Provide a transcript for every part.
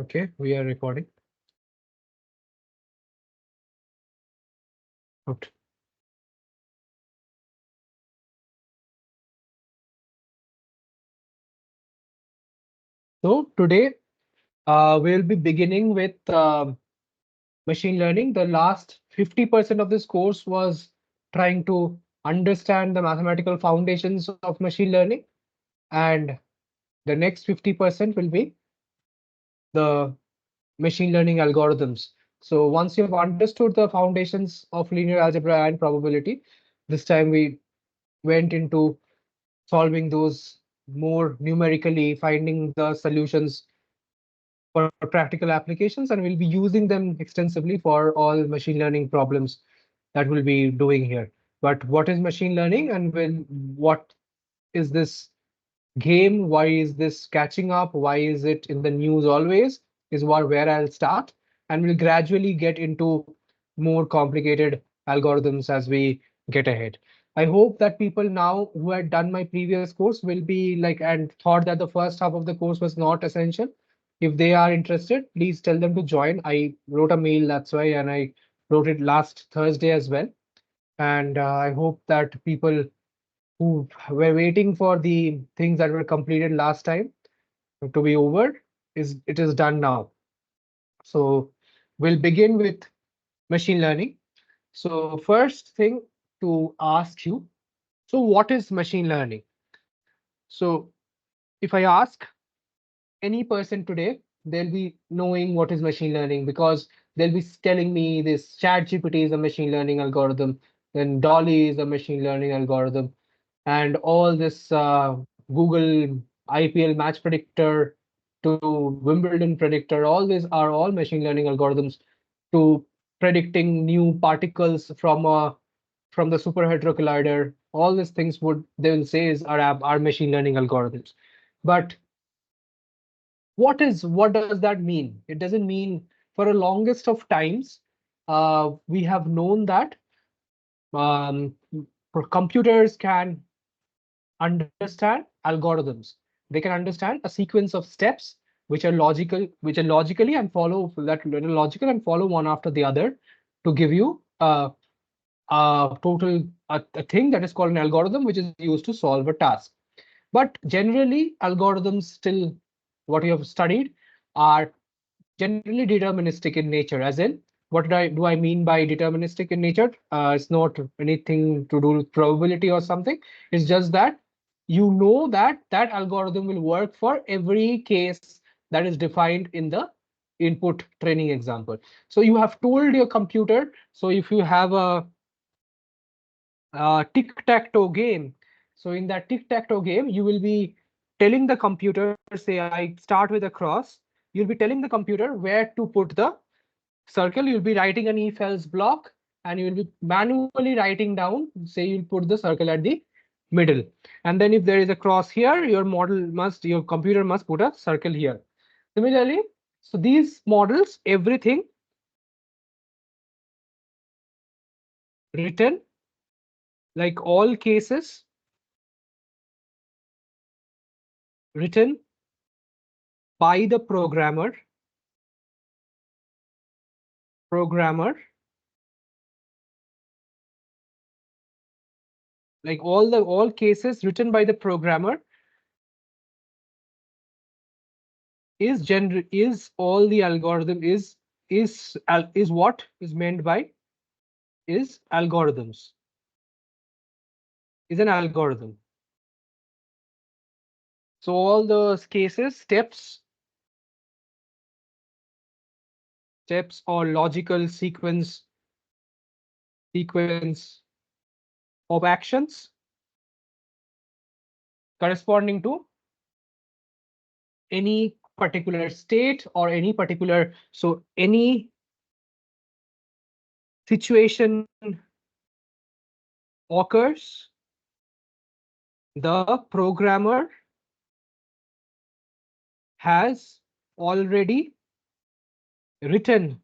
Okay, we are recording. Out. So today we'll be beginning with machine learning. The last 50% of this course was trying to understand the mathematical foundations of machine learning, and the next 50% will be the machine learning algorithms. So once you've understood the foundations of linear algebra and probability, this time we went into solving those more numerically, finding the solutions for practical applications, and we'll be using them extensively for all machine learning problems that we'll be doing here. But what is machine learning, and what is this game? Why is this catching up? Why is it in the news always? Is where I'll start, and we'll gradually get into more complicated algorithms as we get ahead. I hope that people now who had done my previous course will be like and thought that the first half of the course was not essential. If they are interested, please tell them to join. I wrote a mail, that's why, and I wrote it last Thursday as well. And I hope that people who were waiting for the things that were completed last time to be over it is done now. So we'll begin with machine learning. So first thing to ask you, so what is machine learning? So if I ask any person today, they'll be knowing what is machine learning because they'll be telling me this ChatGPT is a machine learning algorithm, then Dolly is a machine learning algorithm, and all this Google IPL match predictor to Wimbledon predictor, all these are all machine learning algorithms to predicting new particles from the superhedra collider. All these things would they will say is are machine learning algorithms. But what does that mean? It doesn't mean for a longest of times we have known that um, computers can understand algorithms. They can understand a sequence of steps which are logically and follow that logical and follow one after the other to give you a thing that is called an algorithm, which is used to solve a task. But generally, algorithms still what you have studied are generally deterministic in nature. As in, what do I mean by deterministic in nature? It's not anything to do with probability or something. It's just that you know that that algorithm will work for every case that is defined in the input training example. So you have told your computer. So if you have a tic-tac-toe game. So in that tic-tac-toe game, you will be telling the computer, say I start with a cross, you'll be telling the computer where to put the circle. You'll be writing an if-else block, and you will be manually writing down, say you'll put the circle at the middle. And then if there is a cross here, your computer must put a circle here. Similarly, so these models, everything written, like all cases written by the programmer, like all cases written by the programmer is all the algorithm is what is meant by is algorithms, is an algorithm. So all those cases, steps or logical sequence of actions corresponding to any particular state or any particular, so any situation occurs, the programmer has already written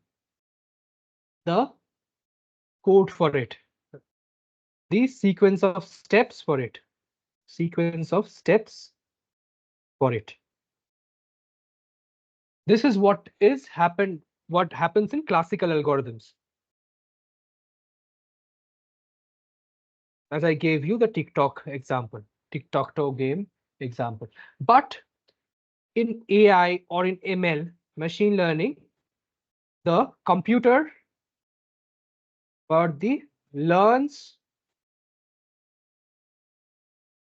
the code for it, the sequence of steps for it, sequence of steps for it. This is what happens in classical algorithms. As I gave you the TikTok example, tic-tac-toe game example. But in AI or in ML, machine learning, the computer or the learns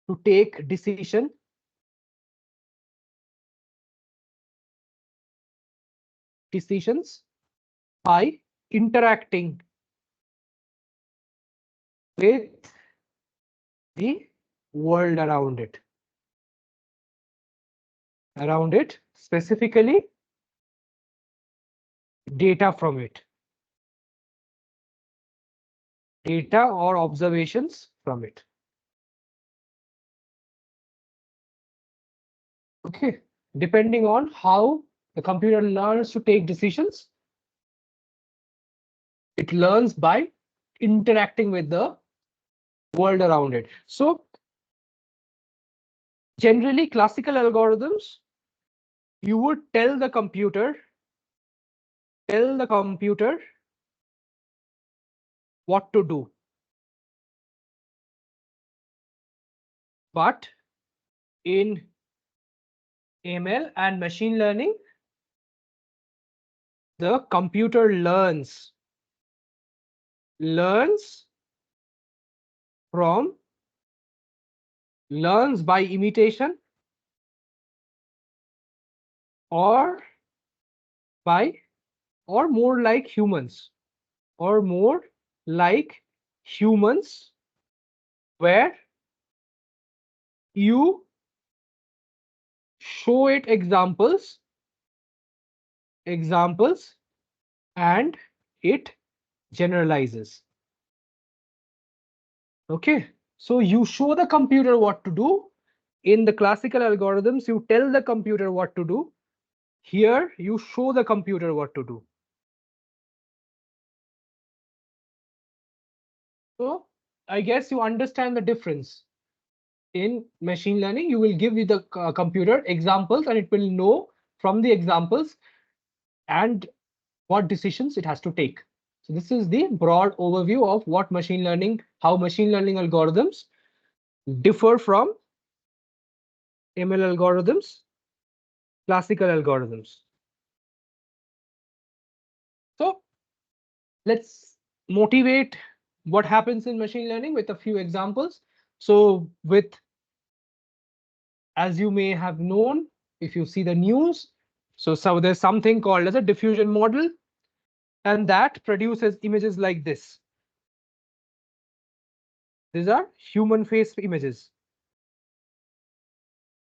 to take decisions by interacting with the world around it, specifically data from it, data or observations from it. Okay, depending on how the computer learns to take decisions, it learns by interacting with the world around it. So generally, classical algorithms, you would tell the computer what to do. But in ML and machine learning, the computer learns by imitation or more like humans where you show it examples and it generalizes. Okay, so you show the computer what to do. In the classical algorithms, you tell the computer what to do. Here, you show the computer what to do. So I guess you understand the difference. In machine learning, you will give the computer examples and it will know from the examples and what decisions it has to take. So this is the broad overview of how machine learning algorithms differ from ML algorithms, classical algorithms. So let's motivate what happens in machine learning with a few examples. So as you may have known, if you see the news, so there's something called as a diffusion model, and that produces images like this. These are human face images.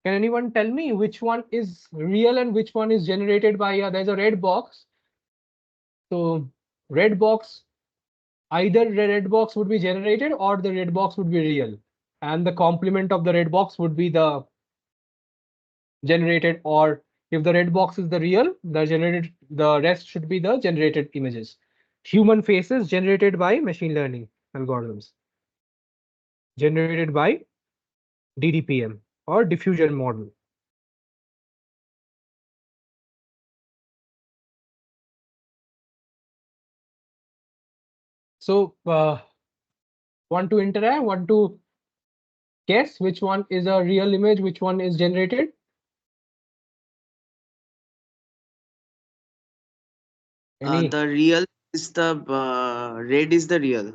Can anyone tell me which one is real and which one is generated by, there's a red box. So red box, either the red box would be generated or the red box would be real. And the complement of the red box would be the generated, or if the red box is the real, the rest should be the generated images. Human faces generated by machine learning algorithms, generated by DDPM or diffusion model. So want to interact, want to guess which one is a real image, which one is generated? The real is the red is the real.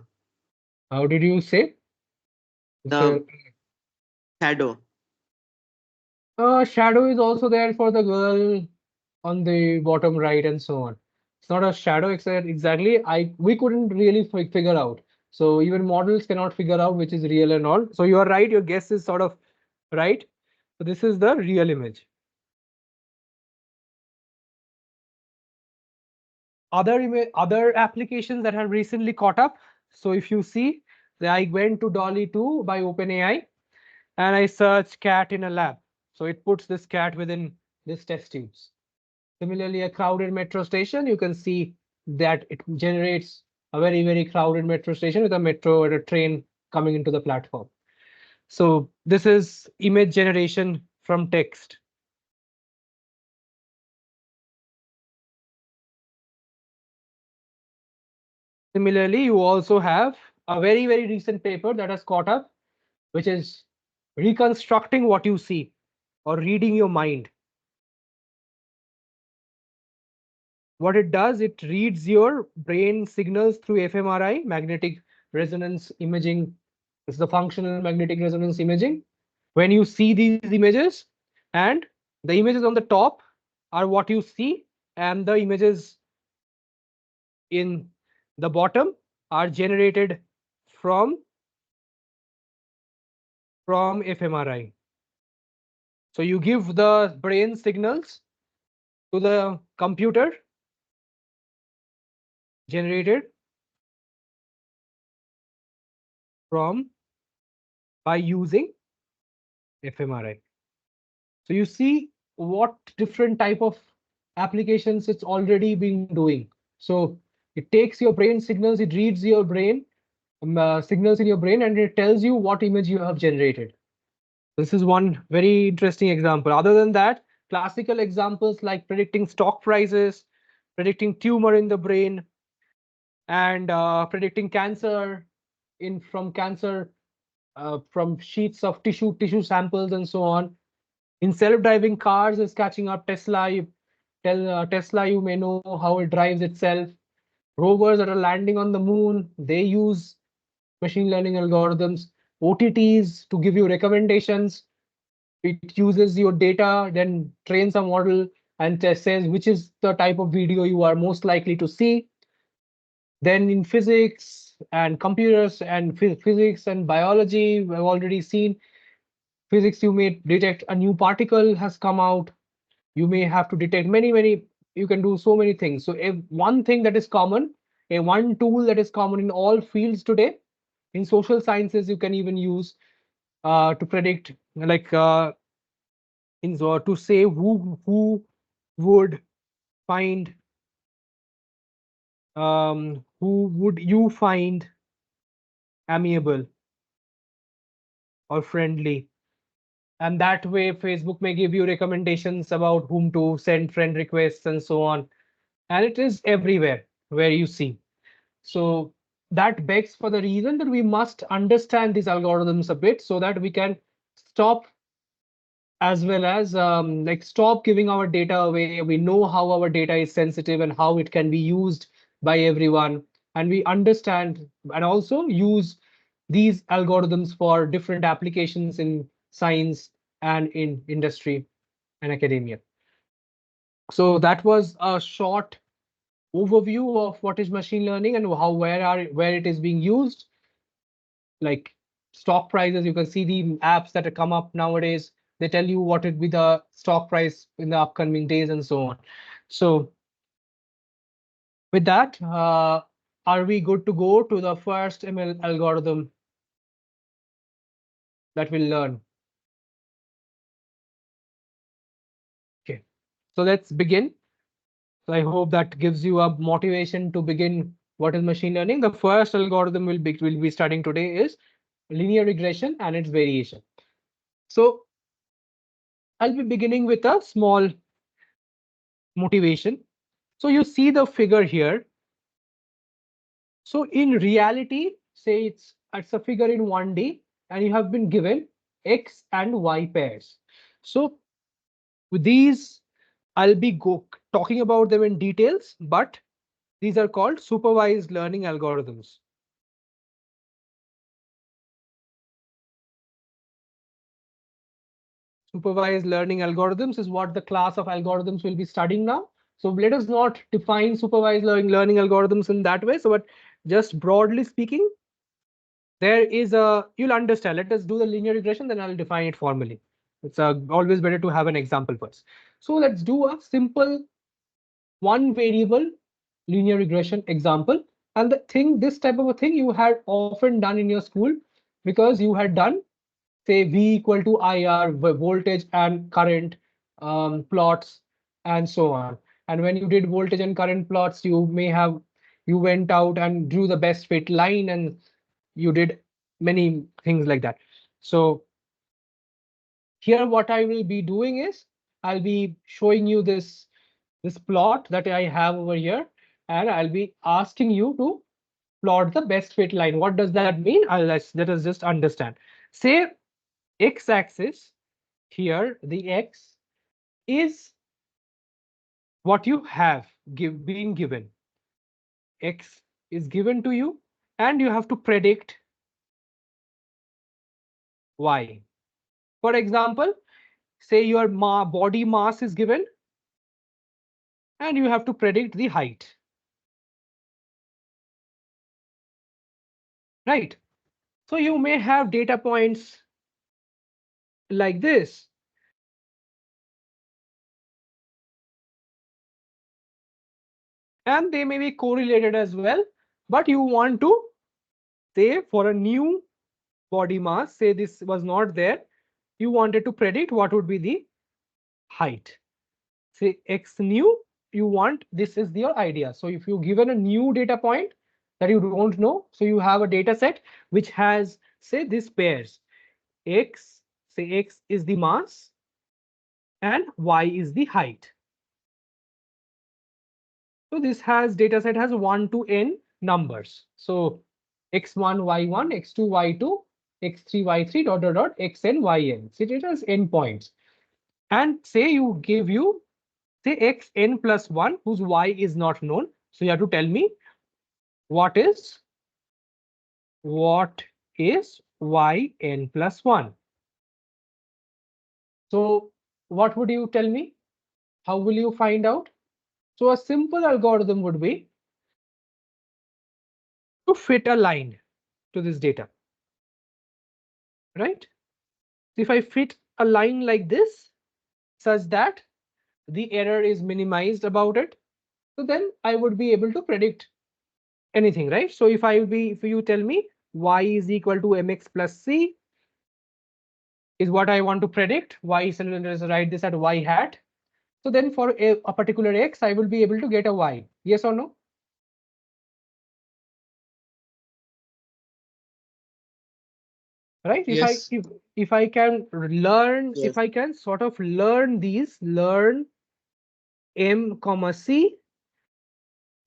How did you say? The shadow. Shadow is also there for the girl on the bottom right and so on. It's not a shadow exactly. We couldn't really figure out. So even models cannot figure out which is real and all. So you are right. Your guess is sort of right. So this is the real image. Other applications that have recently caught up. So if you see, I went to Dolly 2 by OpenAI and I searched cat in a lab. So it puts this cat within this test tubes. Similarly, a crowded metro station, you can see that it generates a very, very crowded metro station with a metro or a train coming into the platform. So this is image generation from text. Similarly, you also have a very, very recent paper that has caught up, which is reconstructing what you see or reading your mind. What it does, it reads your brain signals through fMRI, magnetic resonance imaging. It's the functional magnetic resonance imaging. When you see these images, and the images on the top are what you see, and the images in the bottom are generated from fMRI. So you give the brain signals to the computer generated from by using fMRI. So you see what different type of applications it's already been doing. So it takes your brain signals, it reads your brain signals in your brain, and it tells you what image you have generated. This is one very interesting example. Other than that, classical examples like predicting stock prices, predicting tumor in the brain, and predicting cancer in from cancer from sheets of tissue samples and so on. In self-driving cars is catching up. Tesla, you may know how it drives itself. Rovers that are landing on the moon, they use machine learning algorithms. OTTs to give you recommendations. It uses your data, then trains a model and says which is the type of video you are most likely to see. Then in physics and computers and physics and biology, we've already seen physics, you may detect a new particle has come out. You may have to detect many, you can do so many things. So if one thing that is common, a one tool that is common in all fields today, in social sciences, you can even use to predict, like in to say who would find who would you find amiable or friendly, and that way Facebook may give you recommendations about whom to send friend requests and so on, and it is everywhere where you see. So that begs for the reason that we must understand these algorithms a bit so that we can stop, as well as like stop giving our data away. We know how our data is sensitive and how it can be used by everyone, and we understand and also use these algorithms for different applications in science and in industry and academia. So that was a short overview of what is machine learning and how where it is being used. Like stock prices, you can see the apps that come up nowadays. They tell you what would be the stock price in the upcoming days and so on. So with that, are we good to go to the first ML algorithm that we'll learn? Okay, so let's begin. So I hope that gives you a motivation to begin what is machine learning. The first algorithm we'll be studying today is linear regression and its variation. So I'll be beginning with a small motivation. So you see the figure here. So in reality, say it's a figure in 1D and you have been given X and Y pairs. So with these, I'll be talking about them in details, but these are called supervised learning algorithms. Supervised learning algorithms is what the class of algorithms will be studying now. So let us not define supervised learning algorithms in that way. So, but just broadly speaking, there is you'll understand. Let us do the linear regression, then I'll define it formally. It's always better to have an example first. So let's do a simple one variable linear regression example. And the thing, this type of a thing you had often done in your school, because you had done, say, V equal to IR, voltage and current plots, and so on. And when you did voltage and current plots, you went out and drew the best fit line, and you did many things like that. So here what I will be doing is I'll be showing you this plot that I have over here, and I'll be asking you to plot the best fit line. What does that mean? Let us just understand. Say x-axis here, the x is what you have been given. X is given to you, and you have to predict y. For example, say your body mass is given, and you have to predict the height. Right? So you may have data points like this. And they may be correlated as well, but you want to say for a new body mass, say this was not there, you wanted to predict what would be the height. Say x new, you want, this is your idea. So if you given a new data point that you don't know, so you have a data set which has, say, this pairs x, say x is the mass and y is the height. So this has data set has 1 to n numbers. So x1 y1, x2 y2, x3 y3 dot dot dot xn yn. So it has n points. And say you give you, say xn plus 1 whose y is not known. So you have to tell me what is yn plus 1. So what would you tell me? How will you find out? So a simple algorithm would be to fit a line to this data. Right? If I fit a line like this such that the error is minimized about it, so then I would be able to predict anything, right? So if you tell me y is equal to mx plus c is what I want to predict, y is, let's write this at y hat. So then for a particular x, I will be able to get a y. Yes or no? Right? Yes. If I can learn, Yes. if I can sort of learn m comma c,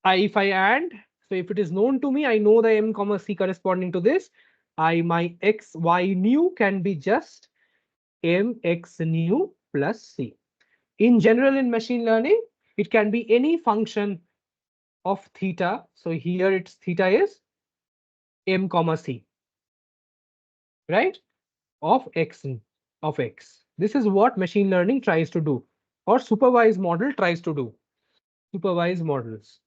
if I add, so if it is known to me, I know the m comma c corresponding to this, my x y new can be just mx new plus c. In general, in machine learning, it can be any function of theta. So here its theta is m comma c, right? Of x of x. This is what machine learning tries to do, or supervised model tries to do. Supervised models.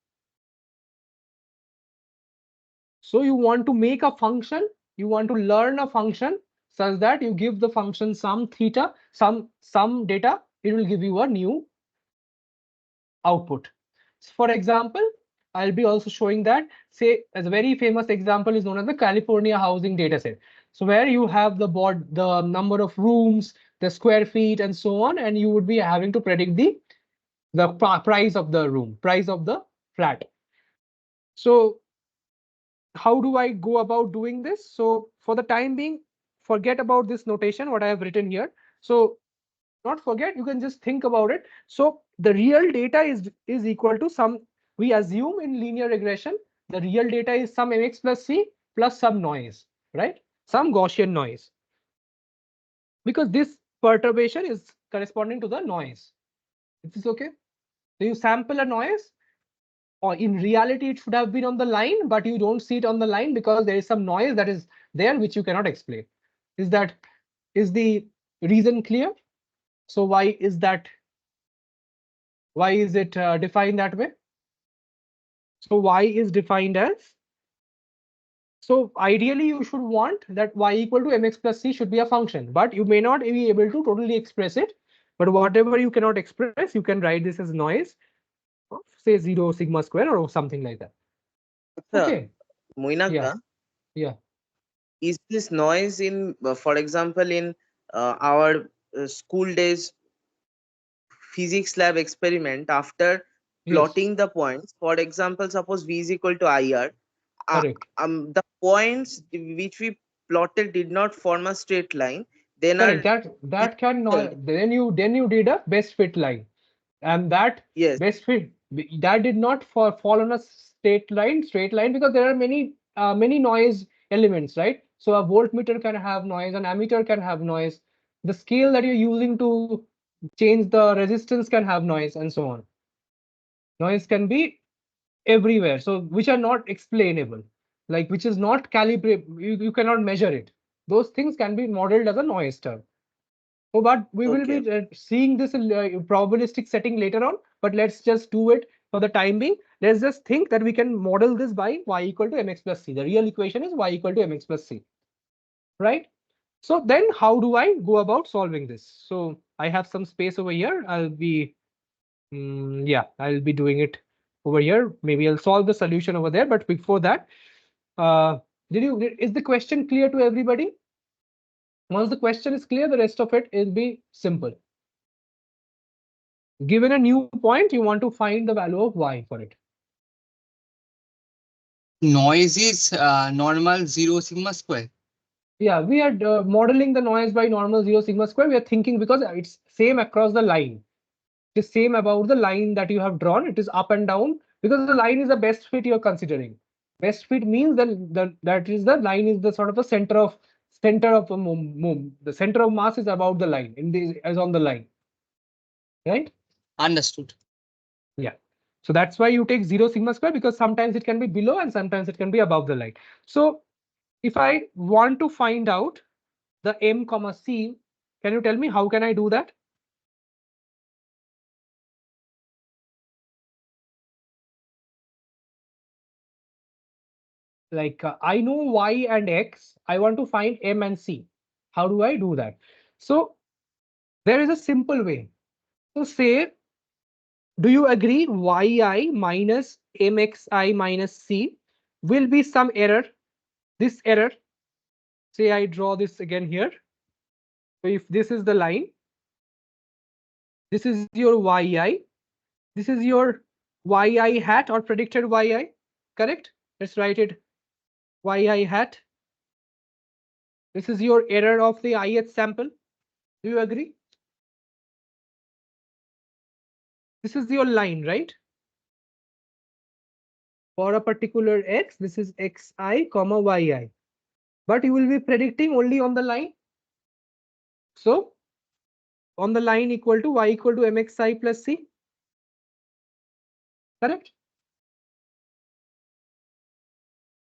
So you want to make a function, you want to learn a function such that you give the function some theta, some data, it will give you a new output. For example, I'll be also showing that, say, as a very famous example is known as the California housing dataset. So where you have the number of rooms, the square feet, and so on, and you would be having to predict the price of the room, price of the flat. So how do I go about doing this? So for the time being, forget about this notation, what I have written here. So not forget, you can just think about it. So the real data is equal to some, we assume in linear regression, the real data is some mx plus c plus some noise, right? Some Gaussian noise. Because this perturbation is corresponding to the noise. Is this okay? So you sample a noise, or in reality it should have been on the line, but you don't see it on the line because there is some noise that is there which you cannot explain. Is the reason clear? So why is that? Why is it defined that way? So y is defined as, so ideally you should want that y equal to mx plus c should be a function, but you may not be able to totally express it. But whatever you cannot express, you can write this as noise of, say, 0 sigma square or something like that. So, Okay. Yeah. Moinaka, Yeah. is this noise in, for example, in our school days physics lab experiment after Yes. plotting the points? For example, suppose v is equal to ir. Uh, Correct. the points which we plotted did not form a straight line. Then Correct. are That can difficult. not, then you did a best fit line, and that Yes. best fit that did not fall on a straight line because there are many many noise elements, right? So a voltmeter can have noise, an ammeter can have noise, the scale that you're using to change the resistance can have noise, and so on. Noise can be everywhere, so which are not explainable, like which is not calibrate, you cannot measure it. Those things can be modeled as a noise term. So, but we will Okay. be seeing this in probabilistic setting later on, but let's just do it for the time being. Let's just think that we can model this by y equal to mx plus c. The real equation is y equal to mx plus c, right? So then how do I go about solving this? So I have some space over here. I'll be, yeah, I'll be doing it over here. Maybe I'll solve the solution over there. But before that, uh, is the question clear to everybody? Once the question is clear, the rest of it will be simple. Given a new point, you want to find the value of y for it. Noise is normal 0 sigma square. Yeah, we are modeling the noise by normal 0 sigma square. We are thinking because it's same across the line. It is same about the line that you have drawn. It is up and down because the line is the best fit you're considering. Best fit means that that is the line is the sort of the center of a the center of mass is about the line in the as on the line, right? Understood. Yeah. So that's why you take 0 sigma square, because sometimes it can be below and sometimes it can be above the line. So if I want to find out the m comma c, can you tell me how can I do that? Like I know y and x, I want to find m and c. How do I do that? So there is a simple way. So say, do you agree yi minus mxi minus c will be some error? This error, say I draw this again here. So if this is the line, this is your yi, this is your yi hat or predicted yi, correct? Let's write it yi hat. This is your error of the ith sample. Do you agree? This is your line, right? For a particular x, this is xi comma yi. But you will be predicting only on the line. So on the line equal to y equal to mxi plus c, correct?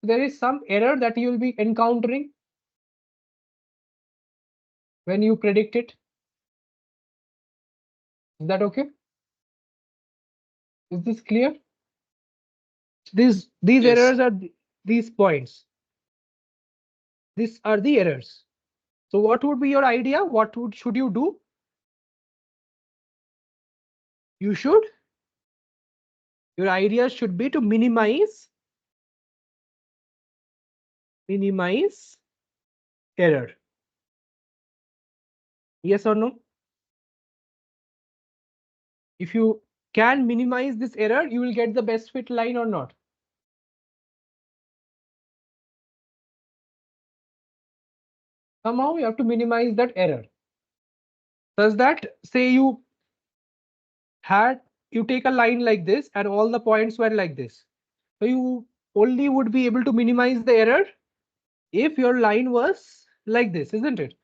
There is some error that you will be encountering when you predict it. Is that okay? Is this clear? These Yes. errors are these points. These are the errors. So what would be your idea? What should you do? You should, your idea should be to minimize error. Yes or no? If you can minimize this error, you will get the best fit line or not. Somehow you have to minimize that error. Does that say you take a line like this and all the points were like this. So you only would be able to minimize the error if your line was like this, isn't it?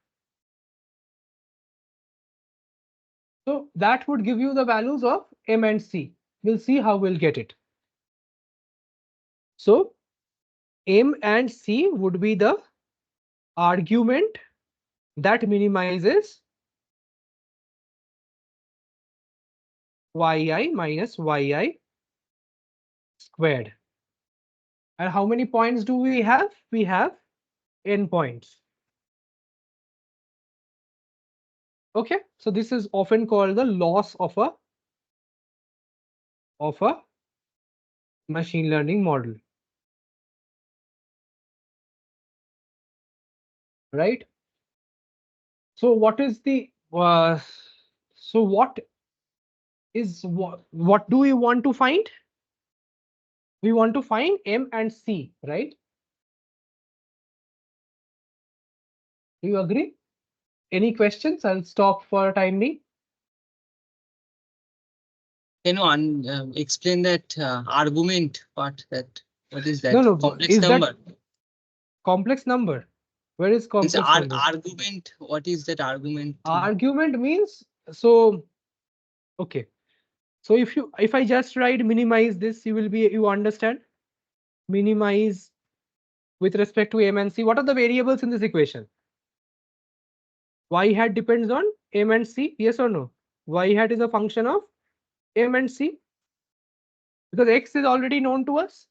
So that would give you the values of m and c. We'll see how we'll get it. So m and c would be the argument that minimizes yi minus yi squared. And how many points do we have? We have n points. Okay, so this is often called the loss of a machine learning model, right? So what is the so what do we want to find? We want to find m and c, right? Do you agree? Any questions? I'll stop for time being. Can you explain that argument part that? What is that? No, no. Complex Is that number. complex number? Where is It's complex number? argument. What is that argument thing? Argument means so. Okay. So if I just write minimize this, you understand minimize with respect to m and c. What are the variables in this equation? Y hat depends on m and c. Yes or no? Y hat is a function of m and c because x is already known to us.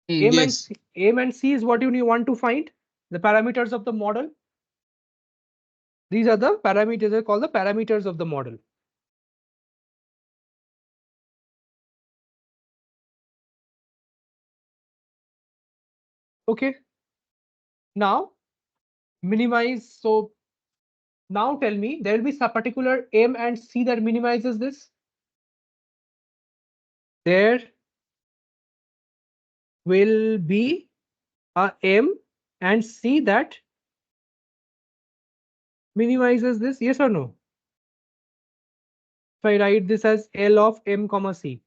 Yes. M and c is what you want to find the parameters of the model. These are the parameters. Are called the parameters of the model. Okay. Now minimize. So now tell me there will be some particular m and c that minimizes this. There will be a m and c that minimizes this. Yes or no? If I write this as L of m comma c,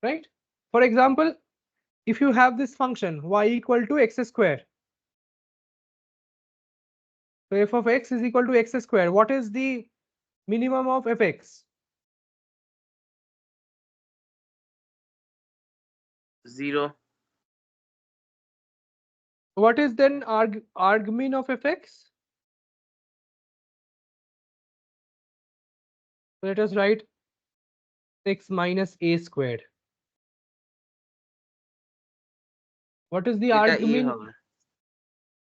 right? For example, if you have this function y equal to x square, so f of x is equal to x square. What is the minimum of fx? 0. What is then argmin of fx? Let us write x minus a squared. What is the এটা a argmin? হবে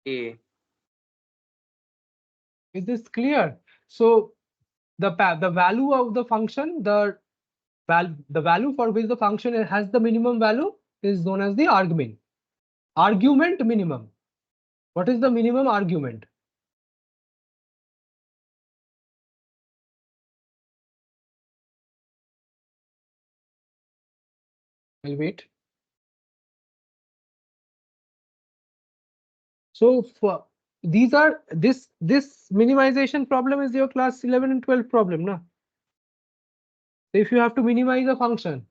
a. Is this clear? So the value of the function, the value for which the function has the minimum value is known as the argmin. Argument minimum. What is the minimum argument? I'll wait. So for these are this minimization problem is your class 11 and 12 problem, no? If you have to minimize a function,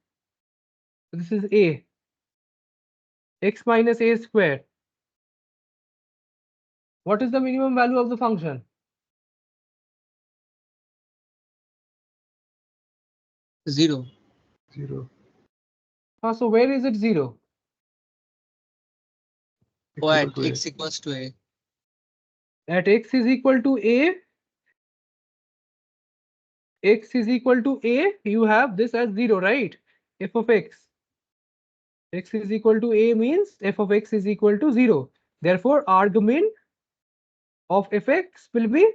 this is a x minus a square. What is the minimum value of the function? 0. 0. So where is it 0? Or at x equals to a. At x is equal to a, you have this as 0, right? F of x is equal to a means f of x is equal to 0. Therefore, argument of fx will be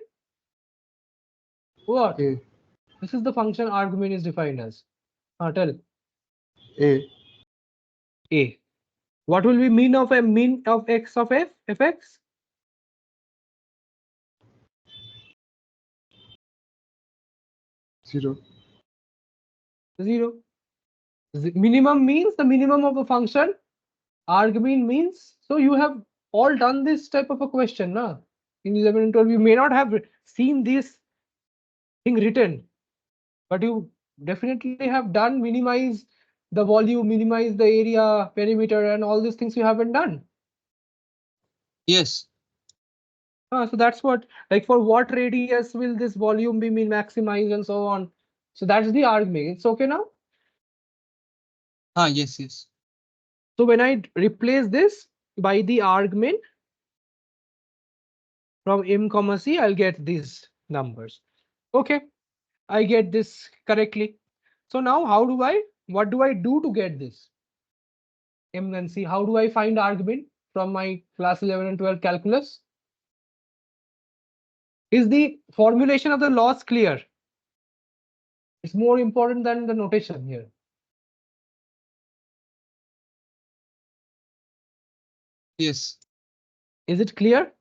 what? A. This is the function argument is defined as. Tell. A. A. What will be mean of x of f? Fx? 0. 0. Minimum means the minimum of a function. Argument means, so you have all done this type of a question, na? In 11 and 12, you may not have seen this thing written, but you definitely have done minimize the volume, minimize the area, perimeter, and all these things you haven't done. Yes. So that's what, like for what radius will this volume be maximized and so on. So that's the argument. It's okay now. Yes, yes. So when I replace this by the argument from m comma c, I'll get these numbers. Okay, I get this correctly. So now what do I do to get this? M and C, how do I find argument from my class 11 and 12 calculus? Is the formulation of the laws clear? It's more important than the notation here. Yes. Is it clear?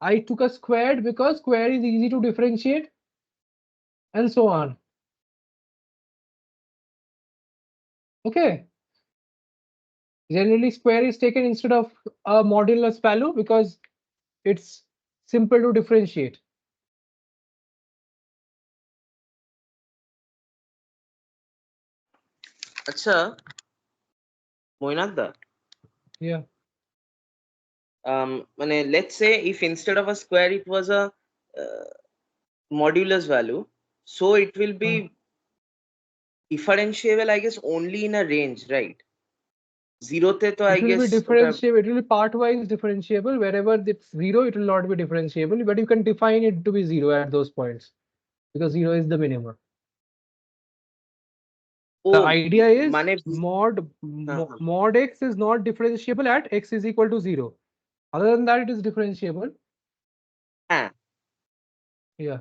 I took a squared because square is easy to differentiate and so on. Okay. Generally, square is taken instead of a modulus value because it's simple to differentiate. আচ্ছা মৈনাক দা, Yeah. মানে let's say if instead of a square it was a modulus value, so it will be differentiable I guess only in a range, right? Zeroতে তো I It will be guess ওটা differentiable. It will be part-wise differentiable. Wherever it's zero, it will not be differentiable, but you can define it to be zero at those points because zero is the minimum. O The idea is মানে mod x is not differentiable at x is equal to 0. Other than that, it is differentiable. হ্যাঁ Yeah.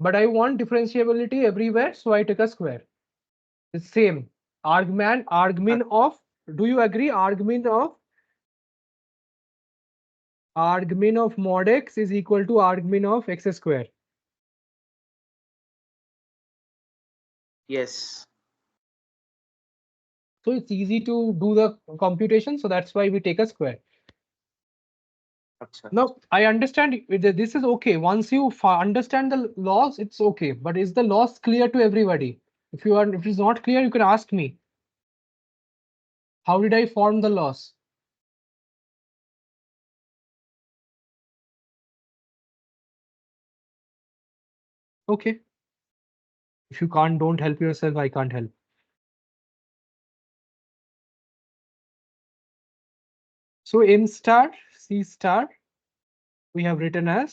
But I want differentiability everywhere, so I take a square. It's same. Argmin of, do you agree? Argmin of mod x is equal to argmin of x square. yes. So it's easy to do the computation. So that's why we take a square. আচ্ছা Now I understand this is okay. Once you understand the laws, it's okay. But is the laws clear to everybody? If it's not clear, you can ask me. How did I form the laws? Okay. If you can't, don't help yourself. I can't help. So m star c star we have written as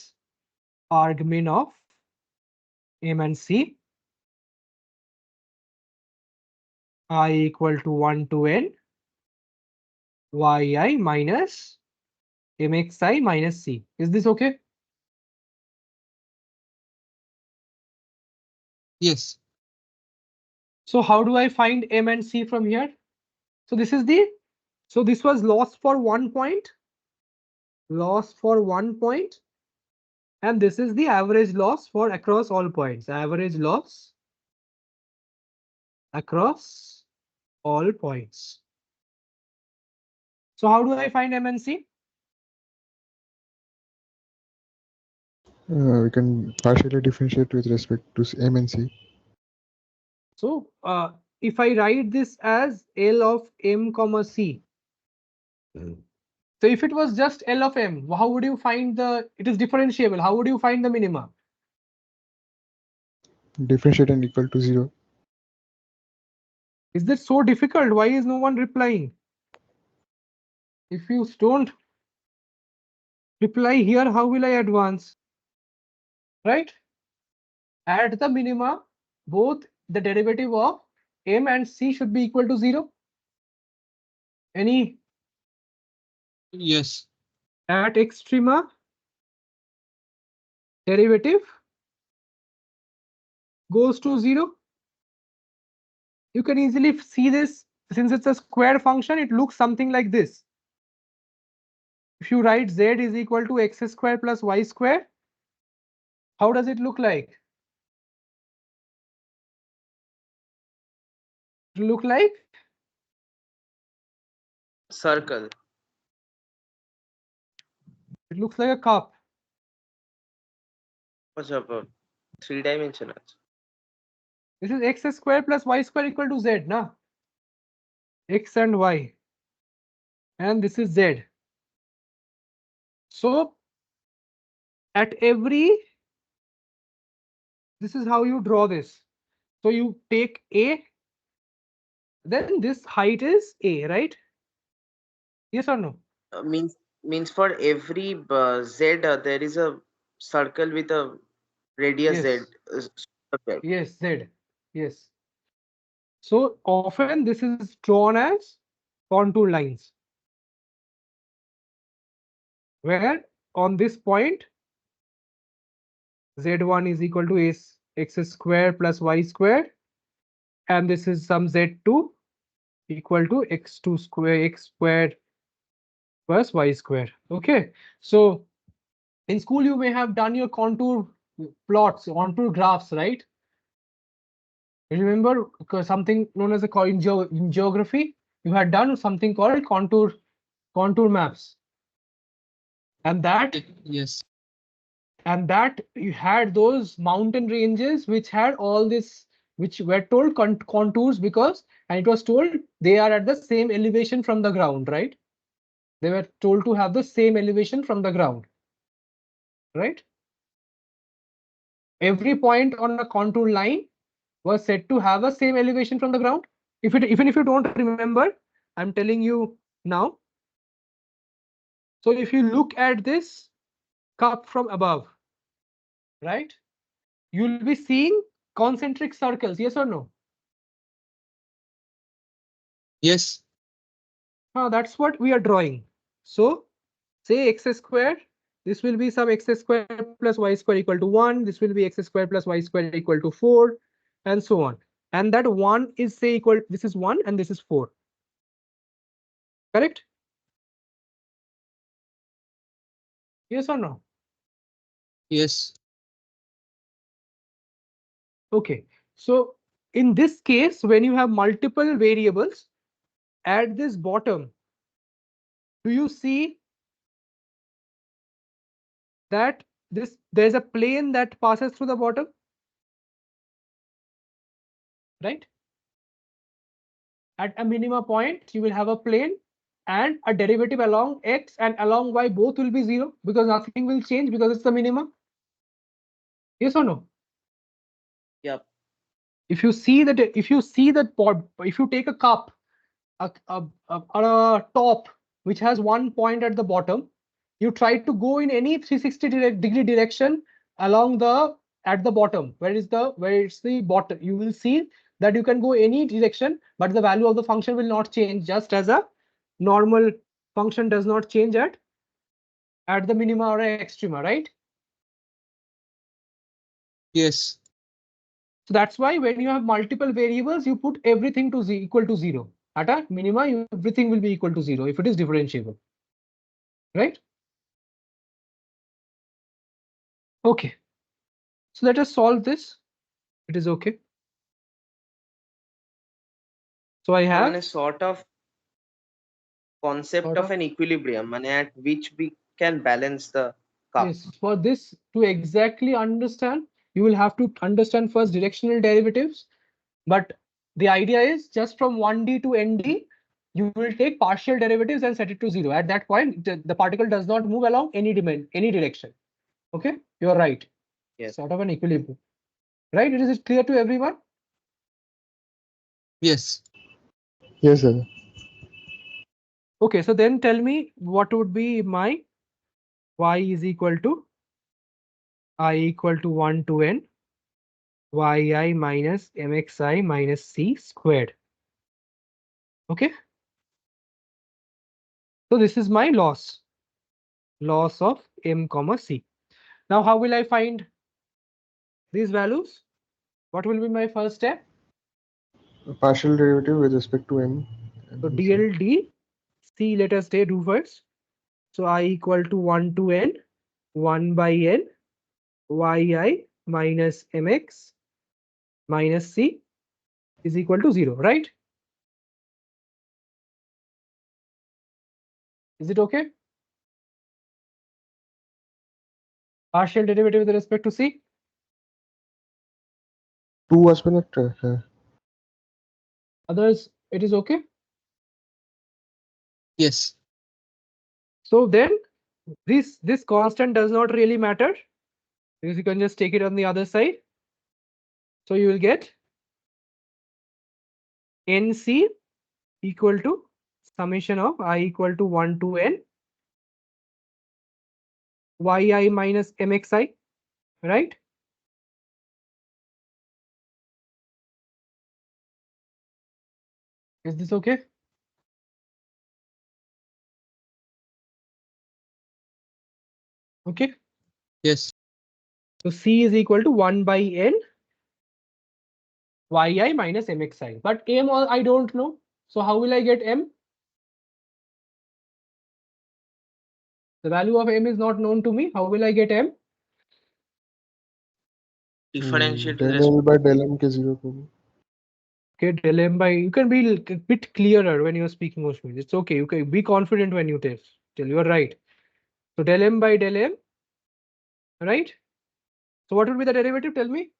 argmin of m and c I equal to 1 to n yi minus mxi minus c. Is this okay? Yes. So how do I find m and c from here? So this is the, so this was loss for 1 point, and this is the average loss for across all points. Average loss across all points. So how do I find m and c? We can partially differentiate with respect to m and c. So if I write this as L of m comma c, so if it was just L of m, how would you find the, it is differentiable, how would you find the minima? Differentiate and equal to 0. Is this so difficult? Why is no one replying? If you don't reply here, how will I advance? Right? At the minima, both the derivative of m and c should be equal to 0. Any? Yes. At extrema, derivative goes to 0. You can easily see this. Since it's a square function, it looks something like this. If you write z is equal to x square plus y square, how does it look like? It look like circle. it looks like a cup. আচ্ছা 3 dimension আছে। This is x square plus y square equal to z, na? X and y, and this is z. So at every, this is how you draw this. So you take a, then this height is a, right? Yes or no? Means for every z there is a circle with a radius Yes. z. Yes, z. Yes. So often this is drawn as contour lines, where on this point z1 is equal to x square plus y square, and this is some z2 equal to x2 square, x squared plus y square. Okay, so in school you may have done your contour plots, contour graphs, right? Remember something known as in geography, you had done something called contour maps, and that Yes. you had those mountain ranges which had all this which were told contours because, and it was told they are at the same elevation from the ground, right? They were told to have the same elevation from the ground, right? Every point on a contour line was said to have a same elevation from the ground. Even if you don't remember, I'm telling you now. So if you look at this cup from above, right, you'll be seeing concentric circles, yes or no? Yes. That's what we are drawing. So say x square, this will be some x square plus y square equal to 1. This will be x square plus y square equal to 4, and so on. And that 1 is say equal, this is 1 and this is 4. Correct? Yes or no? Yes. Okay. So in this case, when you have multiple variables at this bottom, do you see that there's a plane that passes through the bottom, right? At a minima point, you will have a plane and a derivative along x and along y both will be 0 because nothing will change because it's the minima. Yes or no? Yep. If you see that, if you take a cup on a top which has one point at the bottom, you try to go in any 360 degree direction along the at the bottom where it's the bottom, you will see that you can go any direction, but the value of the function will not change, just as a normal function does not change at the minima or extrema, right? Yes. So that's why when you have multiple variables, you put everything to equal to 0. At a minima, everything will be equal to 0 if it is differentiable, right? Okay. So let us solve this. It is okay. So I have Sort of concept sort of of, an equilibrium, at which we can balance the cup. yes, for this to exactly understand, you will have to understand first directional derivatives. But the idea is just from 1D to ND, you will take partial derivatives and set it to 0. At that point, the particle does not move along any direction. Okay, you're right. Yes. Sort of an equilibrium. Right? Is it clear to everyone? Yes. Yes, sir. Okay, so then tell me what would be my y is equal to I equal to 1 to n yi minus mxi minus c squared. Okay. So this is my loss of m comma c. Now how will I find these values? What will be my first step? A partial derivative with respect to m. So And c. dl d c, let us do first. So I equal to 1 to n 1 by n yi minus mx minus c is equal to 0, right? Is it okay? Partial derivative with respect to c. 2 was minute. Others, it is okay. Yes. So then this constant does not really matter because you can just take it on the other side. So you will get nc equal to summation of I equal to 1 to n yi minus mxi, right? Is this okay? Okay. Yes. So c is equal to 1 by n yi minus mxi. But m I don't know. So how will I get m? The value of m is not known to me. How will I get m? Differentiate with Del respect. L by del m के 0 को भी. Okay, del m by, you can be a bit clearer when you're speaking Oshmi. It's okay. You can be confident when you tell you're right. So del m by del m, right? So what would be the derivative? Tell me.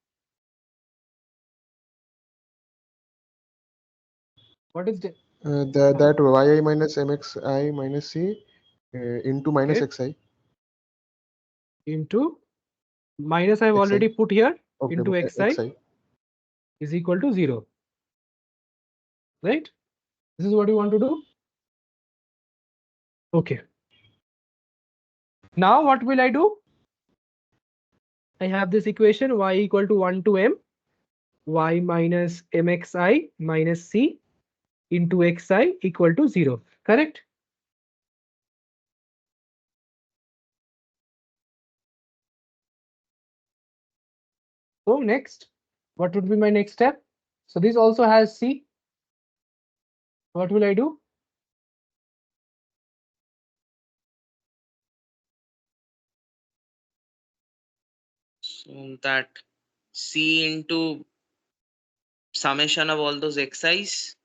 What is the That yi minus mxi minus c into minus okay xi. into minus I've Xi. already put here Okay, into xi xi. is equal to 0. Right? This is what you want to do. Okay. Now what will I do? I have this equation y equal to 1 to m y minus mxi minus c into xi equal to 0. Correct? So next, what would be my next step? So this also has c. What will I do? So that C into summation of all those xi's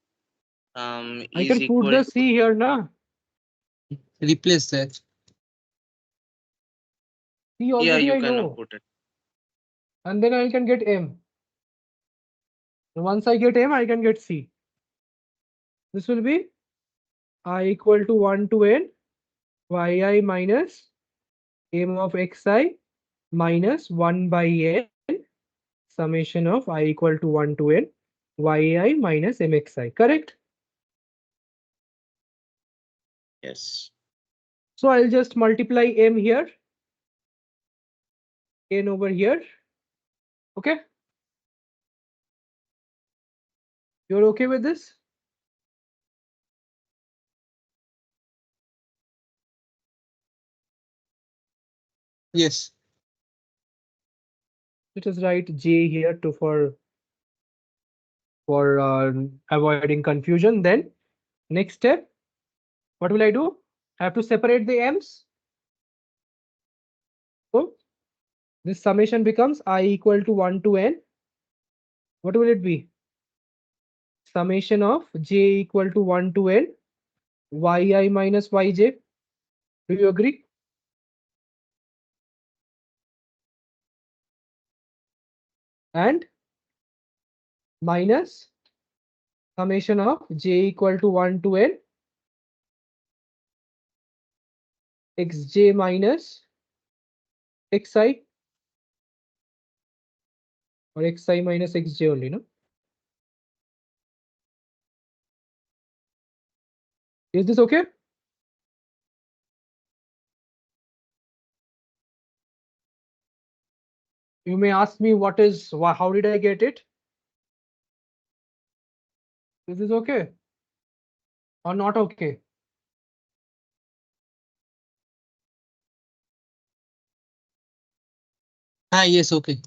I is can put equal the to, c here now. Replace that. C yeah, already you I cannot know. put it. And then I can get m. And once I get m, I can get c. This will be I equal to 1 to n yi minus m of xi minus 1 by n summation of I equal to 1 to n yi minus mxi. Correct? Yes. So I'll just multiply m here, n over here. Okay? You're okay with this? Yes. Let us write j here to for avoiding confusion. Then next step, what will I do? I have to separate the m's. So this summation becomes I equal to 1 to n. What will it be? Summation of j equal to 1 to n yi minus yj. Do you agree? And minus summation of j equal to 1 to n xj minus xi or xi minus xj only, no? Is this okay? You may ask me what is, how did I get it? Is this okay or not okay? Ah, yes, okay.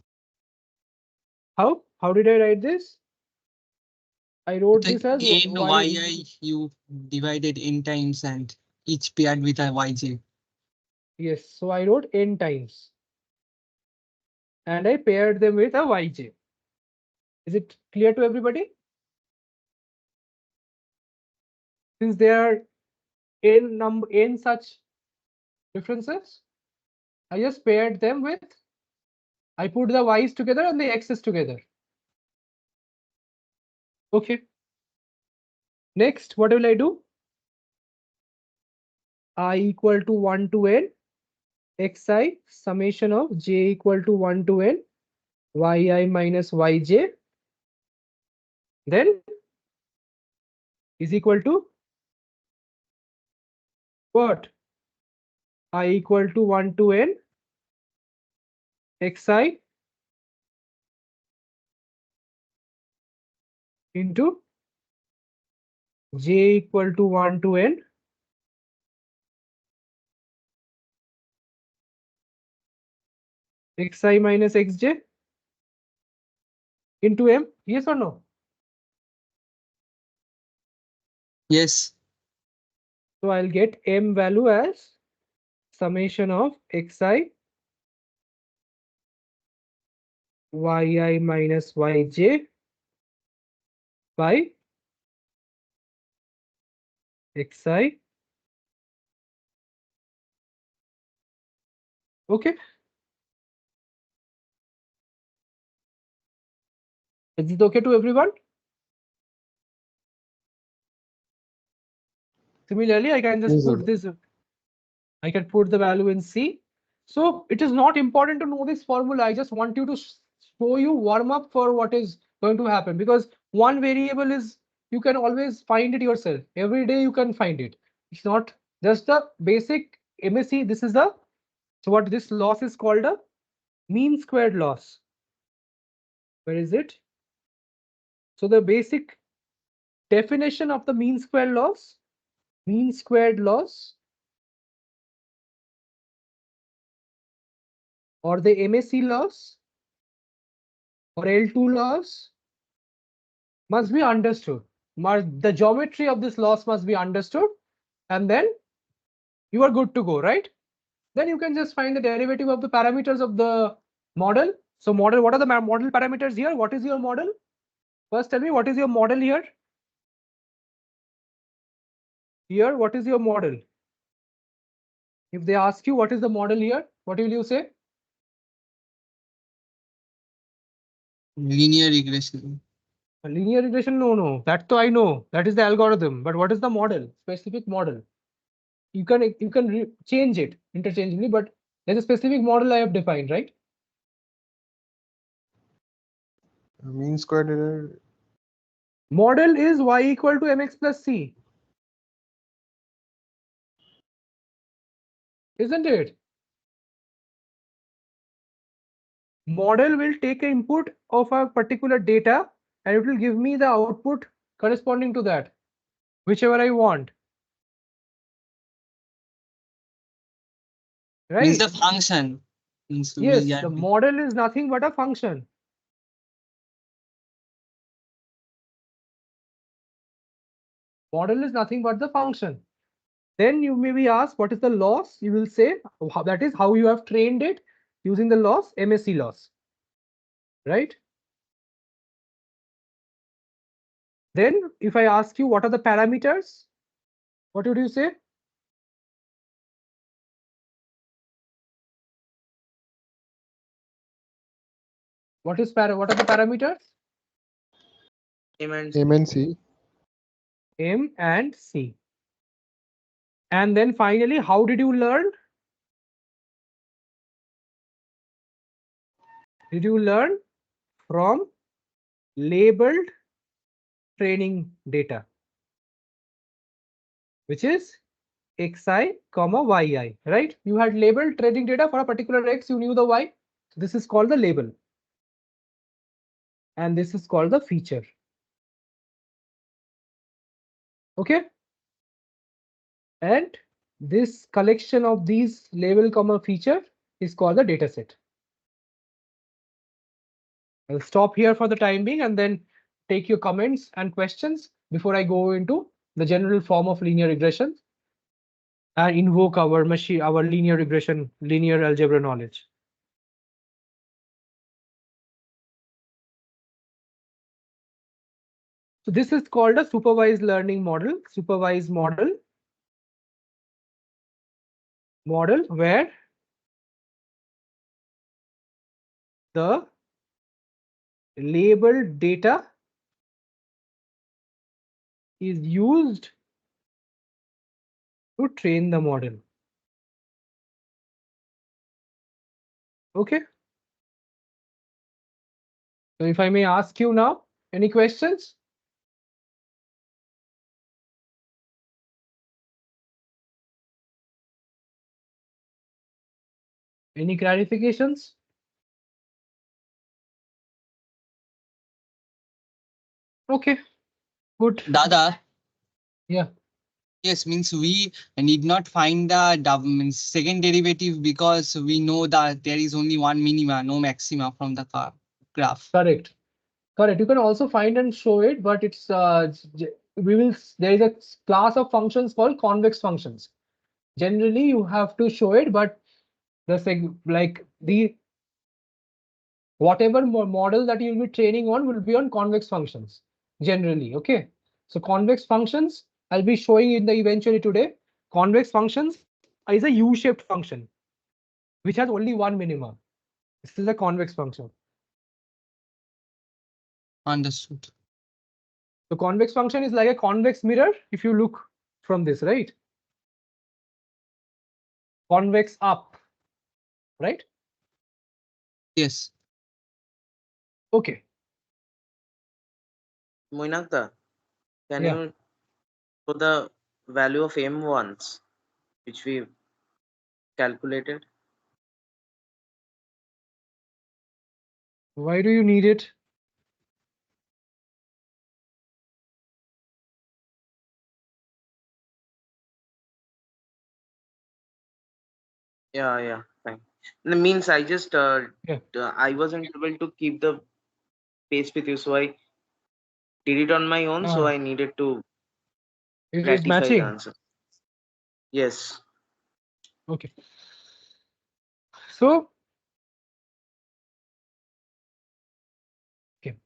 How? How did I write this? I wrote The this as gain y. yi you divided n times and each paired with a yj. Yes, so I wrote n times and I paired them with a yj. Is it clear to everybody? Since there are n such differences, I just paired them with, I put the y's together and the x's together. Okay. Next, what will I do? I equal to 1 to n xi summation of j equal to 1 to n yi minus yj then is equal to what? I equal to 1 to n xi into j equal to 1 to n xi minus xj into m. Yes or no? Yes. So I'll get m value as summation of xi yi minus yj by xi. Okay. Is it okay to everyone? Similarly, I can just Yes, put this, I can put the value in C. So it is not important to know this formula. I just want you to show you warm up for what is going to happen, because one variable is, you can always find it yourself. Every day you can find it. It's not just the basic MSc. This is the, so what this loss is called a mean squared loss. Where is it? So the basic definition of the mean squared loss or the MSc loss or L2 loss must be understood. The geometry of this loss must be understood, and then you are good to go, right? Then you can just find the derivative of the parameters of the model. So model, what are the model parameters here? What is your model? First tell me, what is your model here? Here, what is your model? If they ask you what is the model here, what will you say? Linear regression. Linear regression, no. That I know. That is the algorithm. But what is the model? Specific model. You can change it interchangeably, but there's a specific model I have defined, right? mean squared error. Model is y equal to mx plus c. Isn't it? Model will take an input of a particular data and it will give me the output corresponding to that, whichever I want. Right? Means the function. Means Yes, yeah. the model is nothing but a function. Model is nothing but the function. Then you may be asked, what is the loss? You will say, that is how you have trained it using the loss, MSc loss. Right? Then if I ask you, what are the parameters? What would you say? What are the parameters? M and M and C. M and C. And then finally, how did you learn? Did you learn from labeled training data, which is xi comma yi, right? You had labeled training data for a particular x, you knew the y. So this is called the label. And this is called the feature. Okay. And this collection of these label comma feature is called the data set. I'll stop here for the time being and then take your comments and questions before I go into the general form of linear regression and invoke our linear regression, linear algebra knowledge. So this is called a supervised learning model, supervised model where the labeled data is used to train the model. Okay. So if I may ask you now, any questions? Any clarifications? Okay, good. Dada. Yeah. Yes, means we need not find the means second derivative because we know that there is only one minima, no maxima from the graph. Correct. You can also find and show it, but it's there is a class of functions called convex functions. Generally, you have to show it, but the whatever model that you'll be training on will be on convex functions generally. Okay, so convex functions I'll be showing in the eventually today. Convex functions is a U-shaped function which has only one minima. This is a convex function. Understood. The convex function is like a convex mirror. If you look from this, right? Convex up, right? Yes. Okay. Moinakda, can Yeah. you show the value of m once, which we calculated? Why do you need it? Yeah, fine. It means I just Yeah. I wasn't able to keep the pace with you, so I did it on my own. So Ah, I needed to is it ratify the matching? answer. Yes. Okay. So, okay.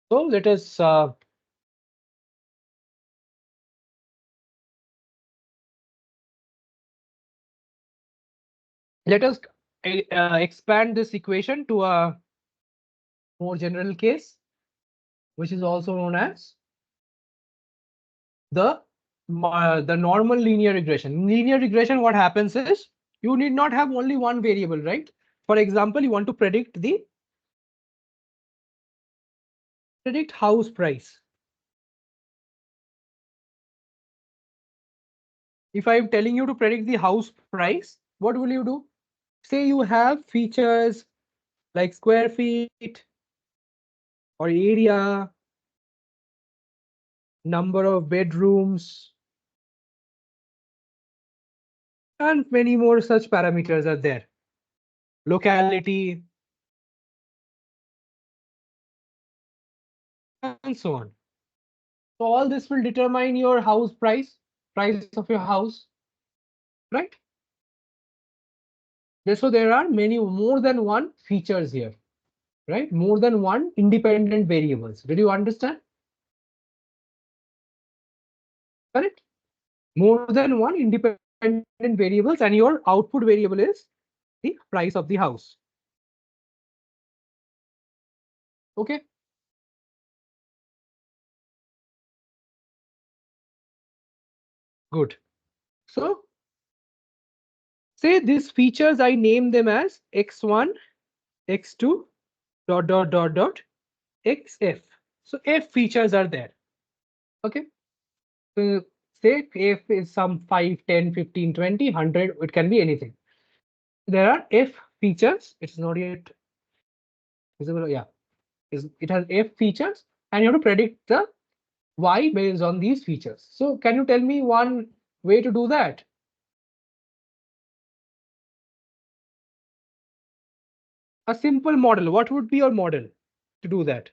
So let us expand this equation to a more general case, which is also known as the normal linear regression. Linear regression, what happens is you need not have only one variable, right? For example, you want to predict house price. If I'm telling you to predict the house price, what will you do? Say you have features like square feet or area, number of bedrooms, and many more such parameters are there. Locality, and so on. So all this will determine your house price of your house, right? So there are many more than one features here, right? More than one independent variables. Did you understand? Correct? More than one independent variables, and your output variable is the price of the house. Okay. Good. So say these features, I name them as x1, x2, dot, dot, dot, dot, xf. So f features are there. Okay. So say f is some 5, 10, 15, 20, 100, it can be anything. There are f features. It's not yet visible. Yeah. It has f features, and you have to predict the y based on these features. So can you tell me one way to do that? A simple model. What would be your model to do that?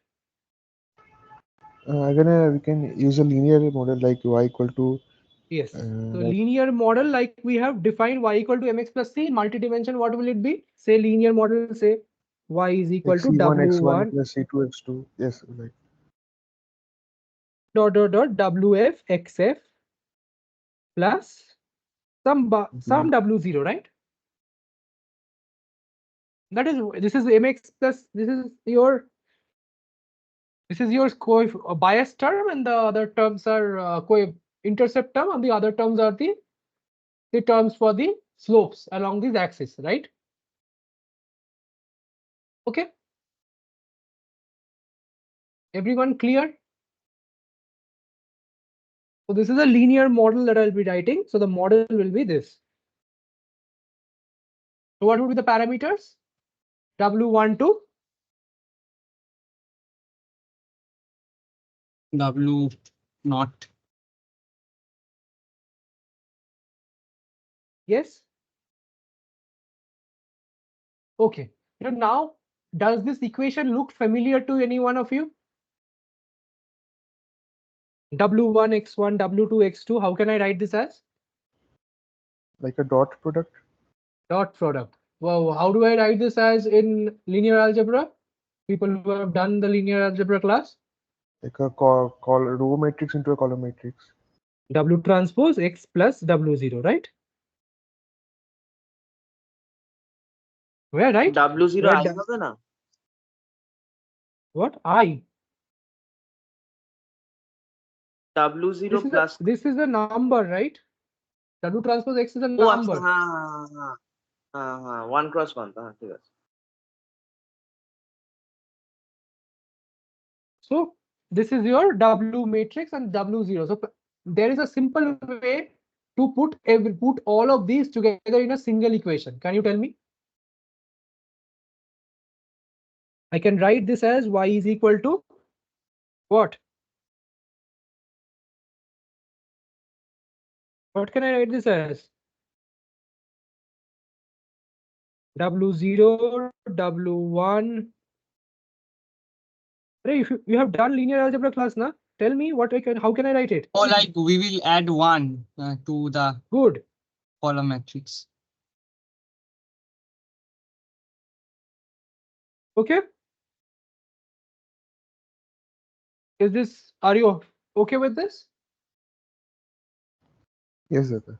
Again, we can use a linear model like y equal to Yes. So like linear model, like we have defined y equal to mx plus c. Multi-dimension, what will it be? Say linear model, say y is equal to xe1 x1 w1 plus c2 x2. Yes, like dot dot dot wf xf plus some w0, right? That is, this is mx plus this is your bias term, and the other terms are intercept term, and the other terms are the terms for the slopes along this axis, right? Okay. Everyone clear? So this is a linear model that I'll be writing. So the model will be this. So what would be the parameters? W1 to W not. yes. Okay. Now, does this equation look familiar to any one of you? W1 x1, W2 x2. How can I write this as? a dot product. Dot product. Well, how do I write this as in linear algebra? People who have done the linear algebra class. Like a call row matrix into a column matrix. W transpose x plus W0, right? Where, right? W0 Where I হবে না? what? I. W0 plus This is a number, right? W transpose X is a ও আচ্ছা number. হ্যাঁ 1 cross 1 হ্যাঁ ঠিক আছে। So this is your W matrix and W0. So there is a simple way to put all of these together in a single equation. Can you tell me? I can write this as y is equal to what? What can I write this as? W0, W1. If you have done linear algebra class, na? Tell me how can I write it? Or like we will add 1 to the Good. column matrix. Okay. Are you okay with this? Yes, Dada.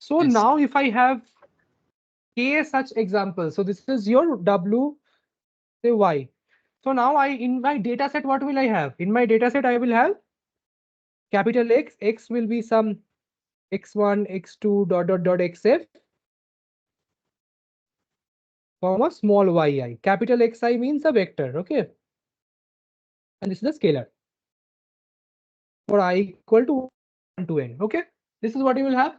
So Yes. now if I have k such examples, so this is your W, say y. So now in my data set, what will I have? In my data set, I will have capital X. X will be some x1, x2, dot xf, comma small yi. Capital Xi means a vector, okay? And this is a scalar for I equal to 1 to n, okay? This is what you will have.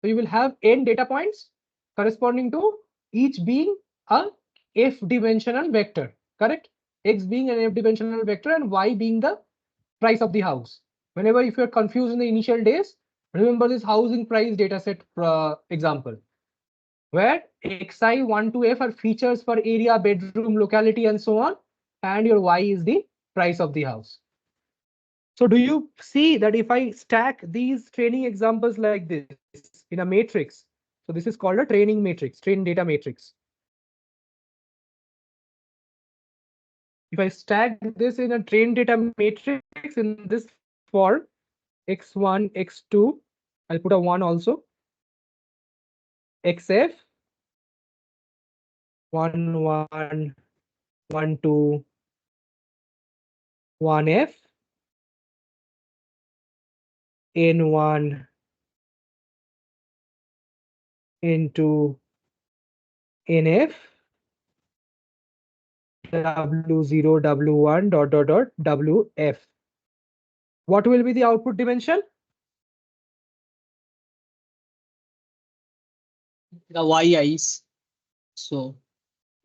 So you will have n data points corresponding to each being a f-dimensional vector, correct? X being an f-dimensional vector and y being the price of the house. Whenever if you're confused in the initial days, remember this housing price dataset example, where xi 1 to f are features for area, bedroom, locality, and so on, and your y is the price of the house. So do you see that if I stack these training examples like this in a matrix, so this is called a training matrix, train data matrix. If I stack this in a train data matrix in this form, x1, x2, I'll put a 1 also, xf, 1, 1, 1, 2, 1f, n1, n2, nf, w0, w1, dot, wf. What will be the output dimension? The yi's. So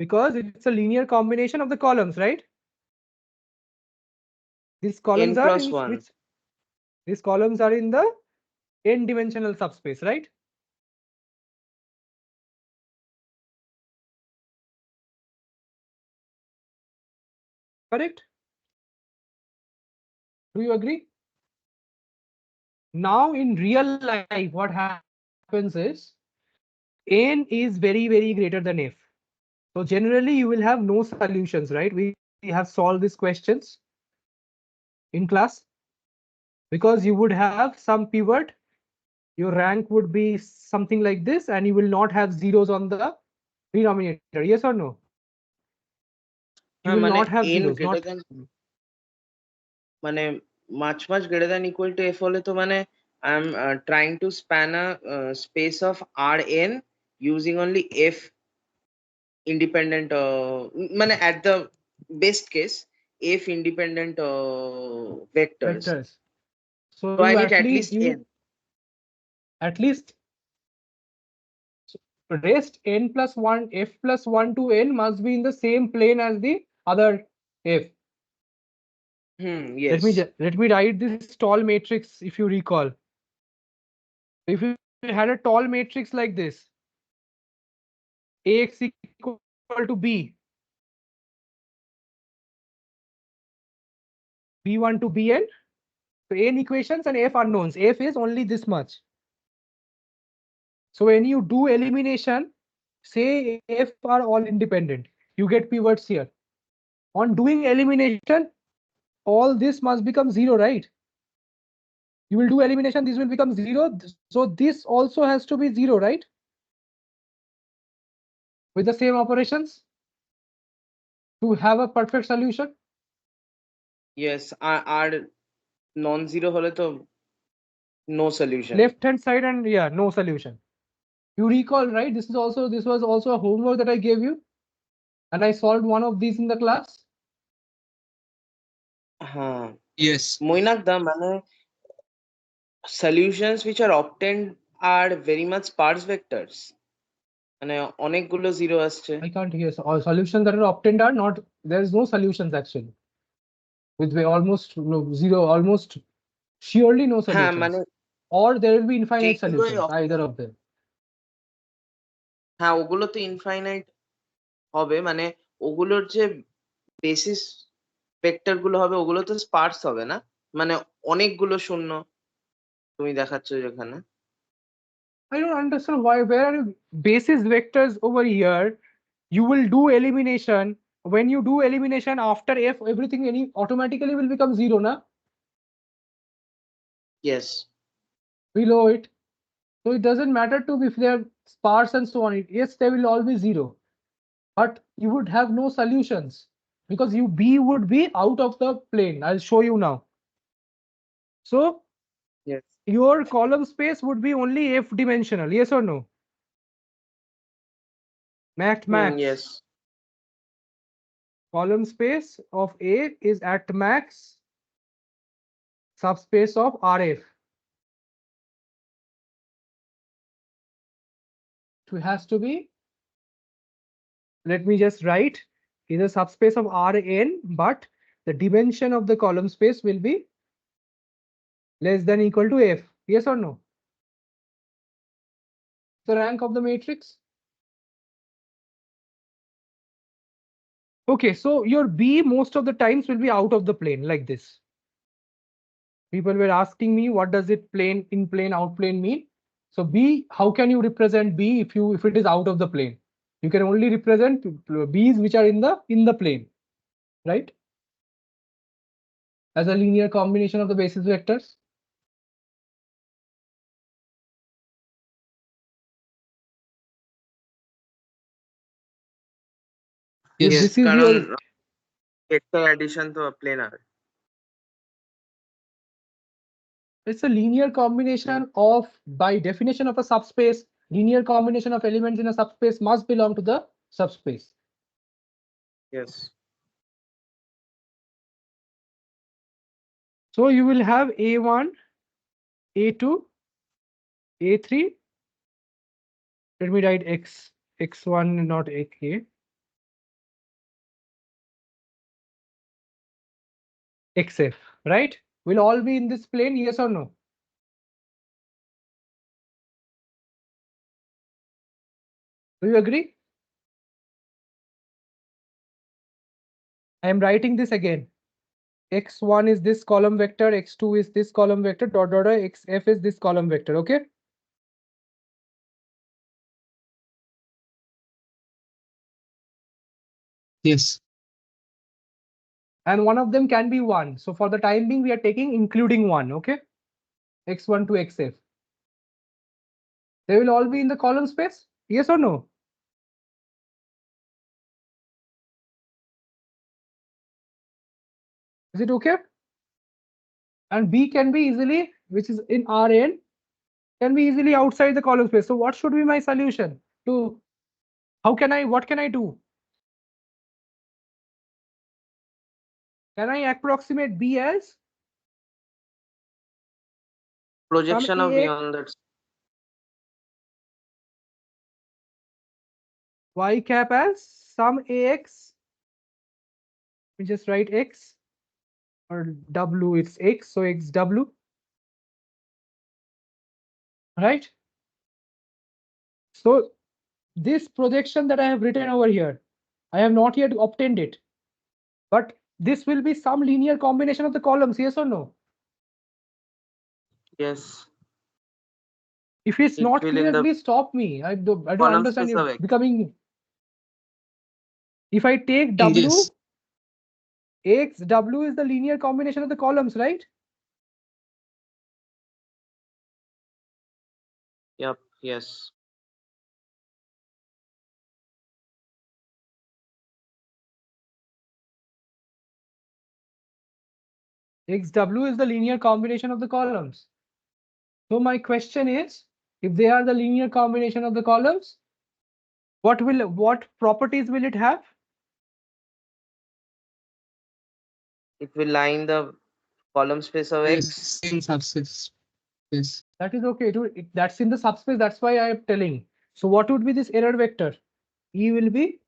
Because it's a linear combination of the columns, right? These columns n are cross in 1 which these columns are in the n-dimensional subspace, right? Correct? Do you agree? Now in real life, what happens is n is very, very greater than f. So generally you will have no solutions, right? We have solved these questions in class because you would have some pivot. Your rank would be something like this, and you will not have zeros on the denominator. Yes or no? You হ্যাঁ will মানে not have n zeros. greater than মানে much greater than equal to f হলে তো মানে I am trying to span a space of Rn using only f independent মানে at the best case f independent vectors. Vectors. So So I you need at least n. at least rest n plus 1, f plus 1 to n must be in the same plane as the other f. Yes. Let me write this tall matrix if you recall. If you had a tall matrix like this, ax equal to b, b1 to bn, so n equations and f unknowns. F is only this much. So when you do elimination, say f are all independent, you get pivots here. On doing elimination, all this must become 0, right? You will do elimination, this will become 0. So this also has to be 0, right? With the same operations to have a perfect solution. Yes, R non-zero হলে তো no solution. Left hand side and yeah, no solution. You recall, right? This was also a homework that I gave you, and I solved one of these in the class. হ্যাঁ Yes. Mainak দা মানে solutions which are obtained are very much sparse vectors. মানে অনেকগুলো zero আসছে। I can't hear. So all solutions that are obtained are not. There is no solutions actually. With almost no, zero, almost surely no হ্যাঁ solutions. মানে Or there will be infinite যেগুলোই solutions, either of them. হ্যাঁ ওগুলো তো infinite হবে, মানে ওগুলোর যে basis vector গুলো হবে ওগুলো তো স্পার্স হবে না, মানে অনেকগুলো শূন্য তুমি দেখাচ্ছ যেখানে। I don't understand why. Where are basis vectors over here? You will do elimination. When you do elimination after f, everything automatically will become 0, na? Yes. Below it. So it doesn't matter to if they are sparse and so on. Yes, they will all be 0. But you would have no solutions because b would be out of the plane. I'll show you now. So Yes. your column space would be only f dimensional. Yes or no? Max. Yes. Column space of A is at max subspace of RF. It has to be, let me just write, is a subspace of Rn, but the dimension of the column space will be less than equal to F. Yes or no? The rank of the matrix. Okay, so your B most of the times will be out of the plane like this. People were asking me what does it plane in plane out plane mean? So B, how can you represent B if it is out of the plane? You can only represent B's which are in the plane, right? As a linear combination of the basis vectors. Yes. This is কারণ your vector addition তো planer. it's a linear combination of, by definition of a subspace, linear combination of elements in a subspace must belong to the subspace. Yes. So you will have A1, A2, A3. Let me write x1, not AK. XF, right? Will all be in this plane, yes or no? Do you agree? I am writing this again. X1 is this column vector, X2 is this column vector, dot dot dot, XF is this column vector, okay? Yes. And one of them can be 1. So for the time being, we are taking including 1, okay? X1 to XF. They will all be in the column space, yes or no? Is it okay? And B can be easily, which is in Rn, can be easily outside the column space. So what should be my solution to, what can I do? Can I approximate B as Projection some of AX, beyond that. Y cap as some AX? We just write X, or W, it's X, so XW, right? So this projection that I have written over here, I have not yet obtained it, but this will be some linear combination of the columns, yes or no? Yes. If it's It not will clear, in the please stop me. I don't column understand. space of You're X. becoming. If I take W, Yes. X, W is the linear combination of the columns, right? Yep. Yes. XW is the linear combination of the columns. So my question is, if they are the linear combination of the columns, what properties will it have? It will line the column space of Yes, X. same subsets. Yes. That is okay. That's in the subspace. That's why I am telling. So what would be this error vector? E will be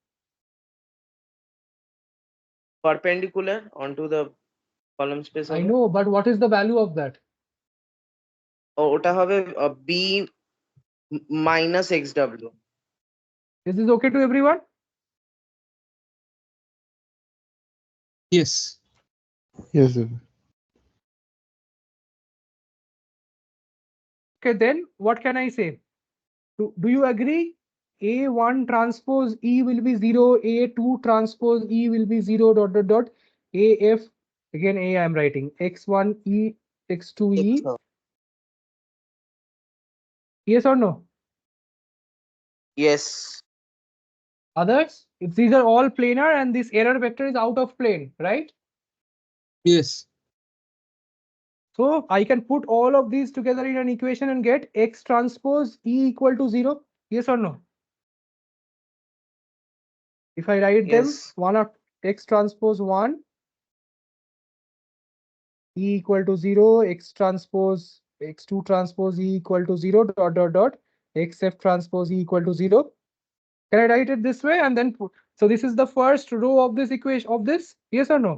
Perpendicular onto the column space I হবে। know, but what is the value of that? ওটা হবে b minus xw। Is this okay to everyone? Yes. Yes, sir. Okay, then what can I say? Do you agree? A1 transpose E will be 0, A2 transpose E will be 0, dot, dot, dot, AF, again A I am writing, X1 E, X2 E. Yes or no? Yes. Others? If these are all planar and this error vector is out of plane, right? Yes. So I can put all of these together in an equation and get X transpose E equal to 0. Yes or no? If I write them, Yes. one of X transpose 1, E equal to 0, X transpose X2 transpose E equal to 0, dot, dot, dot, XF transpose E equal to 0. Can I write it this way and then put, so this is the first row of this equation of this, yes or no?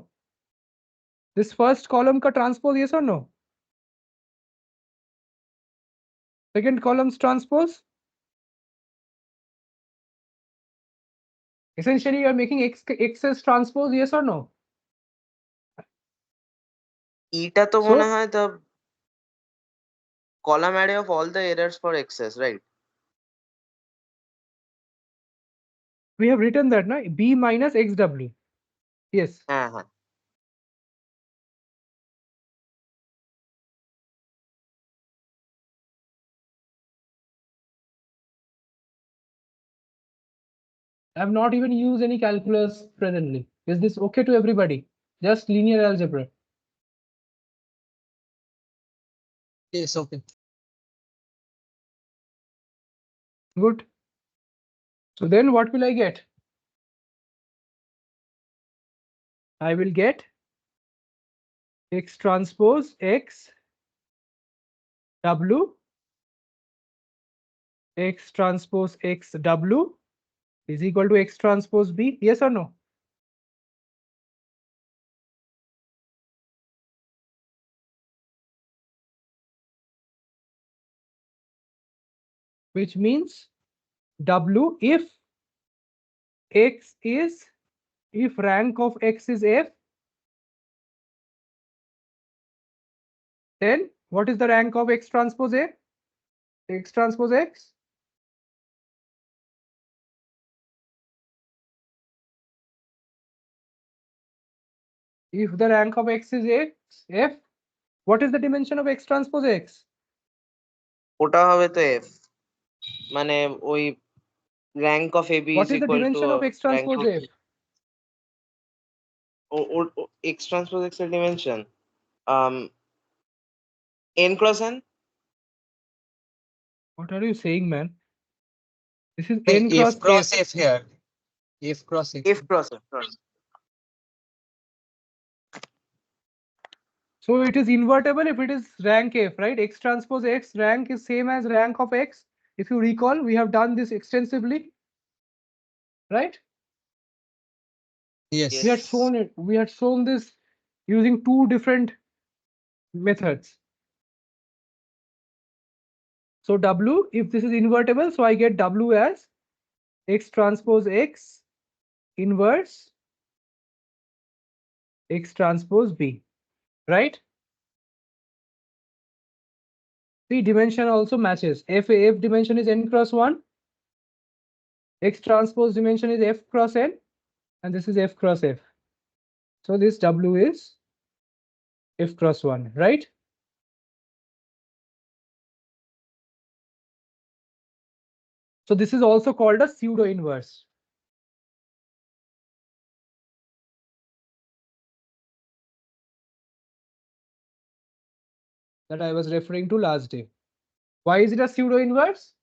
This first column ka transpose, yes or no? Second column's transpose. Essentially, you are making X's transpose, yes or no? এটা তো So মনে হয় the column array of all the errors for x's, right? we have written that, na? B minus XW. Yes. হ্যাঁ হ্যাঁ। I have not even used any calculus presently. Is this okay to everybody? Just linear algebra. Yes. Okay. Good. So then what will I get? I will get X transpose X W, X transpose X W is equal to X transpose B. Yes or no? Which means W if X is, if rank of X is F, then what is the rank of X transpose A? X transpose X? If the rank of X is X, F, what is the dimension of X transpose X? ওটা হবে তো f, মানে ওই rank of ab What is is the equal to dimension of X rank transpose of F? x transpose x এর dimension n cross n। What are you saying, man? This is Hey, N cross F cross F. F here. F cross F. f cross f cross। So it is invertible if it is rank F, right? X transpose X rank is same as rank of X. If you recall, we have done this extensively, right? Yes. We had Yes. shown it. We had shown this using two different methods. So W, if this is invertible, so I get W as X transpose X inverse X transpose B, right? The dimension also matches. F dimension is N cross 1. X transpose dimension is F cross N, and this is F cross F. So this W is F cross 1, right? So this is also called a pseudo-inverse. That I was referring to last day. Why is it a pseudo-inverse?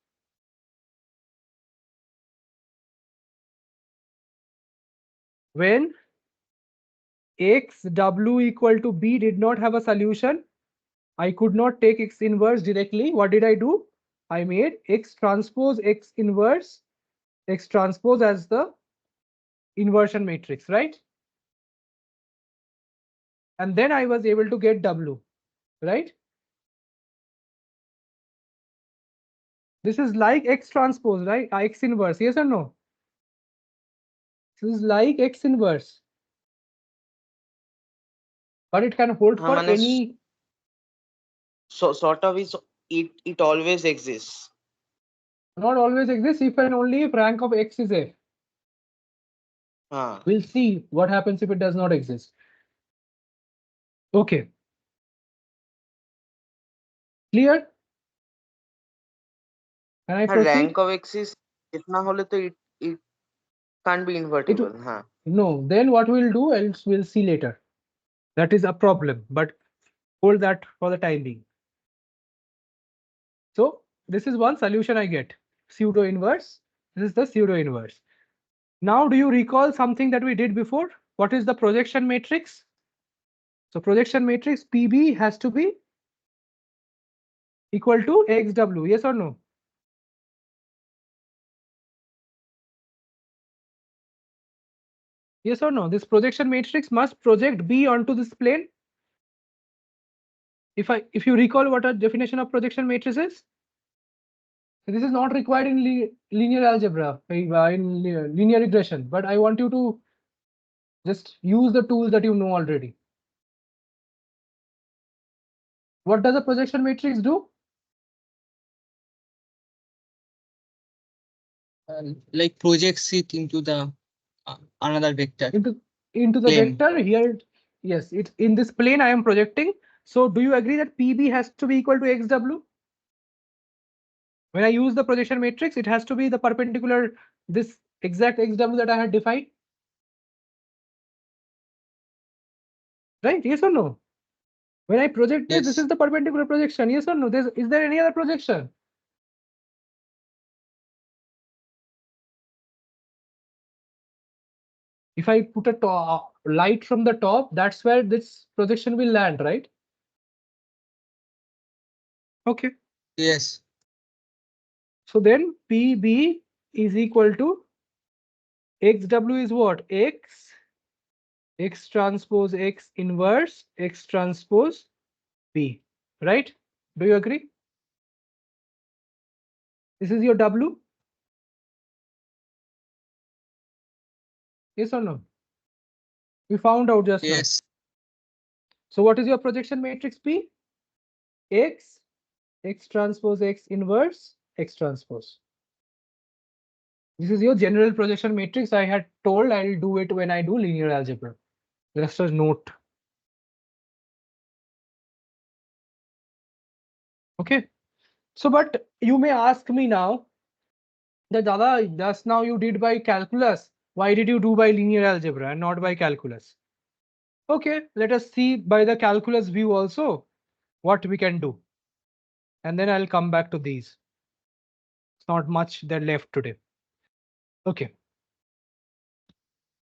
When x w equal to b did not have a solution, I could not take x inverse directly. What did I do? I made x transpose x inverse, x transpose as the inversion matrix, right? And then I was able to get w, right? This is like x transpose, right? X inverse, yes or no? This is like x inverse. But it can hold for মানে any. so sort of is it always exists. Not always exists if and only if rank of x is f. We'll see what happens if it does not exist. Okay. Clear? Can I proceed? Rank of x is if না হলে তো it can't be invertible. No, then what we'll do, else we'll see later. That is a problem, but hold that for the time being. So this is one solution I get, pseudo inverse. This is the pseudo inverse. Now, do you recall something that we did before? What is the projection matrix? So projection matrix PB has to be equal to XW, yes or no? Yes or no? This projection matrix must project B onto this plane. If you recall what a definition of projection matrix is, this is not required in linear algebra, in linear regression, but I want you to just use the tools that you know already. What does a projection matrix do? Like projects it into the another vector. Into the Plane. vector here. Yes, it's in this plane I am projecting. So do you agree that PB has to be equal to XW? When I use the projection matrix, it has to be the perpendicular, this exact XW that I had defined. Right? Yes or no? When I project this, this is the perpendicular projection. Yes or no? Is there any other projection? If I put a light from the top, that's where this projection will land, right? Okay. Yes. So then PB is equal to XW is what? X transpose X inverse X transpose B, right? Do you agree? This is your W. Yes or no? We found out just now. So what is your projection matrix P? X transpose X inverse X transpose. This is your general projection matrix. I had told I'll do it when I do linear algebra. Just a note. Okay. So, but you may ask me now that Dada, just now you did by calculus. Why did you do by linear algebra and not by calculus? Okay, let us see by the calculus view also what we can do. And then I'll come back to these. It's not much there left today. Okay.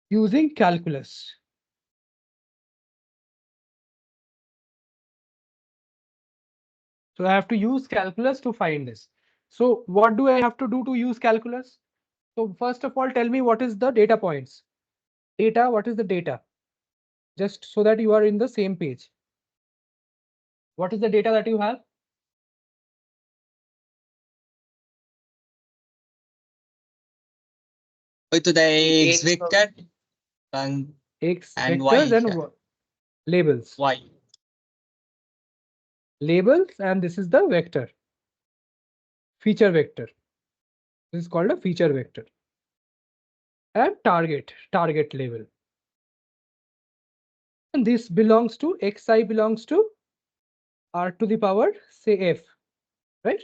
Using calculus. So I have to use calculus to find this. So what do I have to do to use calculus? So first of all, tell me what is the data points. Data, what is the data? Just so that you are in the same page. What is the data that you have? So the X vector and vectors and Y. Labels. Y. Labels, and this is the vector. Feature vector. This is called a feature vector. And target label. And this belongs to xi belongs to r to the power say f, right?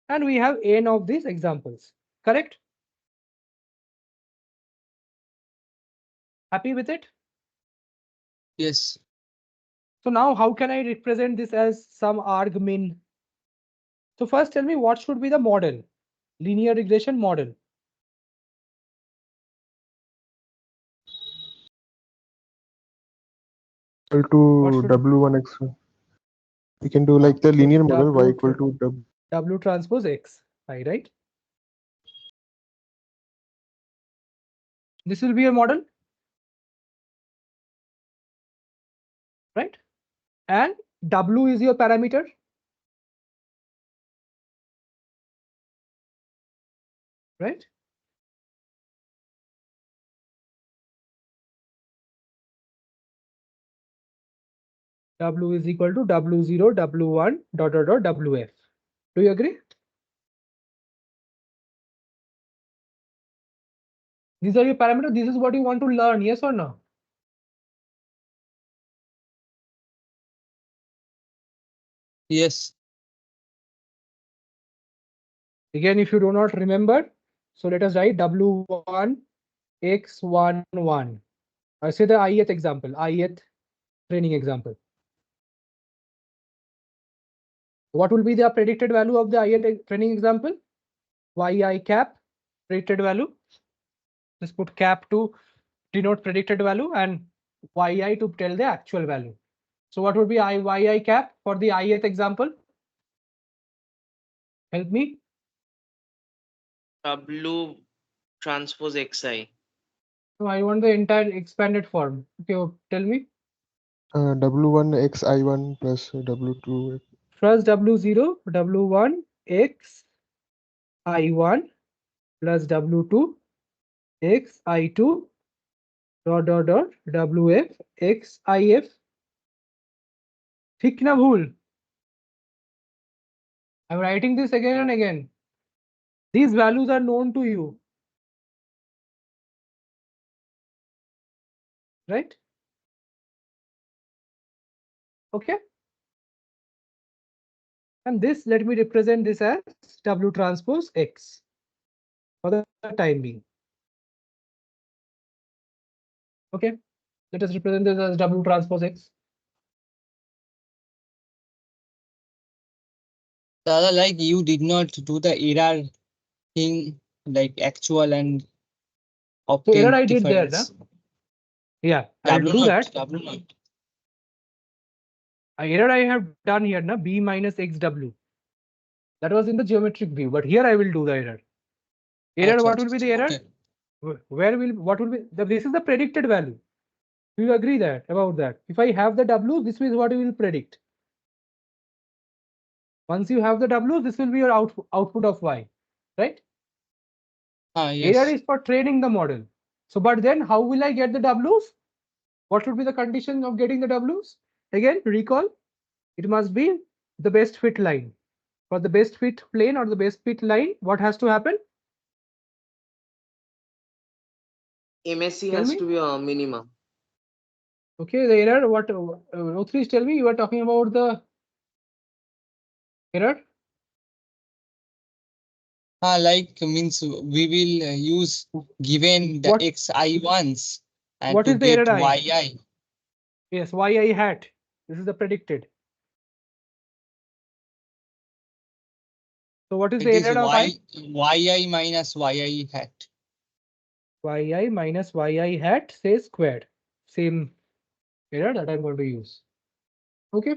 and we have n of these examples. Correct? Happy with it? Yes. So now how can I represent this as some arg min? So first tell me what should be the model, linear regression model. What Equal should to W1X. We can do like the linear model y equal to W. W transpose X, right? This will be a model, right? And W is your parameter, right? W is equal to W0, W1, dot, dot, dot, WF. Do you agree? These are your parameters. This is what you want to learn, yes or no? Yes. Again, if you do not remember, so let us write W1, X1, 1. I say the ith example, ith training example. What will be the predicted value of the ith training example? Yi cap, predicted value. Just put cap to denote predicted value and yi to tell the actual value. So what would be yi cap for the ith example? Help me. W transpose xi. No, I want the entire expanded form. Okay, tell me. W1XI1 plus W2. First W0, W1, X, I1 plus W2, X, I2, dot, dot, dot, WF, X, IF. ठीक ना भूल? I'm writing this again and again. These values are known to you. Right? Okay. And this, let me represent this as W transpose X for the time being. Okay. Let us represent this as W transpose X. Dada, like you did not do the error thing, like actual and So obtain error I did there, difference. na? Yeah, I'll W do naught, that. W naught. Error I have done here, na, B minus XW. That was in the geometric view, but here I will do the error. Error, what will be the error? Okay. Where will, what will be, this is the predicted value. Do you agree that about that? If I have the W, this is what we will predict. Once you have the W, this will be your output of Y, right? Yes. Error is for training the model. So, but then how will I get the Ws? What should be the condition of getting the Ws? Again, recall, it must be the best fit line. For the best fit plane or the best fit line, what has to happen? MSC Tell has me. to be a minimum. Okay, the error, what, O3, tell me, you are talking about the error? Like means we will use given the What, xi1s and what to is the get error I? yi. Yes, yi hat. This is the predicted. So what is It the is error of I? yi minus yi hat. Yi minus yi hat, say squared. Same error that I'm going to use. Okay.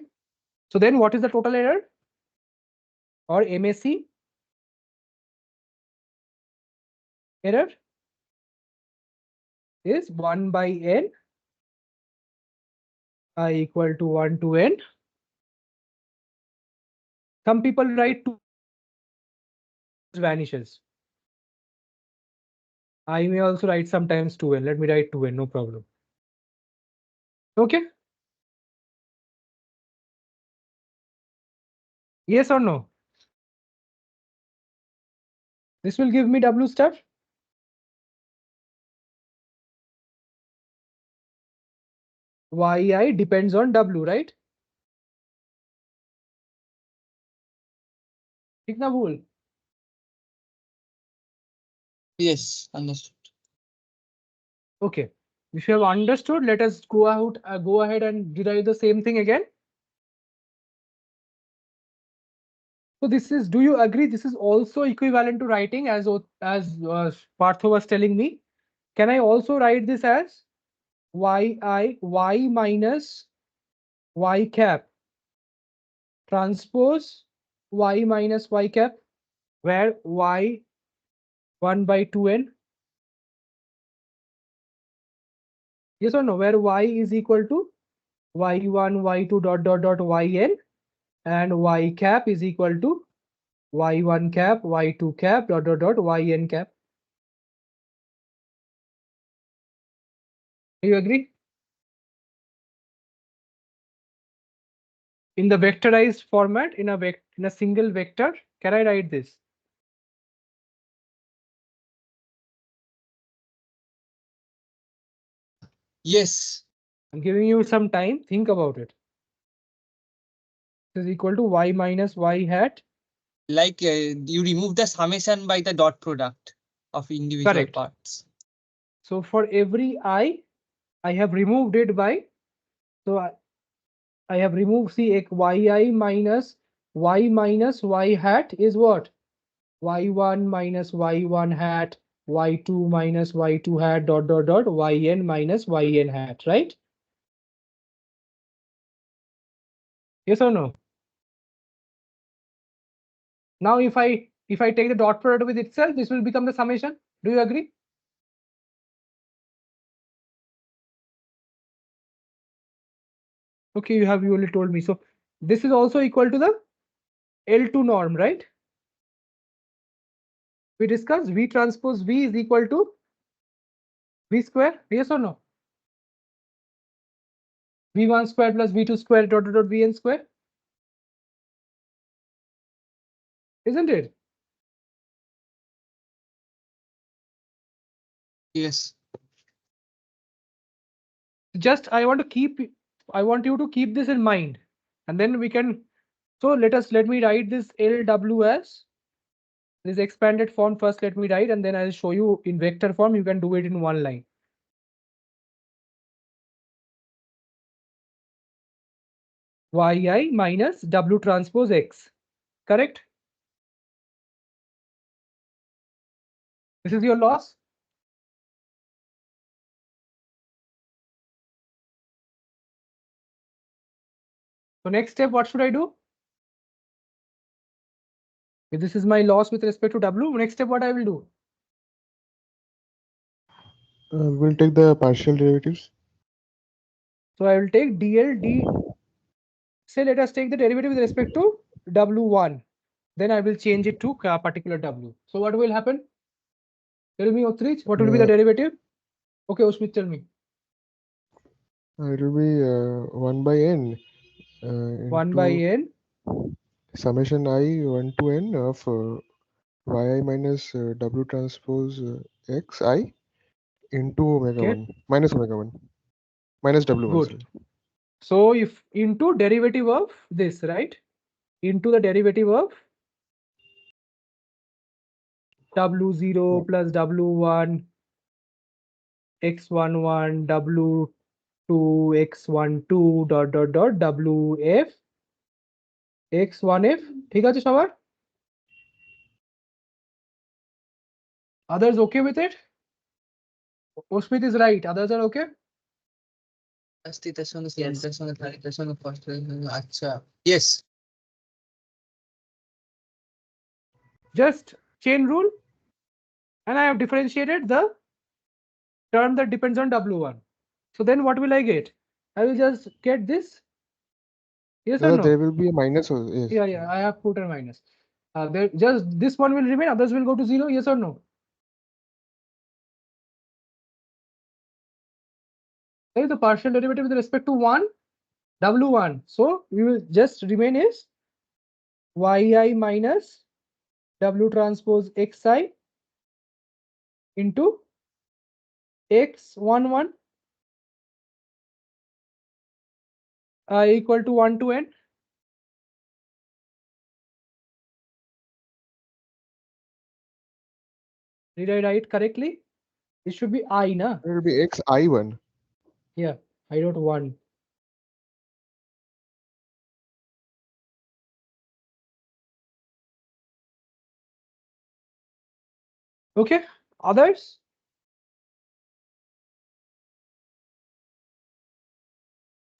So then what is the total error? Or MSC error is 1 by n, I equal to 1 to n. Some people write 2 vanishes. I may also write sometimes 2n. Let me write 2n, no problem. Okay. Yes or no? This will give me W star. Yi depends on W, right? ठीक ना भूल? Yes, understood. Okay. If you have understood, let us go ahead and derive the same thing again. So this is, do you agree this is also equivalent to writing as Partho was telling me? Can I also write this as y minus y cap transpose y minus y cap, where y 1 by 2n? Yes or no? Where y is equal to y1, y2 dot dot dot yn, and y cap is equal to y1 cap, y2 cap dot dot dot yn cap. Do you agree? In the vectorized format, in a single vector, can I write this? Yes. I'm giving you some time. Think about it. This is equal to y minus y hat. Like you remove the summation by the dot product of individual Correct. parts. So for every I have removed it by, so I have removed, see, yi minus y hat is what? Y1 minus y1 hat, y2 minus y2 hat dot dot dot yn minus yn hat, right? Yes or no? Now if I take the dot product with itself, this will become the summation. Do you agree? Okay, you only told me. So this is also equal to the L2 norm, right? We discussed V transpose V is equal to V square. Yes or no? V1 square plus V2 square dot dot dot Vn square. Isn't it? Yes. Just I want you to keep this in mind, and then we can. So let me write this LW as this expanded form first. Let me write, and then I'll show you in vector form. You can do it in one line. Yi minus W transpose X. Correct? This is your loss. So next step, what should I do? If this is my loss with respect to W, next step, what I will do? We'll take the partial derivatives. So I will take dl. Say let us take the derivative with respect to W1. Then I will change it to a particular W. So what will happen? Tell me, Uthrich, what will be the derivative? Okay, Ushmit, tell me. It will be 1 by n. 1 by n. Summation I 1 to n of yi minus W transpose xi into omega 1 minus omega 1 minus W1. Good. Sorry. So if into derivative of this, right? Into the derivative of W0 plus W1 x11 W2 x12 dot dot dot WF x1F. ঠিক আছে সবার? Others okay with it? Ushmit is right. Others are okay? Yes. Just chain rule, and I have differentiated the term that depends on W1. So then what will I get? I will just get this. Yes or no? There will be a minus. Yes. Yeah, I have put a minus. Just this one will remain, others will go to 0. Yes or no? There is the partial derivative with respect to 1, W1. So we will just remain is yi minus W transpose xi into x11 equal to 1 to n. Did I write correctly? It should be I, na? It will be xi1. Yeah, I wrote 1. Okay, others?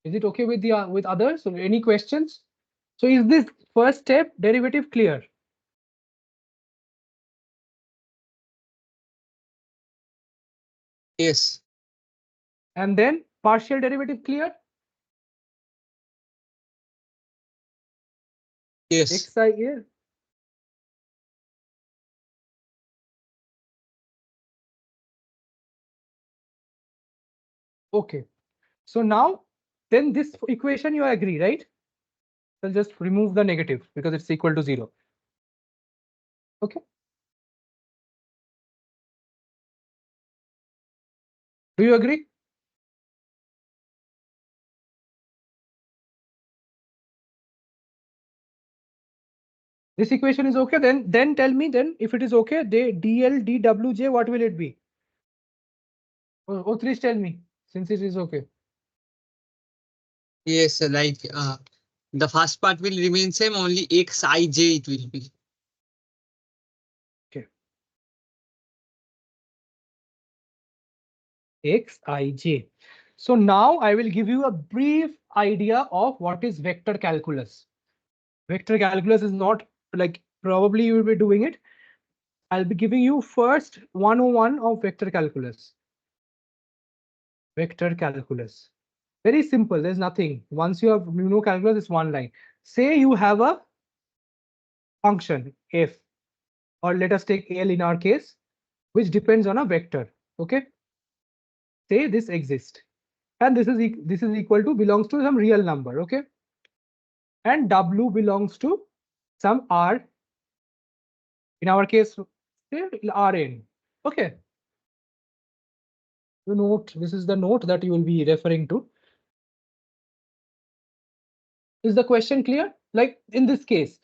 Is it okay with the with others? So any questions? So is this first step derivative clear? Yes. And then partial derivative clear? Yes. Xi here. Okay. So now, then this equation you agree, right? So just remove the negative because it's equal to 0. Okay. Do you agree? This equation is okay. Then tell me then if it is okay, dl dwj, what will it be? Oh, please tell me since it is okay. Yes, like the first part will remain same, only xij it will be. Okay. Xij. So now I will give you a brief idea of what is vector calculus. Vector calculus is not like probably you will be doing it. I'll be giving you first 101 of vector calculus. Vector calculus. Very simple. There's nothing. Once you know calculus, it's one line. Say you have a function f, or let us take L in our case, which depends on a vector. Okay. Say this exists, and this is equal to belongs to some real number. Okay. And W belongs to some R. In our case, say Rn. Okay. You note this is the note that you will be referring to. Is the question clear? Like in this case,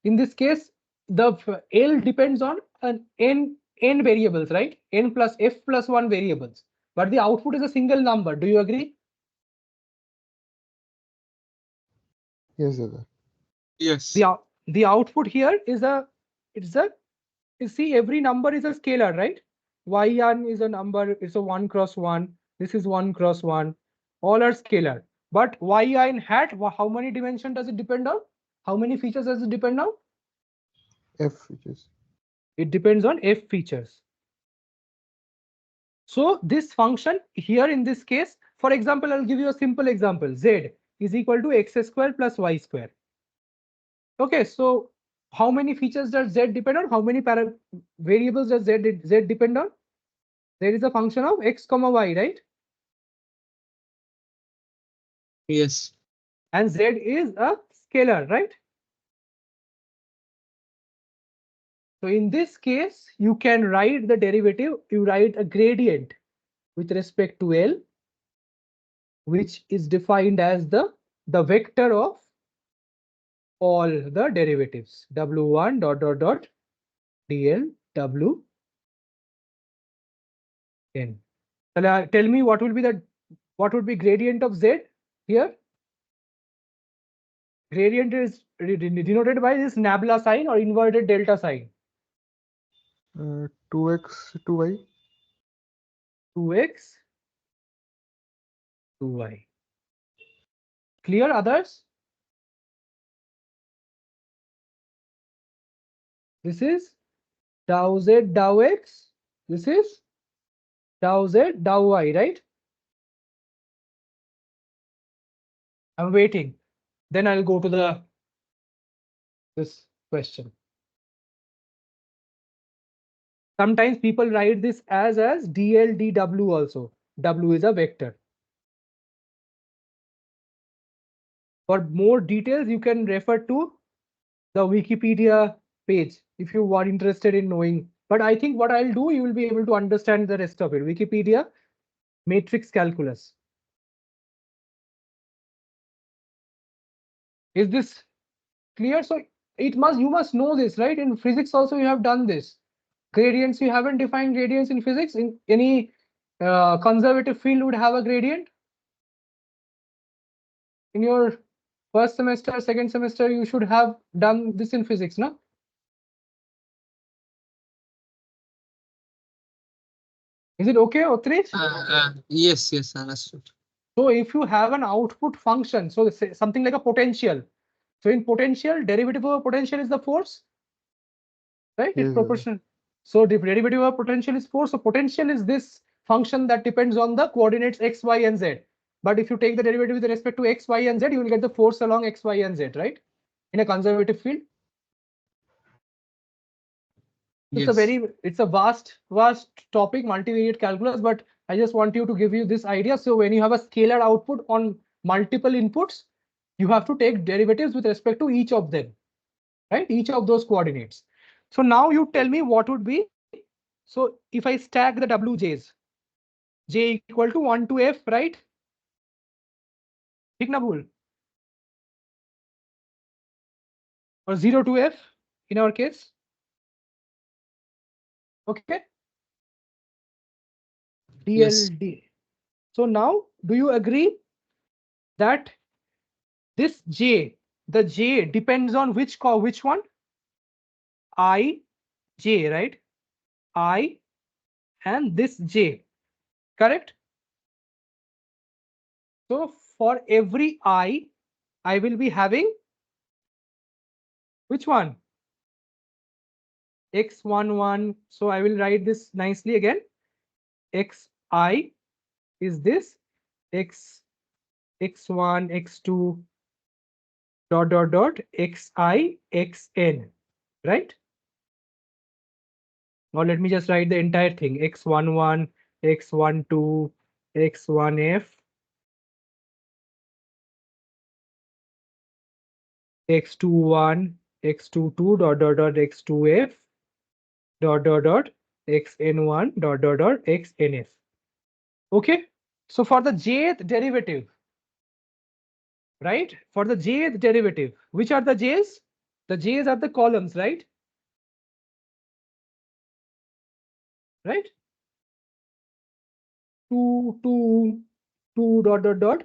the L depends on an n variables, right? N plus f plus 1 variables, but the output is a single number. Do you agree? Yes, Dada. Yes. The output here is you see every number is a scalar, right? Y1 is a number, it's a 1 cross 1. This is 1 cross 1. All are scalar. But yn hat, how many dimension does it depend on? How many features does it depend on? F features. It depends on f features. So this function here in this case, for example, I'll give you a simple example. Z is equal to x square plus y square. Okay, so how many features does Z depend on? How many variables does Z depend on? There is a function of x comma y, right? Yes. And Z is a scalar, right? So in this case, you can write the derivative, you write a gradient with respect to L, which is defined as the vector of all the derivatives. W1 dot dot dot dl w n. Tell me what would be gradient of Z here? Gradient is denoted by this nabla sign or inverted delta sign. 2x 2y. 2x 2y. Clear, others? This is dou z dou x. This is dou z dou y, right? I'm waiting. Then I'll go to this question. Sometimes people write this as dl dw also. W is a vector. For more details, you can refer to the Wikipedia page if you are interested in knowing. But I think what I'll do, you will be able to understand the rest of it. Wikipedia matrix calculus. Is this clear? So you must know this, right? In physics also you have done this. Gradients, you haven't defined gradients in physics. In any conservative field would have a gradient. In your first semester, second semester, you should have done this in physics, no? Is it okay, Uttresh? Yes, yes, understood. So if you have an output function, so say something like a potential. So in potential, derivative of a potential is the force, right? It's Yes, proportional. So the derivative of potential is force. So potential is this function that depends on the coordinates x, y, and z. But if you take the derivative with respect to x, y, and z, you will get the force along x, y, and z, right? In a conservative field. It's a Yes. vast topic, multivariate calculus, but I just want you to give you this idea. So when you have a scalar output on multiple inputs, you have to take derivatives with respect to each of them, right? Each of those coordinates. So now you tell me what would be. So if I stack the wj's, j equal to 1 to f, right? ठीक ना भूल? Or 0 to f in our case. Okay. Yes. DLD. So now, do you agree that this j, the j depends on which one? I, j, right? I and this j, correct? So for every I will be having which one? X11. So I will write this nicely again. Xi is this x x1 x2 dot xi xn, right? Now let me just write the entire thing. X11, x12, x1f, x21, x22 dot x2f dot xn1 dot xnf. Okay. So for the jth derivative, right? For the jth derivative, which are the j's? The j's are the columns, right? Right? 2, 2, 2 dot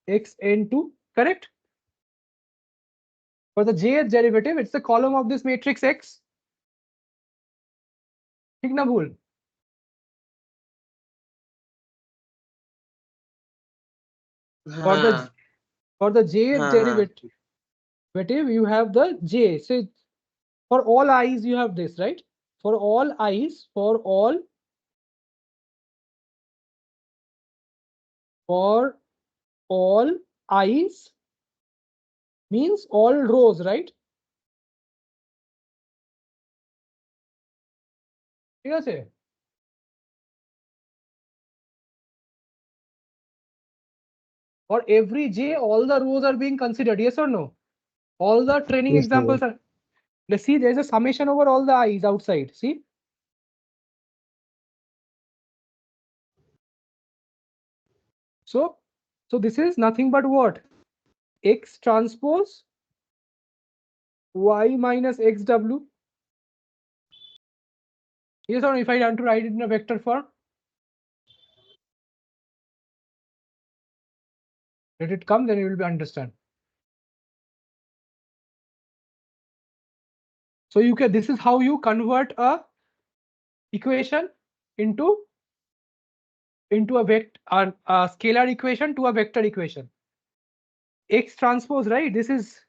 xn2, correct? For the jth derivative, it's the column of this matrix X. ठीक ना भूल? हाँ For the jth हाँ हाँ derivative, you have the j. So for all i's, you have this, right? For all i's, for all i's means all rows, right? ঠিক আছে? For every j, all the rows are being considered, yes or no? All the training yes, sir. examples are. Let's see, there's a summation over all the i's outside. See? So this is nothing but what? X transpose y minus xw. Yes or no? If I want to write it in a vector form, let it come, then you will be understand. So you can, this is how you convert a equation into a vector, a scalar equation to a vector equation. X transpose, right? This is,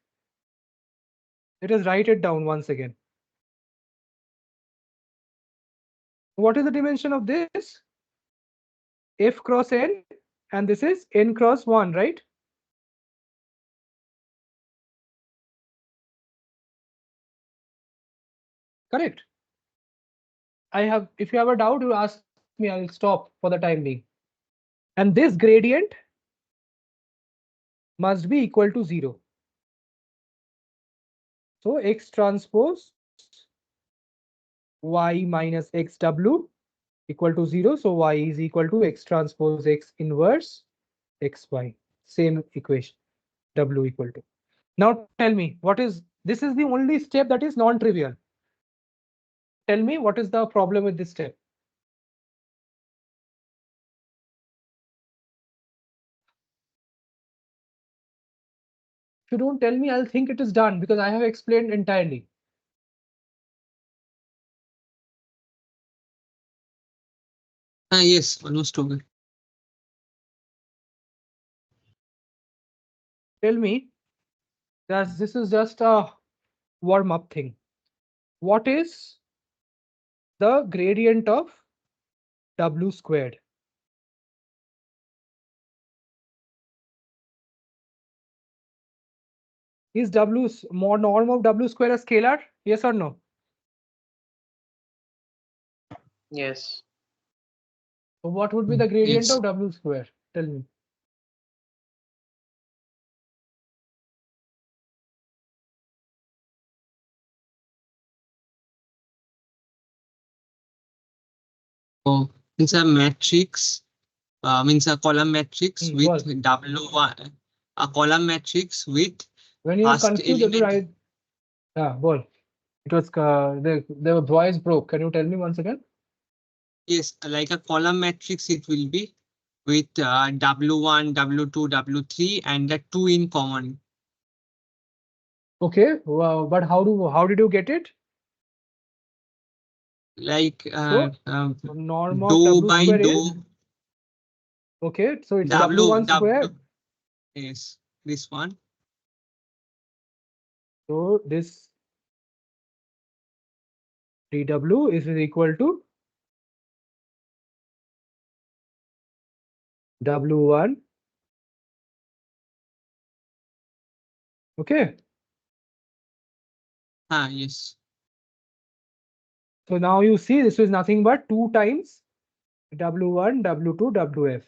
let us write it down once again. What is the dimension of this? F cross n, and this is n cross 1, right? Correct. If you have a doubt, you ask me, I'll stop for the time being. And this gradient must be equal to 0. So X transpose y minus xw equal to 0. So y is equal to X transpose X inverse xy. Same equation, w equal to. Now tell me, what is, this is the only step that is non-trivial. tell me what is the problem with this step. If you don't tell me, I'll think it is done because I have explained entirely. Yes, almost over. Tell me that this is just a warm-up thing. What is the gradient of W squared? Is W more norm of W square a scalar? Yes or no? Yes. So what would be the gradient Yes. of W square? Tell me. So it's a matrix, means a column matrix with Well, W1, a column matrix with when you are first confused, you element. write. Yeah, well, it was the voice broke. Can you tell me once again? Yes, like a column matrix, it will be with W1, W2, W3, and the 2 in common. Okay, well, but how did you get it? Like So norm of dou W by square dou, is okay. So it's W, W1 W, square. yes, this one. So this dW is equal to W1. Okay. Yes. So now you see this is nothing but 2 times W1, W2, WF.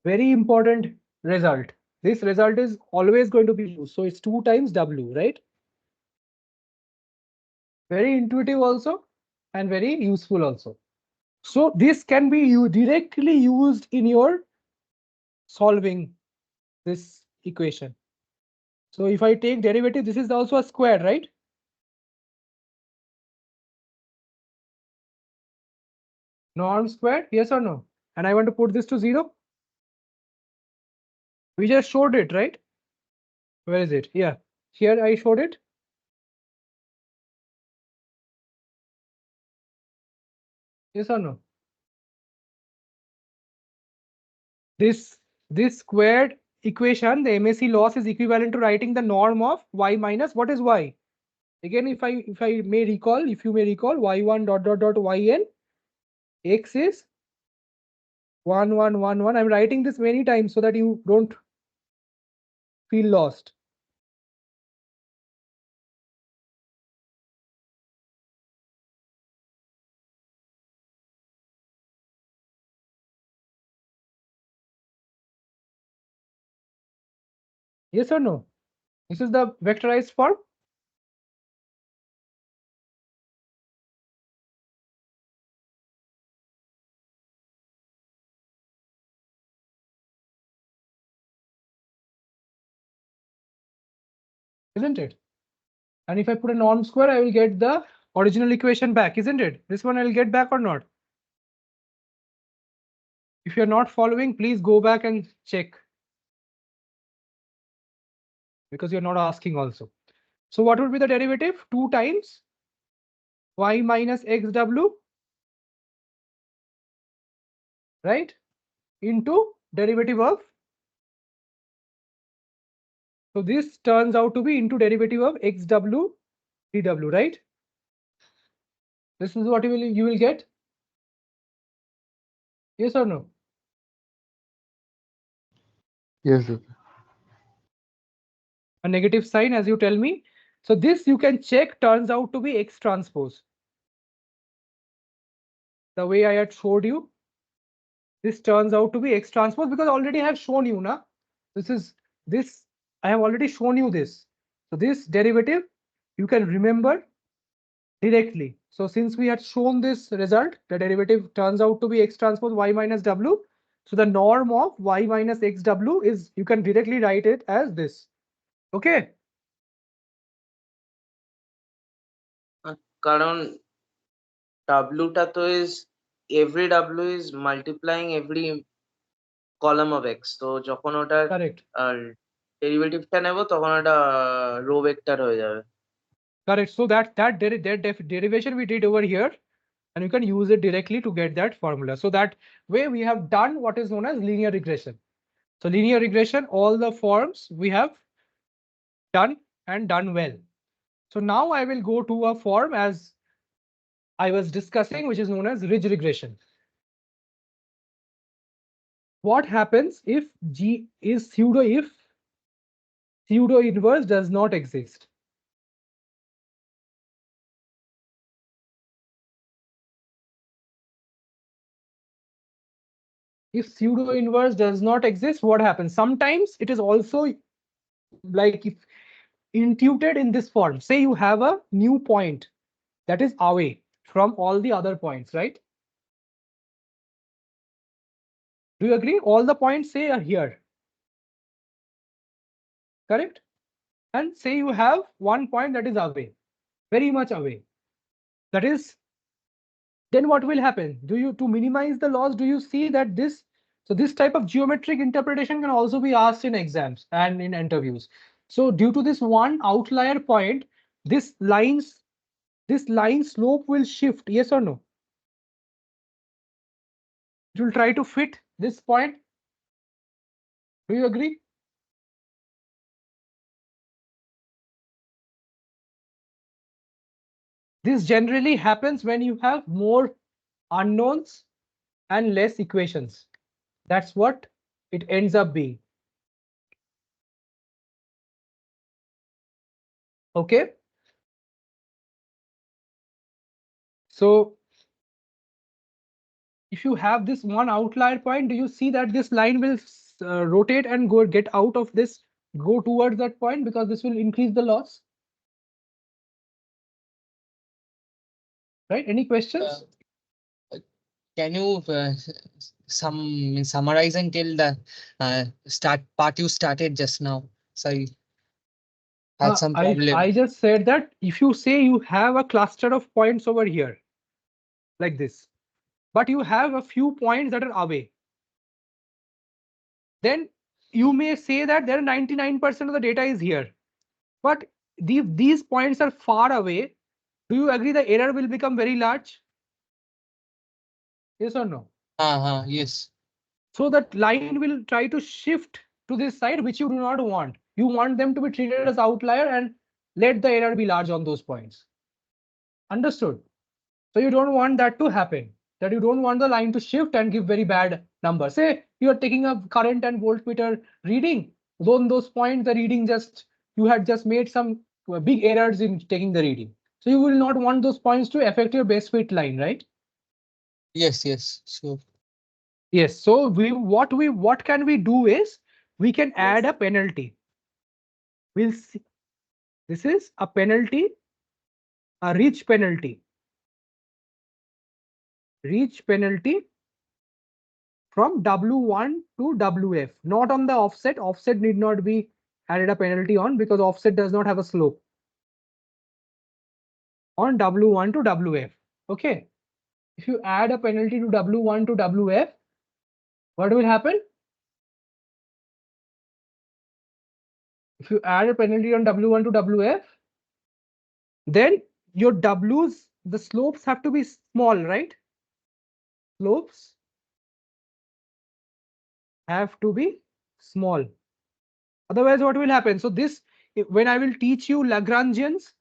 Very important result. This result is always going to be used. So it's 2 times W, right? Very intuitive also and very useful also. So this can be directly used in your solving this equation. So if I take derivative, this is also a square, right? Norm squared, yes or no? And I want to put this to 0. We just showed it, right? Where is it? Yeah, here I showed it. Yes or no? This squared equation, the MAC loss is equivalent to writing the norm of y minus what is y? Again, if I may recall, if you may recall, y1 dot dot dot yn, x is 1 1 1 1. I'm writing this many times so that you don't feel lost. Yes or no? This is the vectorized form. Isn't it? And if I put a norm square, I will get the original equation back, isn't it? This one I will get back or not? If you're not following, please go back and check. Because you're not asking also. So what would be the derivative? 2 times y minus xw, right? Into derivative of. So this turns out to be into derivative of xw dw, right? This is what you will get. Yes or no? Yes, sir. A negative sign, as you tell me. So this you can check turns out to be x transpose. The way I had showed you, this turns out to be x transpose because already I have shown you now. This I have already shown you this. So this derivative you can remember directly. So since we had shown this result, the derivative turns out to be x transpose y minus w. So the norm of y minus xw is, you can directly write it as this. Okay. কারণ W টা তো is every W is multiplying every column of x, তো যখন ওটার Correct. ডেরিভেটিভটা নেব তখন ওটা rho vector হয়ে যাবে। Correct. So that derivation we did over here, and you can use it directly to get that formula. So that way we have done what is known as linear regression. So linear regression, all the forms we have done and done well. So now I will go to a form as I was discussing, which is known as ridge regression. What happens if G is pseudo-inverse does not exist? If pseudo-inverse does not exist, what happens? Sometimes it is also like if intuited in this form. Say you have a new point that is away from all the other points, right? Do you agree? All the points say are here. Correct? And say you have one point that is away, very much away. That is, then what will happen? Do you, to minimize the loss, do you see that this, so this type of geometric interpretation can also be asked in exams and in interviews. So due to this one outlier point, this line slope will shift, yes or no? It will try to fit this point. Do you agree? This generally happens when you have more unknowns and less equations. That's what it ends up being. Okay. So if you have this one outlier point, do you see that this line will rotate and get out of this, go towards that point, because this will increase the loss? Right? Any questions? Can you summarize and tell the start part you started just now? Sorry, had some problem. I just said that if you say you have a cluster of points over here, like this, but you have a few points that are away, then you may say that there are 99% of the data is here. But these points are far away. Do you agree the error will become very large? Yes or no? Yes. So that line will try to shift to this side, which you do not want. You want them to be treated as outlier and let the error be large on those points. Understood? So you don't want that to happen, that you don't want the line to shift and give very bad numbers. Say you are taking a current and voltmeter reading, on those points the reading just, you had just made some big errors in taking the reading. So you will not want those points to affect your base fit line, right? Yes, sure. Yes. So what can we do is we can add a penalty. We'll see. This is a penalty, a reach penalty. Reach penalty from W1 to WF, not on the offset. Offset need not be added a penalty on because offset does not have a slope. On W1 to WF. Okay. If you add a penalty to W1 to WF, what will happen? If you add a penalty on W1 to WF, then your W's, the slopes have to be small, right? Slopes have to be small. Otherwise, what will happen? So this, when I will teach you Lagrangians,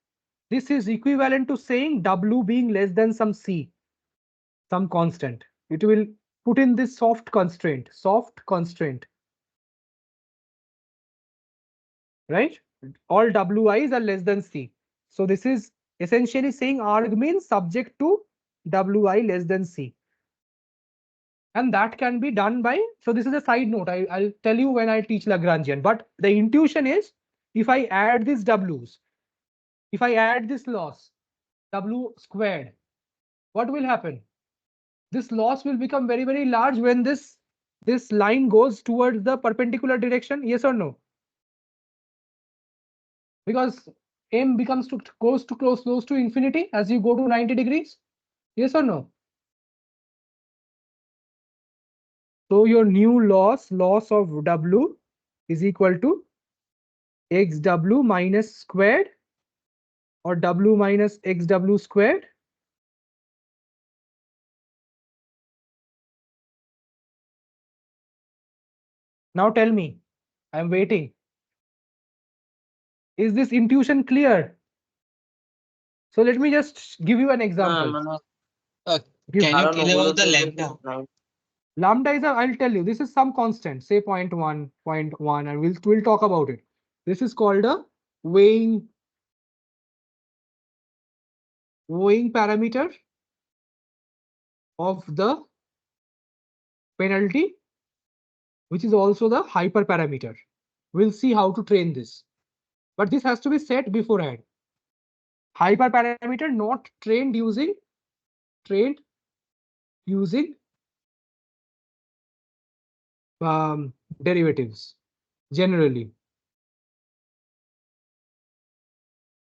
this is equivalent to saying W being less than some C, some constant. It will put in this soft constraint, right? All Wi's are less than C. So this is essentially saying arg means subject to Wi less than C. And that can be done by, so this is a side note, I'll tell you when I teach Lagrangian, but the intuition is if I add these W's, if I add this loss, W squared, what will happen? This loss will become very, very large when this line goes towards the perpendicular direction, yes or no? Because m becomes to goes to close to infinity as you go to 90 degrees. Yes or no? So your new loss of W is equal to XW minus squared or W minus XW squared. Now tell me, I'm waiting. Is this intuition clear? So let me just give you an example. Uh, Give can you কারণ tell ওগুলো about the তো lambda? lambda is a, I'll tell you, this is some constant, say 0.1, 0.1, and we'll talk about it. This is called a weighing parameter of the penalty, which is also the hyperparameter. We'll see how to train this. But this has to be set beforehand. Hyperparameter not trained using derivatives generally.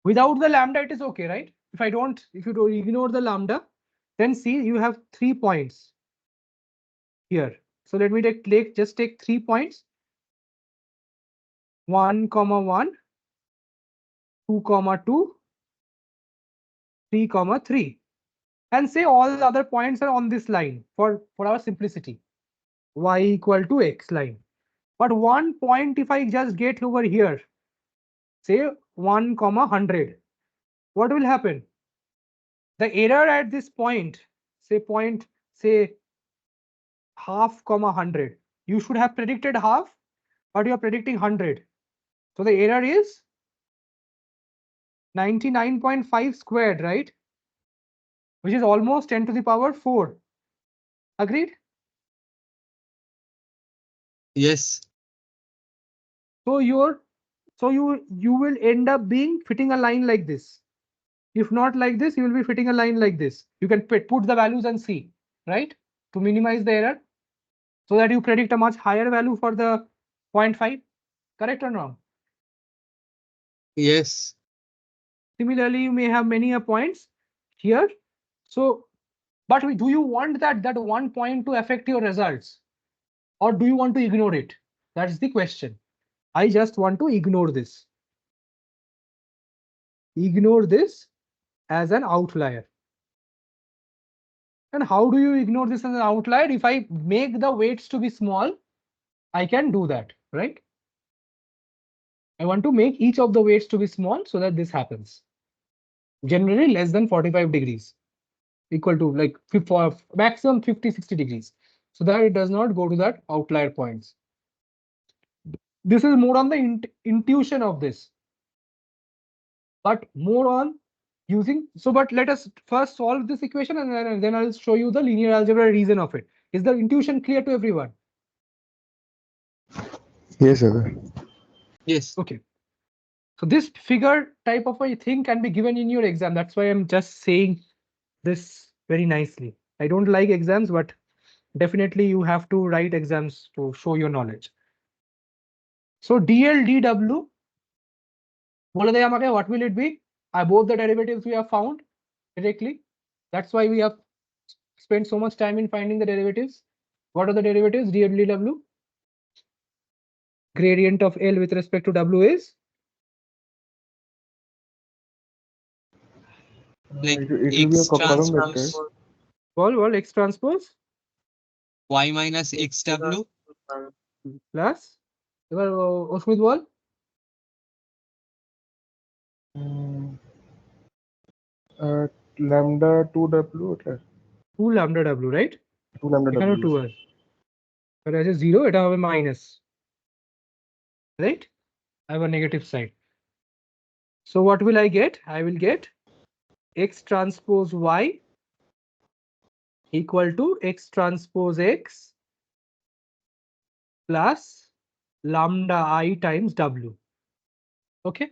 Without the lambda, it is okay, right? If you don't ignore the lambda, then see you have 3 points here. So let me just take 3 points. 1, 1, 2, 2, 3, 3. And say all the other points are on this line for our simplicity. Y equal to X line. But 1 point, if I just get over here, say 1, 100, what will happen? The error at this point, say half, 100. You should have predicted half, but you are predicting 100. So the error is 99.5 squared, right? Which is almost 10 to the power 4. Agreed? Yes. So you will end up being fitting a line like this. If not like this, you will be fitting a line like this. You can put the values and see, right? To minimize the error, so that you predict a much higher value for the 0.5. Correct or wrong? Yes. Similarly, you may have many points here. So, but do you want that 1 point to affect your results, or do you want to ignore it? That's the question. I just want to ignore this. Ignore this as an outlier. And how do you ignore this as an outlier? If I make the weights to be small, I can do that, right? I want to make each of the weights to be small so that this happens. Generally less than 45 degrees, equal to like for maximum 50, 60 degrees. So that it does not go to that outlier points. This is more on the intuition of this, but more on using. So, but let us first solve this equation, and then I'll show you the linear algebra reason of it. Is the intuition clear to everyone? Yes, sir. Yes. Okay. So this figure type of a thing can be given in your exam. That's why I'm just saying this very nicely. I don't like exams, but definitely you have to write exams to show your knowledge. So dl dw, what will it be? Both the derivatives we have found directly. That's why we have spent so much time in finding the derivatives. What are the derivatives? dl dw. Gradient of L with respect to W is? Like It will be a X column vector. transpose Well, X transpose Y minus XW plus. Osmit wall. Mm, lambda 2W, 2 lambda W, right? 2 lambda এখানেও W. 2 আছে এটা আছে 0, এটা হবে minus, right? I have a negative side. So what will I get? I will get X transpose Y equal to X transpose X plus lambda I times W. Okay.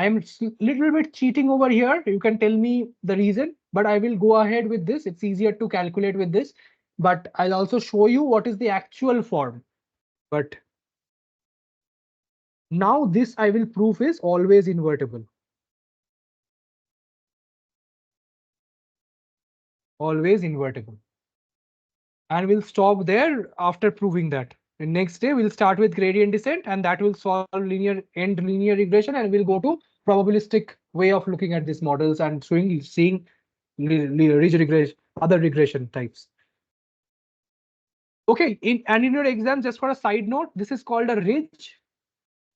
I am little bit cheating over here. You can tell me the reason, but I will go ahead with this. It's easier to calculate with this, but I'll also show you what is the actual form. But now this I will prove is always invertible. always invertible. And we'll stop there after proving that. And next day we'll start with gradient descent, and that will solve linear regression, and we'll go to probabilistic way of looking at these models and seeing ridge regression, other regression types. Okay, in your exam, just for a side note, this is called a ridge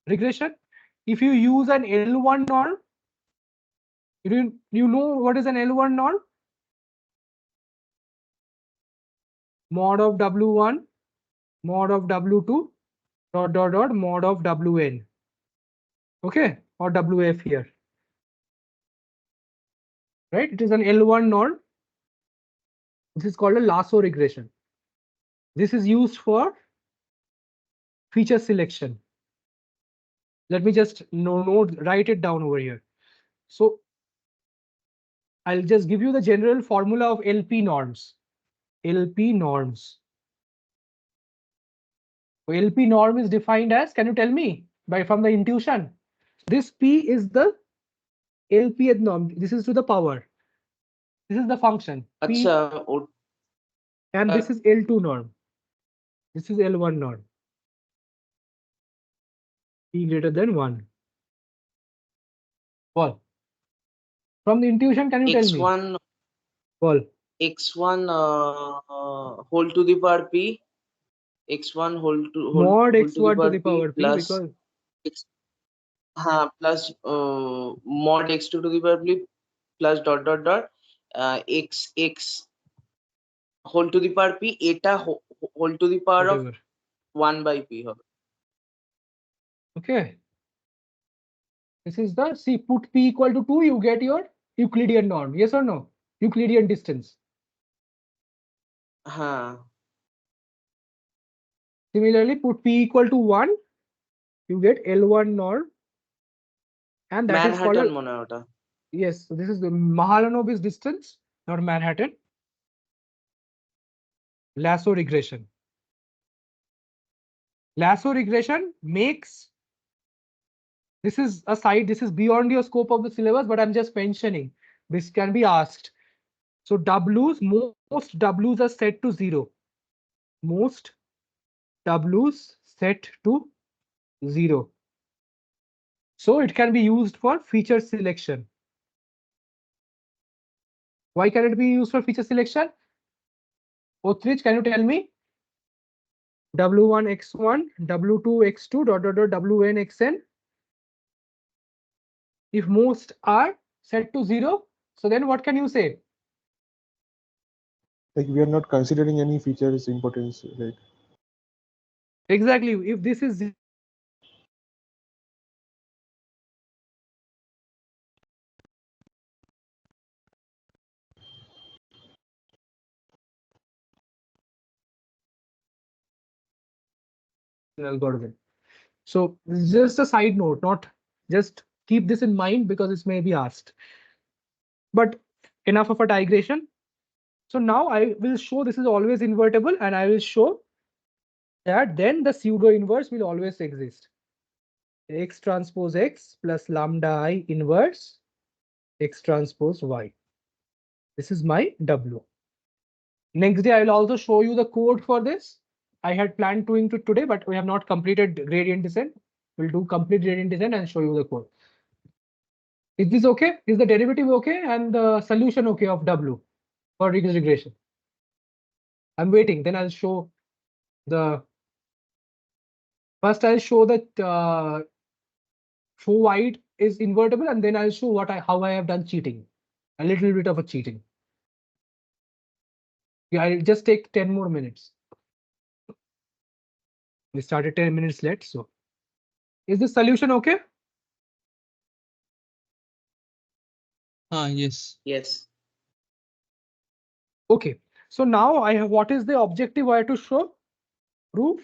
regression. If you use an L1 norm, you know what is an L1 norm? Mod of W1, mod of W2, dot, mod of Wn. Okay, or WF here. Right? It is an L1 norm. This is called a lasso regression. This is used for feature selection. Let me just write it down over here. So I'll just give you the general formula of LP norms. LP norms. So LP norm is defined as, can you tell me from the intuition? This P is the LPth norm. This is to the power. This is the function. P, and this is L2 norm. This is L1 norm. P greater than 1. Paul. From the intuition, can you tell me? X1, Paul. X1 whole to the power P. X1 mod whole x1 to the power P plus because X, plus mod x2 to the power P plus dot x whole to the power P eta whole to the power whatever. of 1 by P. Okay. This is the, see, put P equal to 2, you get your Euclidean norm. Yes or no? Euclidean distance. Similarly, put P equal to 1, you get L1 norm. And that Manhattan is called yes, so this is the Mahalanobis distance, not Manhattan. Lasso regression. Lasso regression makes, this is beyond your scope of the syllabus, but I'm just mentioning this can be asked. So W's, most W's are set to 0. Most W's set to 0. So it can be used for feature selection. Why can it be used for feature selection? Otrich, can you tell me? W1 x1, W2 x2, dot Wn xn. If most are set to 0, so then what can you say? Like we are not considering any features importance, right? Exactly. If this is algorithm. So just a side note, not just keep this in mind because it may be asked. But enough of a digression. So now I will show this is always invertible, and I will show that then the pseudo inverse will always exist. X transpose X plus lambda I inverse X transpose Y. This is my W. Next day, I will also show you the code for this. I had planned doing it today, but we have not completed gradient descent. We'll do complete gradient descent and show you the code. Is this okay? Is the derivative okay and the solution okay of W for regression? I'm waiting. Then I'll show the. First, I'll show that show why it is invertible, and then I'll show how I have done cheating. A little bit of a cheating. Yeah, I'll just take 10 more minutes. We started 10 minutes late, so is the solution okay? Yes. Yes. Okay. So now I have, what is the objective I have to show? Proof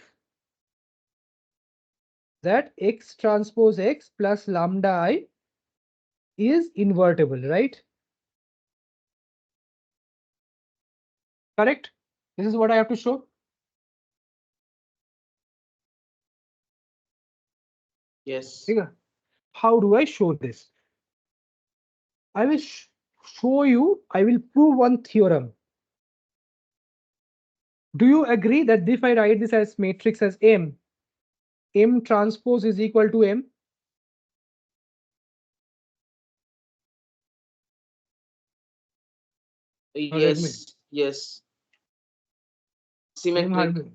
that X transpose X plus lambda I is invertible, right? Correct? This is what I have to show. Yes. How do I show this? I will show you, I will prove one theorem. Do you agree that if I write this as matrix as M transpose is equal to M? Yes, yes. Symmetric.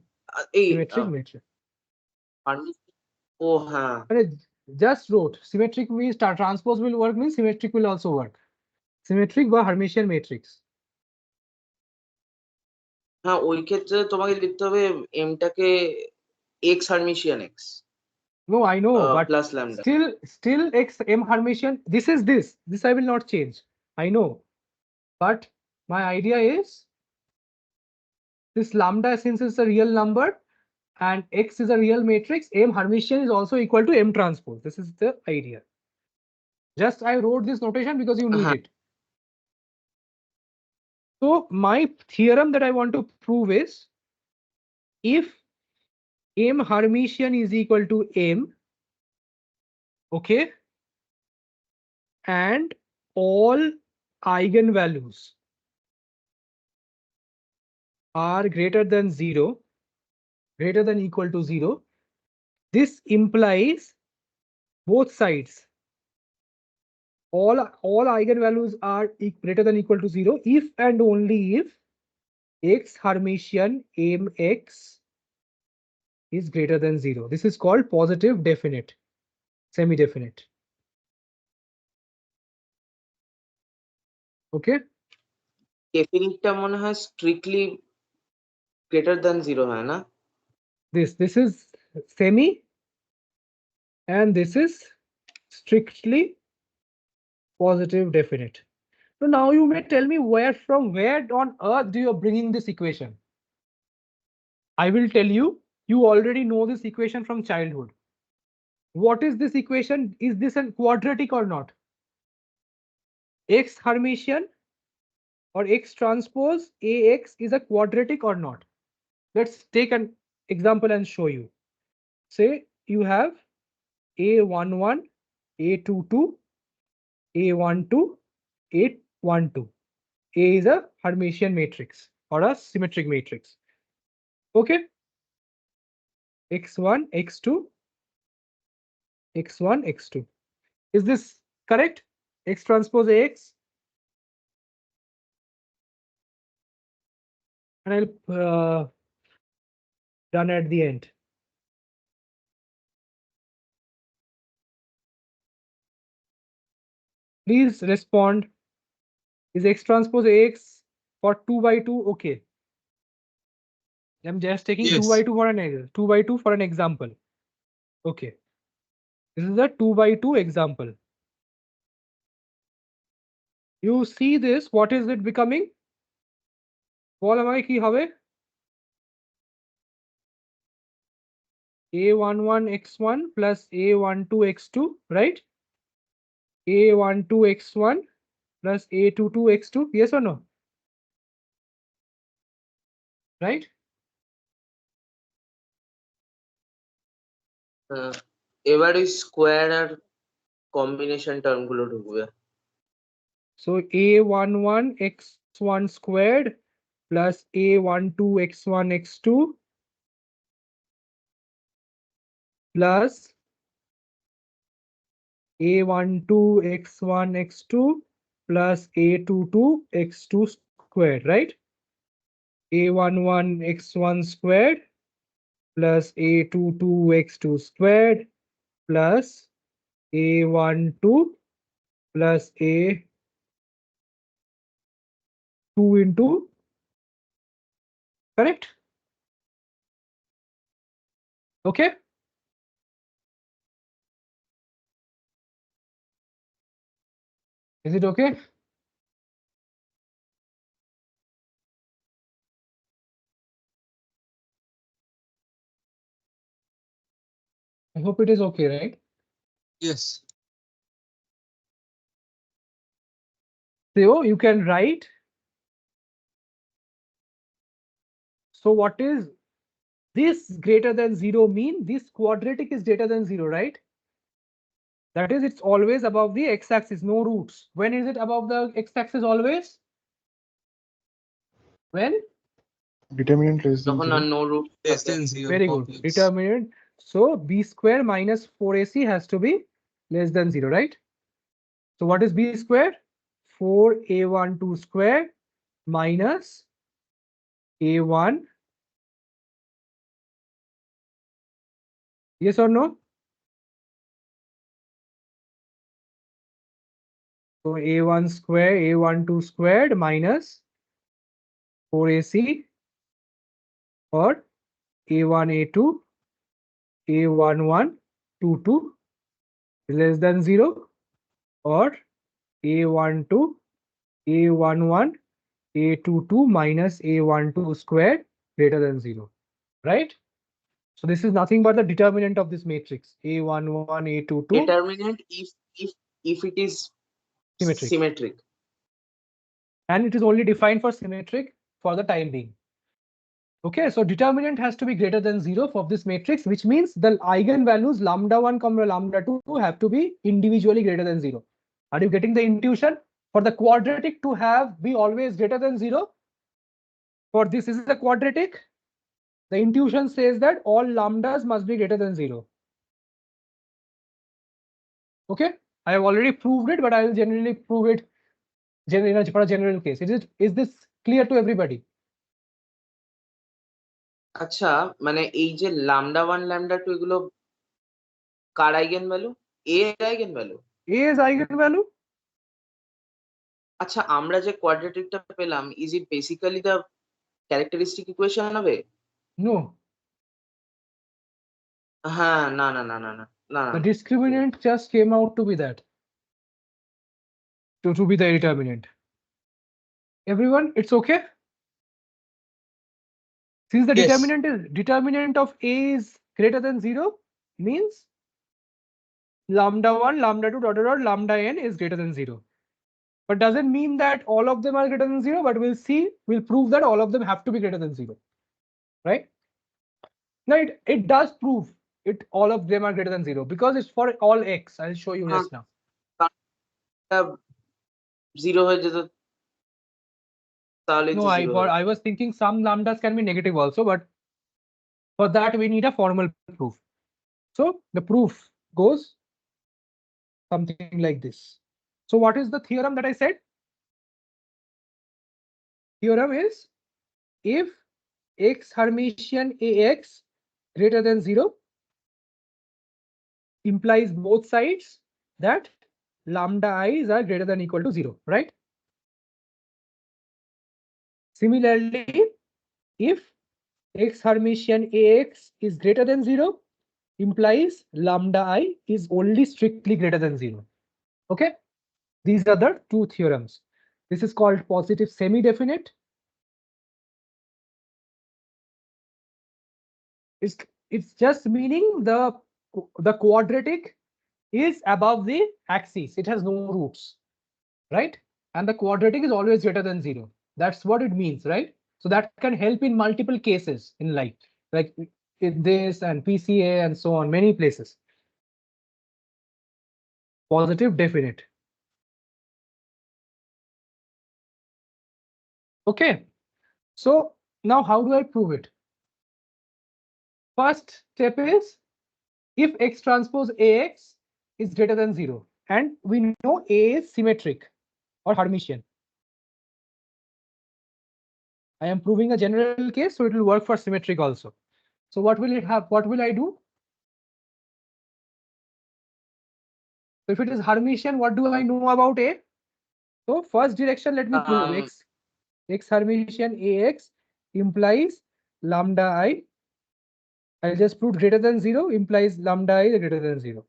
Symmetric matrix. Oh, हाँ. Just wrote symmetric means transpose will work means symmetric will also work. Symmetric বা Hermitian matrix. হ্যাঁ, ওই ক্ষেত্রে তোমাকে লিখতে হবে এমটাকে x Hermitian x. No, I know, but plus lambda. Still x M Hermitian. This is this. This I will not change. I know, but my idea is this lambda since it's a real number and x is a real matrix, M Hermitian is also equal to M transpose. This is the idea. Just I wrote this notation because you need it. So my theorem that I want to prove is if M Hermitian is equal to M, okay, and all eigenvalues are greater than 0, greater than equal to 0, this implies both sides. All eigenvalues are greater than equal to 0 if and only if x Hermitian mx is greater than 0. This is called positive definite, semi-definite. Okay. Definite মনে হয় strictly greater than 0 হয় না? This is semi and this is strictly positive definite. So now you may tell me from where on earth do you are bringing this equation? I will tell you, you already know this equation from childhood. What is this equation? Is this a quadratic or not? X Hermitian or X transpose AX is a quadratic or not? Let's take an example and show you. Say you have A11, A22, A12, A12. A is a Hermitian matrix or a symmetric matrix. Okay. X1, X2, X1, X2. Is this correct? X transpose AX. And I'll done at the end. Please respond. Is X transpose AX for 2 by 2 okay? I'm just taking Yes. 2 by 2 for an 2 by 2 for an example. Okay. This is a 2 by 2 example. You see this, what is it becoming? বল আমাকে কি হবে? A11 x1 plus A12 x2, right? A12 x1 plus A22 x2, yes or no? Right? এবার ওই square আর combination term গুলো ঢুকবে। So A11 x1 squared plus A12 x1 x2 plus A12 x1 x2 plus A22 x2 squared, right? A11 x1 squared plus A22 x2 squared plus A12 plus A2 into, correct? Okay. Is it okay? I hope it is okay, right? Yes. So you can write. So what is this greater than 0 mean? This quadratic is greater than 0, right? That is, it's always above the x-axis, no roots. When is it above the x-axis always? When? Determinant less than যখন 0. আর no root Less থাকে। than 0. Very good. complex. Determinant. So b square minus 4ac has to be less than 0, right? So what is b square? 4a12 square minus a1. Yes or no? So a1 square, a12 squared minus 4ac or a1, a2, a11, 22 is less than 0 or a12, a11, a22 minus a12 squared greater than 0, right? So this is nothing but the determinant of this matrix a11, a22 Determinant if it is symmetric. symmetric. And it is only defined for symmetric for the time being. Okay, so determinant has to be greater than 0 for this matrix, which means the eigenvalues lambda 1, lambda 2 have to be individually greater than 0. Are you getting the intuition? For the quadratic to have be always greater than 0, for this is a quadratic, the intuition says that all lambdas must be greater than 0. Okay, I have already proved it, but I will generally prove it for a general case. Is this clear to everybody? আচ্ছা মানে এই যে lambda 1 lambda 2 এগুলো কার eigen value? A এর eigenvalue? A is eigenvalue? আচ্ছা আমরা যে কোয়াড্রেটিকটা পেলাম is it basically the characteristic equation হবে? No. হ্যাঁ না না না না না না The discriminant just came out to be that. To be the determinant. Everyone, it's okay? Since the Yes. determinant of A is greater than 0, means lambda 1, lambda 2, dot dot dot, lambda n is greater than 0. But doesn't mean that all of them are greater than 0, but we'll prove that all of them have to be greater than 0. Right? Now it does prove all of them are greater than 0 because it's for all x. I'll show you just now. Zero হয়ে যেত তাহলে No, I was thinking some lambdas can be negative also, but for that we need a formal proof. So the proof goes something like this. So what is the theorem that I said? Theorem is if x Hermitian ax greater than 0 implies both sides that lambda i's are greater than equal to 0, right? Similarly, if x Hermitian ax is greater than 0 implies lambda I is only strictly greater than 0. Okay, these are the two theorems. This is called positive semi-definite. It's just meaning the quadratic is above the axis. It has no roots, right? And the quadratic is always greater than 0. That's what it means, right? So that can help in multiple cases in life, like in this and PCA and so on, many places. Positive definite. Okay, so now how do I prove it? First step is if x transpose ax is greater than 0 and we know A is symmetric or Hermitian. I am proving a general case, so it will work for symmetric also. So what will it have? What will I do? So if it is Hermitian, what do I know about A? So first direction, let me prove x Hermitian ax implies lambda I. I'll just prove greater than 0 implies lambda I is greater than 0.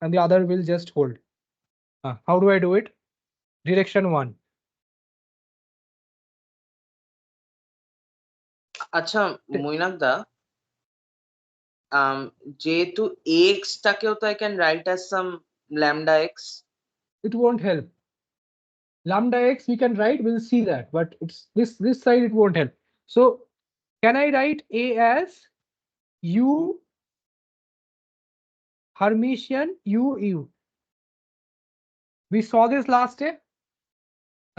And the other will just hold. How do I do it? Direction 1. আচ্ছা মৈনাক দা যেহেতু x টাকেও তো I can write as some lambda x. It won't help. Lambda x we can write, we'll see that, but it's this side it won't help. So can I write A as u Hermitian u u? We saw this last day.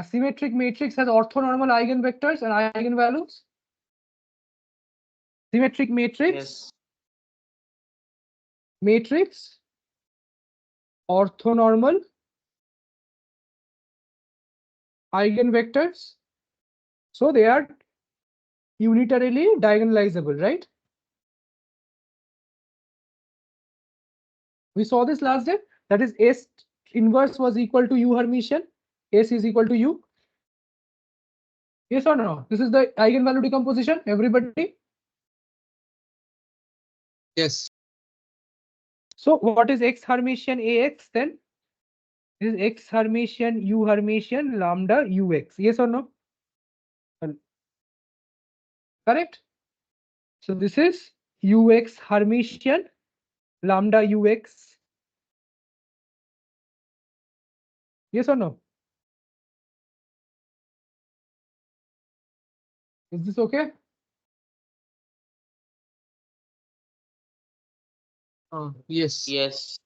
A symmetric matrix has orthonormal eigenvectors and eigenvalues. Symmetric matrix. Yes. Matrix. Orthonormal eigenvectors. So they are unitarily diagonalizable, right? We saw this last day. That is S inverse was equal to U Hermitian. S is equal to U. Yes or no? This is the eigenvalue decomposition. Everybody. Yes. So what is X Hermitian AX then? This is X Hermitian U Hermitian lambda UX. Yes or no? Correct. So this is UX Hermitian lambda UX. Yes or no? Is this okay? Yes. Yes.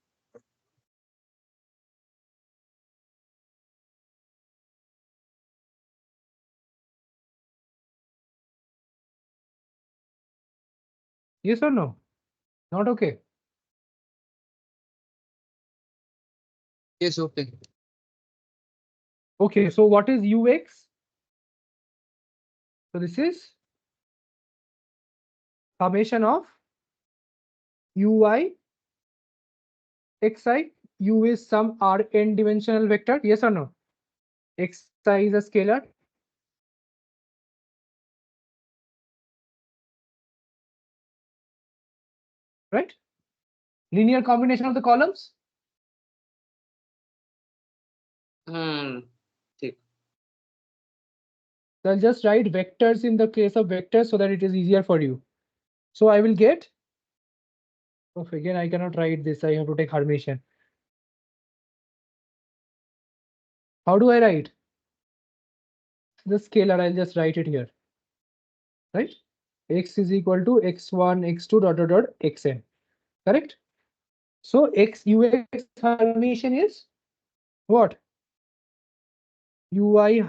Yes or no? Not okay. Yes. Okay. Okay, so what is UX? So this is summation of UI xi. U is some Rn dimensional vector. Yes or no? Xi is a scalar. Right? Linear combination of the columns. Hmm. So I'll just write vectors in the case of vectors so that it is easier for you. So I will get. Oh, again, I cannot write this. I have to take Hermitian. How do I write? The scalar, I'll just write it here. Right? X is equal to x1, x2, dot, dot, dot, xn. Correct? So X UX Hermitian is what? UI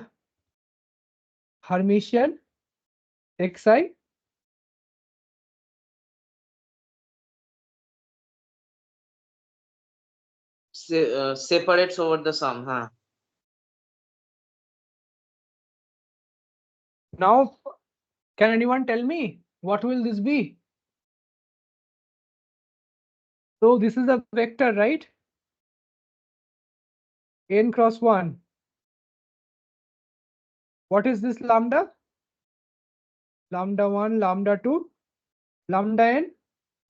Hermitian xi Separates over the sum, huh? Now, can anyone tell me what will this be? So this is a vector, right? N cross 1. What is this lambda? Lambda 1, lambda 2, lambda n.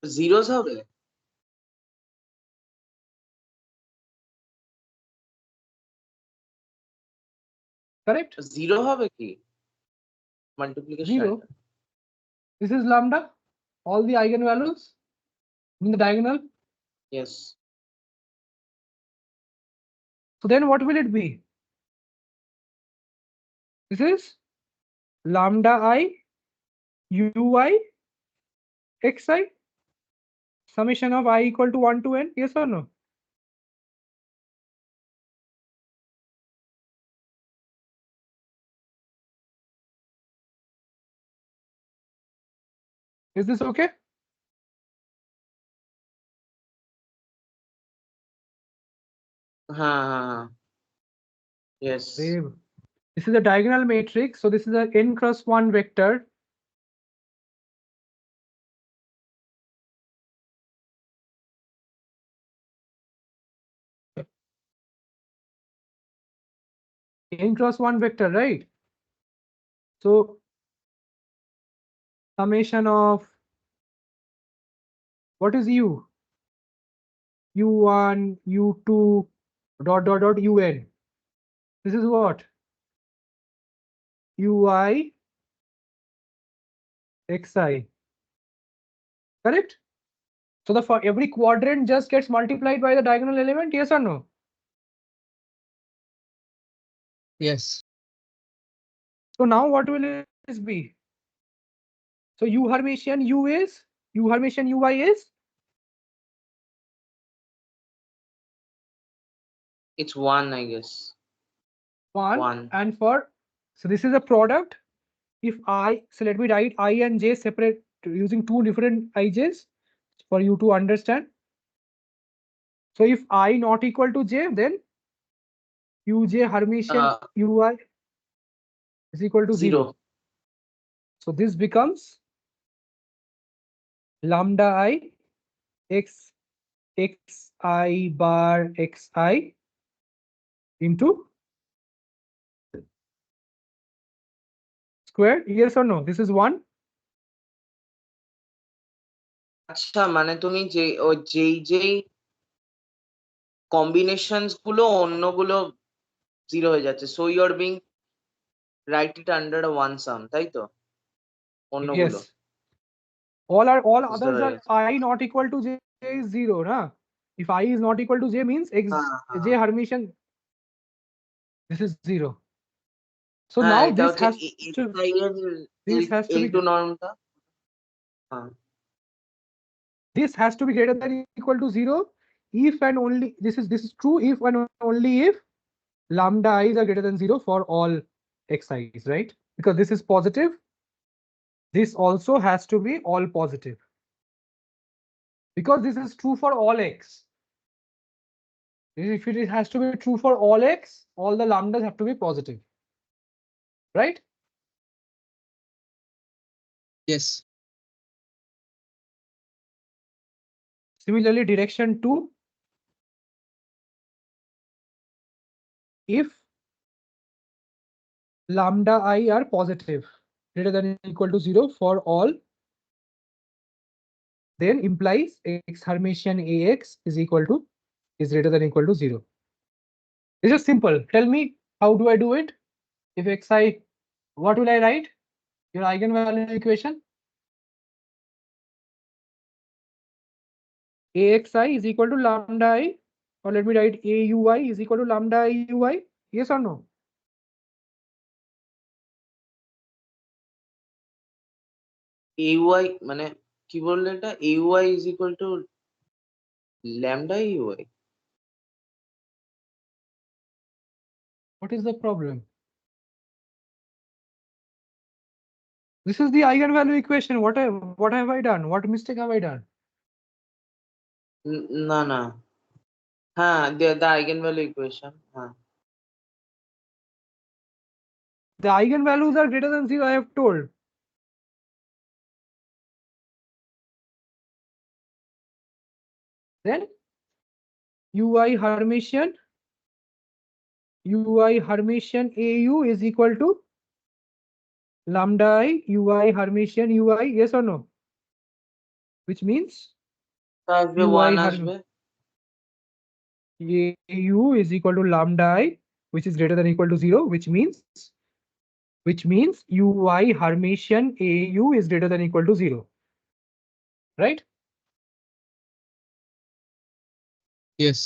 Zeros হবে? Correct? Zero হবে কি? Multiplication. 0. This is lambda. All the eigenvalues in the diagonal. Yes. So then what will it be? This is lambda I ui xi summation of I equal to 1 to n. Yes or no? Is this okay? Yes. This is a diagonal matrix. So this is a n cross 1 vector. N cross 1 vector, right? So summation of what is u? u1, u2, dot dot dot un. This is what? ui xi. Correct? So the for every quadrant just gets multiplied by the diagonal element. Yes or no? Yes. So now what will this be? So U Hermitian U is U Hermitian UI is It's one, I guess. 1. 1. And for, so this is a product. If I, so let me write I and j separate using two different ij's for you to understand. So if I not equal to j, then uj Hermitian ui is equal to 0. 0. So this becomes lambda I x xi bar xi into square. Yes or no? This is 1. আচ্ছা মানে তুমি যে ও যেই combinations গুলো অন্যগুলো 0 হয়ে যাচ্ছে, so you are being write it under one sum, তাই তো? অন্যগুলো Yes. All বুঝতে others are পেরেছি। I not equal to j is 0, na? If I is not equal to j means x j Hermitian, this is 0. So হ্যাঁ now এটা this হচ্ছে has to xi এর be L2 নর্মটা। হ্যাঁ this has to be greater than equal to 0 if and only this is true if and only if lambda i's are greater than 0 for all xi's, right? Because this is positive, this also has to be all positive. Because this is true for all x. If it has to be true for all x, all the lambdas have to be positive, right? Yes. Similarly, direction 2, if lambda I are positive, greater than equal to 0 for all, then implies x Hermitian ax is greater than equal to 0. It's just simple. Tell me, how do I do it? If xi, what will I write? Your eigenvalue equation. Axi is equal to lambda I, or let me write AUI is equal to lambda I ui. Yes or no? AUI মানে কি বললে এটা? AUI is equal to lambda AUI? What is the problem? This is the eigenvalue equation. What have I done? What mistake have I done? না না, হ্যাঁ the eigenvalue equation, হ্যাঁ The eigenvalues are greater than 0, I have told. Then ui Hermitian AU is equal to lambda I ui Hermitian ui. Yes or no? Which means আসবে ui 1 আসবে। AU is equal to lambda I, which is greater than equal to 0, which means ui Hermitian AU is greater than equal to 0. Right? Yes.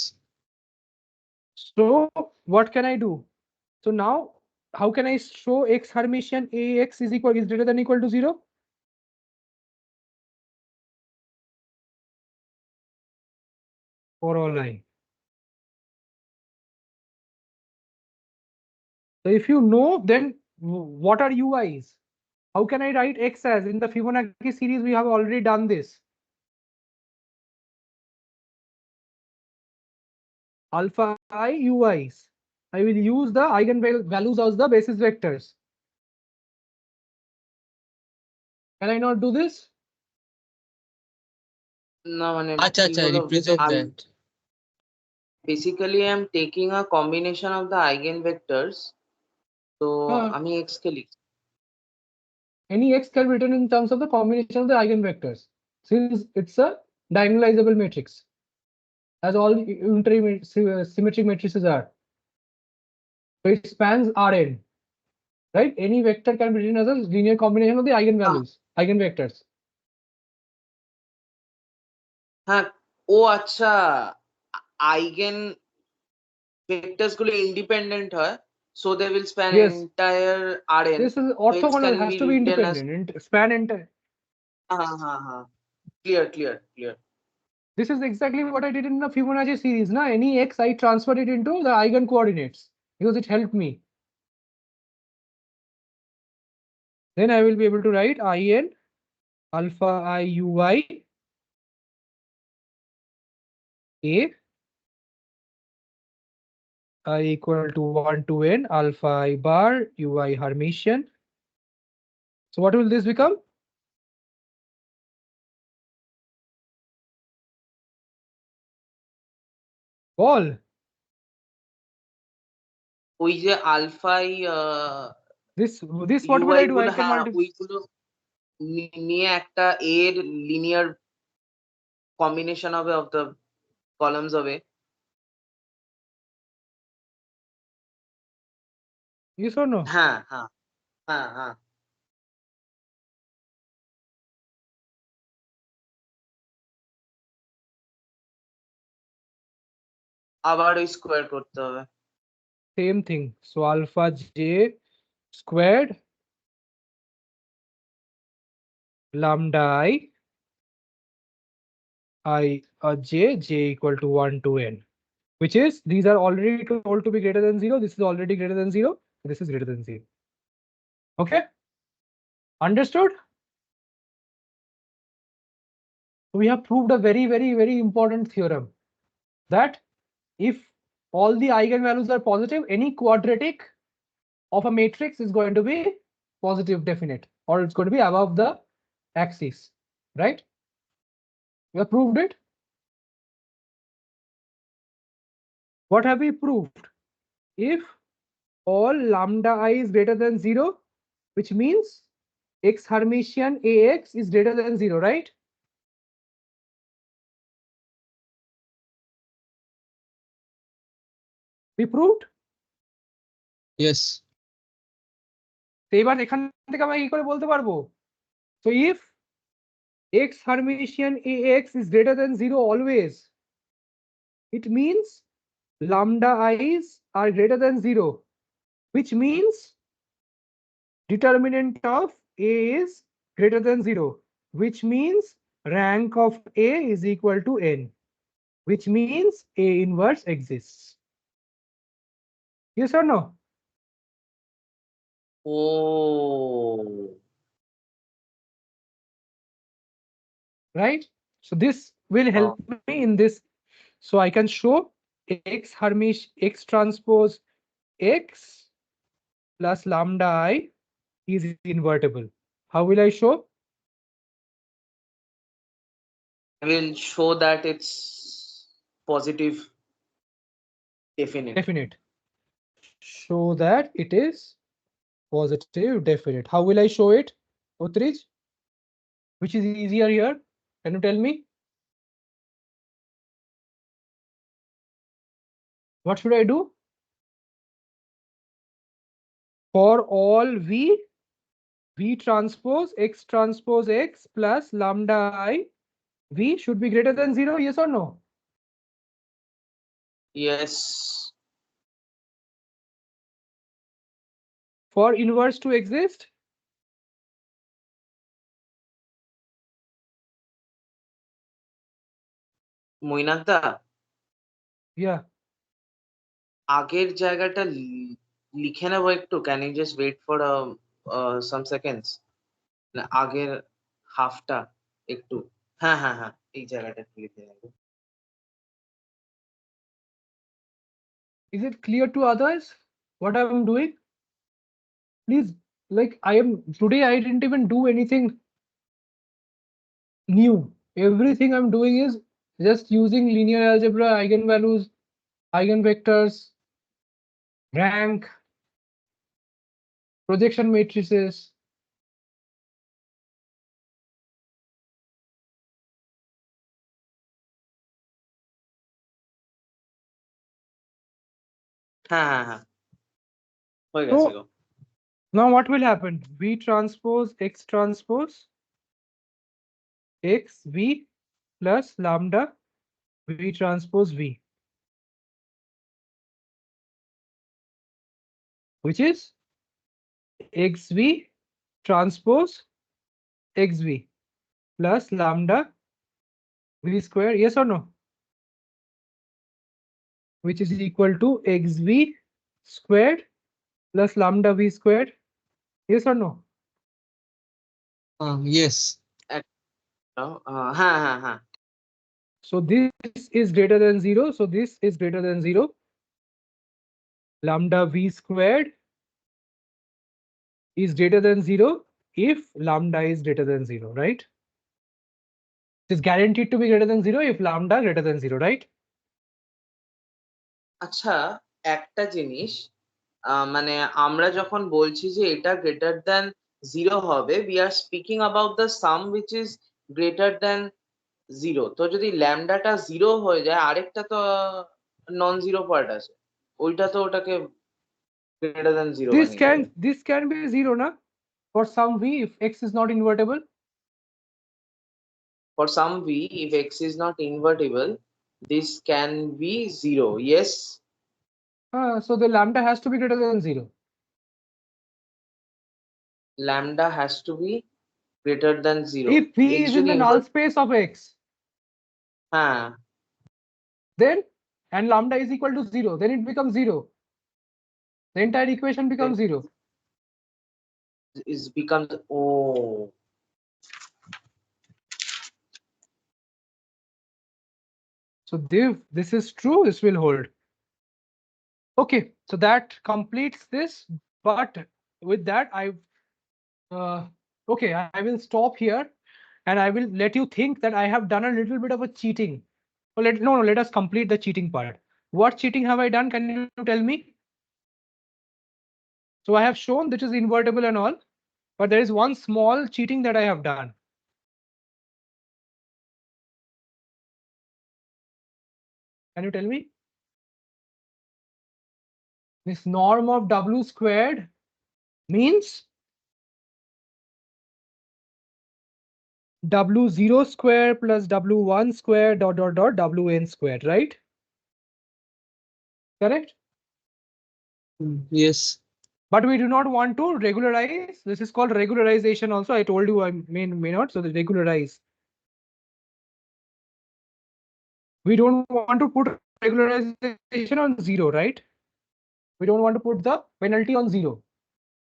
So what can I do? So now, how can I show x Hermitian ax is greater than equal to 0? For all I. So if you know, then what are ui's? How can I write x as? In the Fibonacci series, we have already done this. Alpha I ui's. I will use the eigenvalues as the basis vectors. Can I not do this? না মানে আচ্ছা কি আচ্ছা, হলো, represent that. basically I'm taking a combination of the eigenvectors, তো আমি x কে লিখছি। Any x can be written in terms of the combination of the eigenvectors, since it's a diagonalizable matrix, as all unitary symmetric matrices are. So it spans Rn, right? Any vector can be written as a linear combination of the eigenvalues, eigenvectors. হ্যাঁ ও আচ্ছা, eigen vectors গুলো independent হয়, so they will span Yes. entire Rn, This is so x orthogonal, can has be to be written as independent, span entire. হ্যাঁ clear. This is exactly what I did in the Fibonacci series. Na? Any x, I transferred it into the eigen coordinates because it helped me. Then I will be able to write in alpha I ui a I equal to 1 to n alpha I bar ui Hermitian. So what will this become? All. ওই যে আলফাই This what will UI I do? গুলো, I can হ্যাঁ multiply. ওইগুলো নিয়ে একটা এর linear combination হবে অফ দ্য কলামস হবে। Yes or no? হ্যাঁ হ্যাঁ হ্যাঁ হ্যাঁ। আবার ওই স্কোয়ার করতে হবে। Same thing. So alpha j squared lambda j equal to 1 to n, which is these are already told to be greater than 0. This is already greater than 0. This is greater than 0. Okay, understood? We have proved a very important theorem that if all the eigenvalues are positive, any quadratic of a matrix is going to be positive definite, or it's going to be above the axis, right? We have proved it. What have we proved? If all lambda I is greater than 0, which means x Hermitian ax is greater than 0, right? We proved. Yes. তো এবার এখান থেকে আমরা কি করে বলতে পারবো? So if x Hermitian ax is greater than 0 always, it means lambda i's are greater than 0, which means determinant of a is greater than 0, which means rank of a is equal to n, which means a inverse exists. Yes or no? O Right? So this will help me in this. So I can show x x transpose x plus lambda I is invertible. How will I show? I will show that it's positive definite. Definite. Show that it is positive definite. How will I show it, Utrij? Which is easier here? Can you tell me? What should I do? For all v transpose x plus lambda I, v should be greater than 0, yes or no? Yes. For inverse to exist, মৈনাকদা, yeah, আগের জায়গাটা লিখে নেবো একটু। Can you just wait for some seconds? না আগের হাফটা একটু, হ্যাঁ হ্যাঁ হ্যাঁ এই জায়গাটা একটু লিখে নেবো। is it clear to others what I'm doing? Please, like today I didn't even do anything new. Everything I'm doing is just using linear algebra, eigenvalues, eigenvectors, rank, projection matrices. হ্যাঁ হ্যাঁ হ্যাঁ হয়ে গেছে গো। Now what will happen? V transpose x v plus lambda v transpose v, which is xv transpose xv plus lambda v square, yes or no? Which is equal to xv squared plus lambda v squared, yes or no? Yes. হ্যাঁ। So this is greater than 0. So this is greater than 0. Lambda v squared is greater than 0 if lambda is greater than 0, right? It is guaranteed to be greater than 0 if lambda greater than 0, right? আচ্ছা, একটা জিনিস, মানে আমরা যখন বলছি যে এটা greater than 0 হবে, we are speaking about the sum which is greater than 0. তো যদি ল্যামডাটা 0 হয়ে যায়, আরেকটা তো নন জিরো পার্ট আছে, ওইটা তো ওটাকে greater than 0 বানিয়ে দেবে। This can be 0 na for some v if x is not invertible. For some v, if x is not invertible, this can be 0. Yes. So the lambda has to be greater than 0. Lambda has to be greater than 0. If v X is in যদি the null space of x, হ্যাঁ, then and lambda is equal to 0, then it becomes 0. The entire equation becomes 0. is becomes, oh, So this is true, this will hold. Okay, so that completes this, but with that okay, I will stop here and I will let you think that I have done a little bit of a cheating. Well, let us complete the cheating part. What cheating have I done? Can you tell me? So I have shown this is invertible and all, but there is one small cheating that I have done. Can you tell me? This norm of w squared means w0 square plus w1 square dot dot dot wn squared, right? Correct? Yes. But we do not want to regularize. This is called regularization also. I told you I may not. So the regularize. We don't want to put regularization on 0, right? We don't want to put the penalty on 0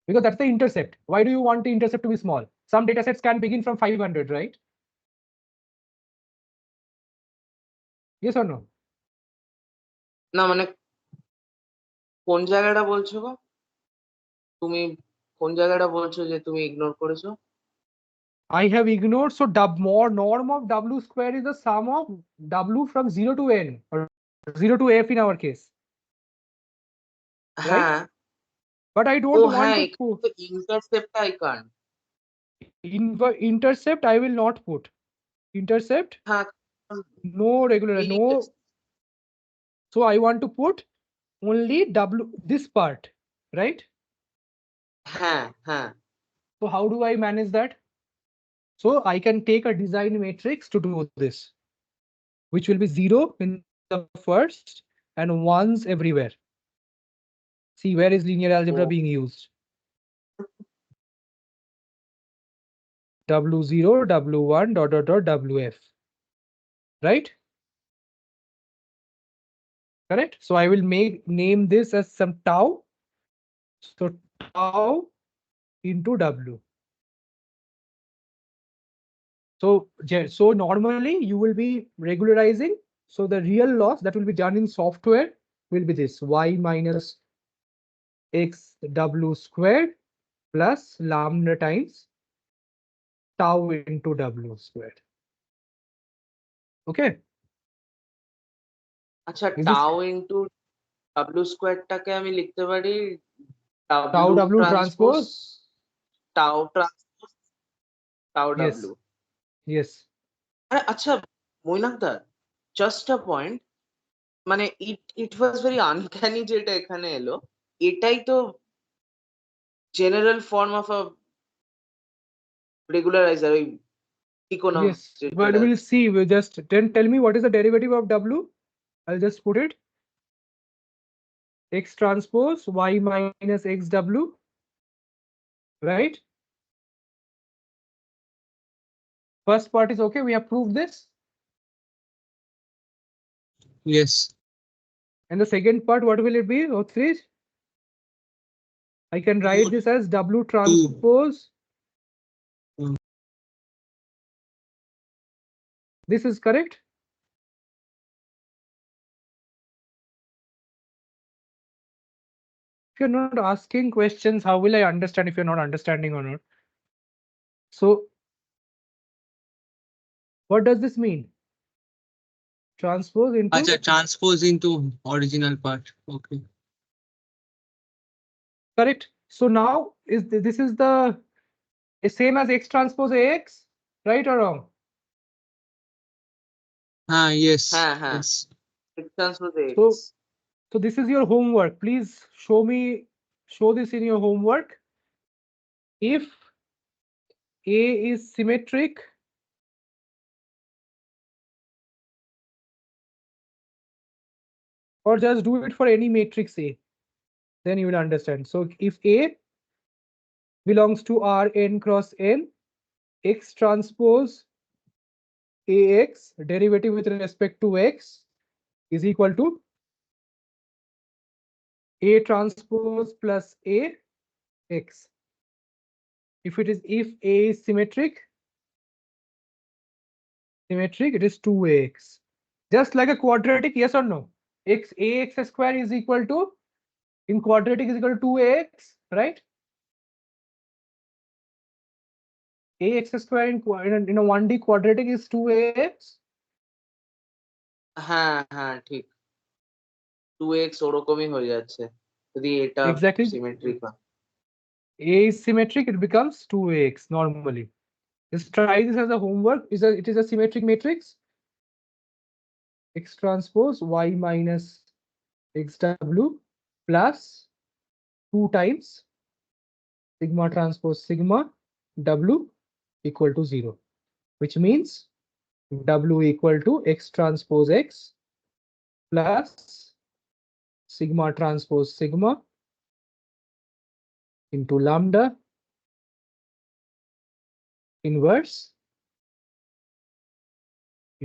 because that's the intercept. Why do you want the intercept to be small? Some data sets can begin from 500, right? Yes or no? না মানে কোন জায়গাটা বলছো গো? তুমি কোন জায়গাটা বলছো যে তুমি ইগনোর করেছো? I have ignored. So more norm of w square is the sum of w from 0 to n or 0 to f in our case. হ্যাঁ, But I ও don't want হ্যাঁ, to এখানে put তো intercept icon. intercept. I will not put intercept. হ্যাঁ, No regular, বেরিয়ে no. গেছে। So I want to put only w this part, right? হ্যাঁ। So how do I manage that? So I can take a design matrix to do this, which will be 0 in the first and ones everywhere. See, where is linear algebra ও, being used? W0, W1, dot dot dot WF. Right? Correct? So I will name this as some tau. So tau into W. So normally you will be regularizing. So the real loss that will be done in software will be this y minus x w squared plus lambda times tau into w squared. Okay. আচ্ছা, Is this টাও into W স্কোয়ারটাকে আমি লিখতে পারি tau W w transpose transpose? টাও transpose টাও Yes. W. Yes. আচ্ছা মৈনাকদা, just আ point, মানে ইট was very uncanny যেটা এখানে এলো, এটাই তো জেনারেল ফর্ম অফ আ রেগুলারাইজার, ওই economy Yes, but we'll see. We'll just then tell me what is the derivative of w. I'll just put it x transpose y minus xw, right? First part is okay. We have proved this. Yes. And the second part, what will it be? Oh, three. I can write this as w transpose This is correct. If you're not asking questions, how will I understand if you're not understanding or not? So what does this mean? Transpose into Acha, transpose into original part. Okay. correct. So now this is the same as X transpose AX, right or wrong? Yes. হ্যাঁ Yes. X transpose X. So this is your homework. Please show this in your homework. If A is symmetric, or just do it for any matrix A, then you will understand. So if A belongs to Rn cross n, X transpose AX derivative with respect to X is equal to A transpose plus A X. If A is symmetric, it is 2ax. Just like a quadratic, yes or no? Ax square is equal to, in quadratic is equal to 2ax, right? Ax square in a 1D quadratic is 2ax. হ্যাঁ ঠিক 2x ওরকমই হয়ে যাচ্ছে যদি এটা Exactly. Symmetric হয়। A is symmetric, it becomes 2ax normally. Just try this as a homework. It is a symmetric matrix. X transpose y minus xw plus 2 times sigma transpose sigma w equal to 0, which means w equal to X transpose X plus sigma transpose sigma into lambda inverse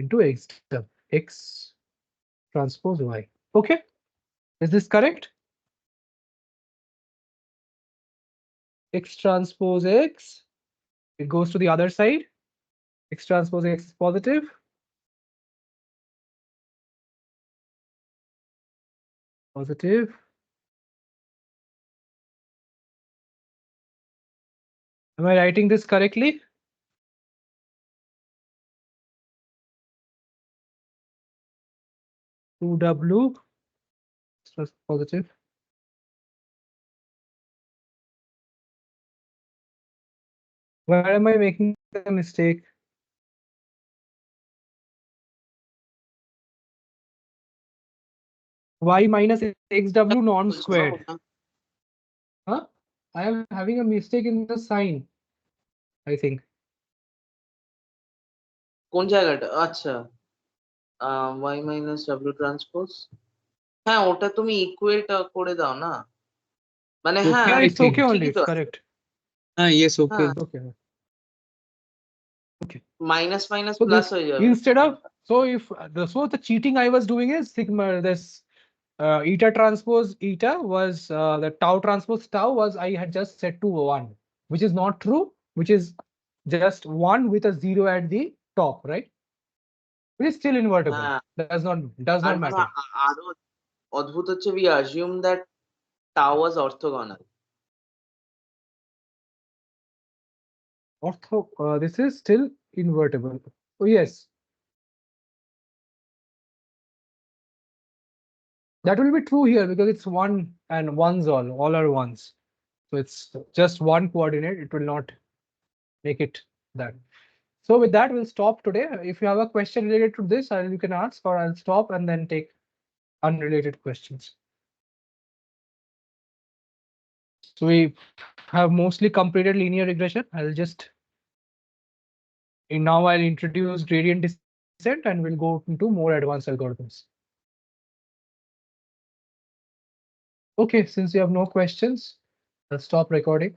into X transpose Y. Okay, is this correct? X transpose X, it goes to the other side. X transpose X is positive. Positive. Am I writing this correctly? 2W positive. Where am I making a mistake? Y minus XW norm squared. Huh? I am having a mistake in the sign, I think. কোন জায়গাটা আচ্ছা y minus w transpose হ্যাঁ ওটা তুমি equate করে দাও না মানে হ্যাঁ Yeah, I it's think. okay only. ঠিকই It's তো correct. Yes, okay. হ্যাঁ Okay. Okay. Minus minus So plus this হয়ে যাবে instead of if the cheating I was doing is sigma this eta transpose eta was the tau transpose tau was I had just set to 1, which is not true, which is just 1 with a 0 at the top, right? Which is still invertible. হ্যাঁ Does R not দেখো matter. আরো অদ্ভুত হচ্ছে we assume that tau was orthogonal This is still invertible. Oh yes. That will be true here because it's 1 and ones all are ones. So it's just one coordinate. It will not make it that. So with that, we'll stop today. If you have a question related to this, you can ask, or I'll stop and then take unrelated questions. So we have mostly completed linear regression. Now I'll introduce gradient descent and we'll go into more advanced algorithms. Okay, since you have no questions, I'll stop recording.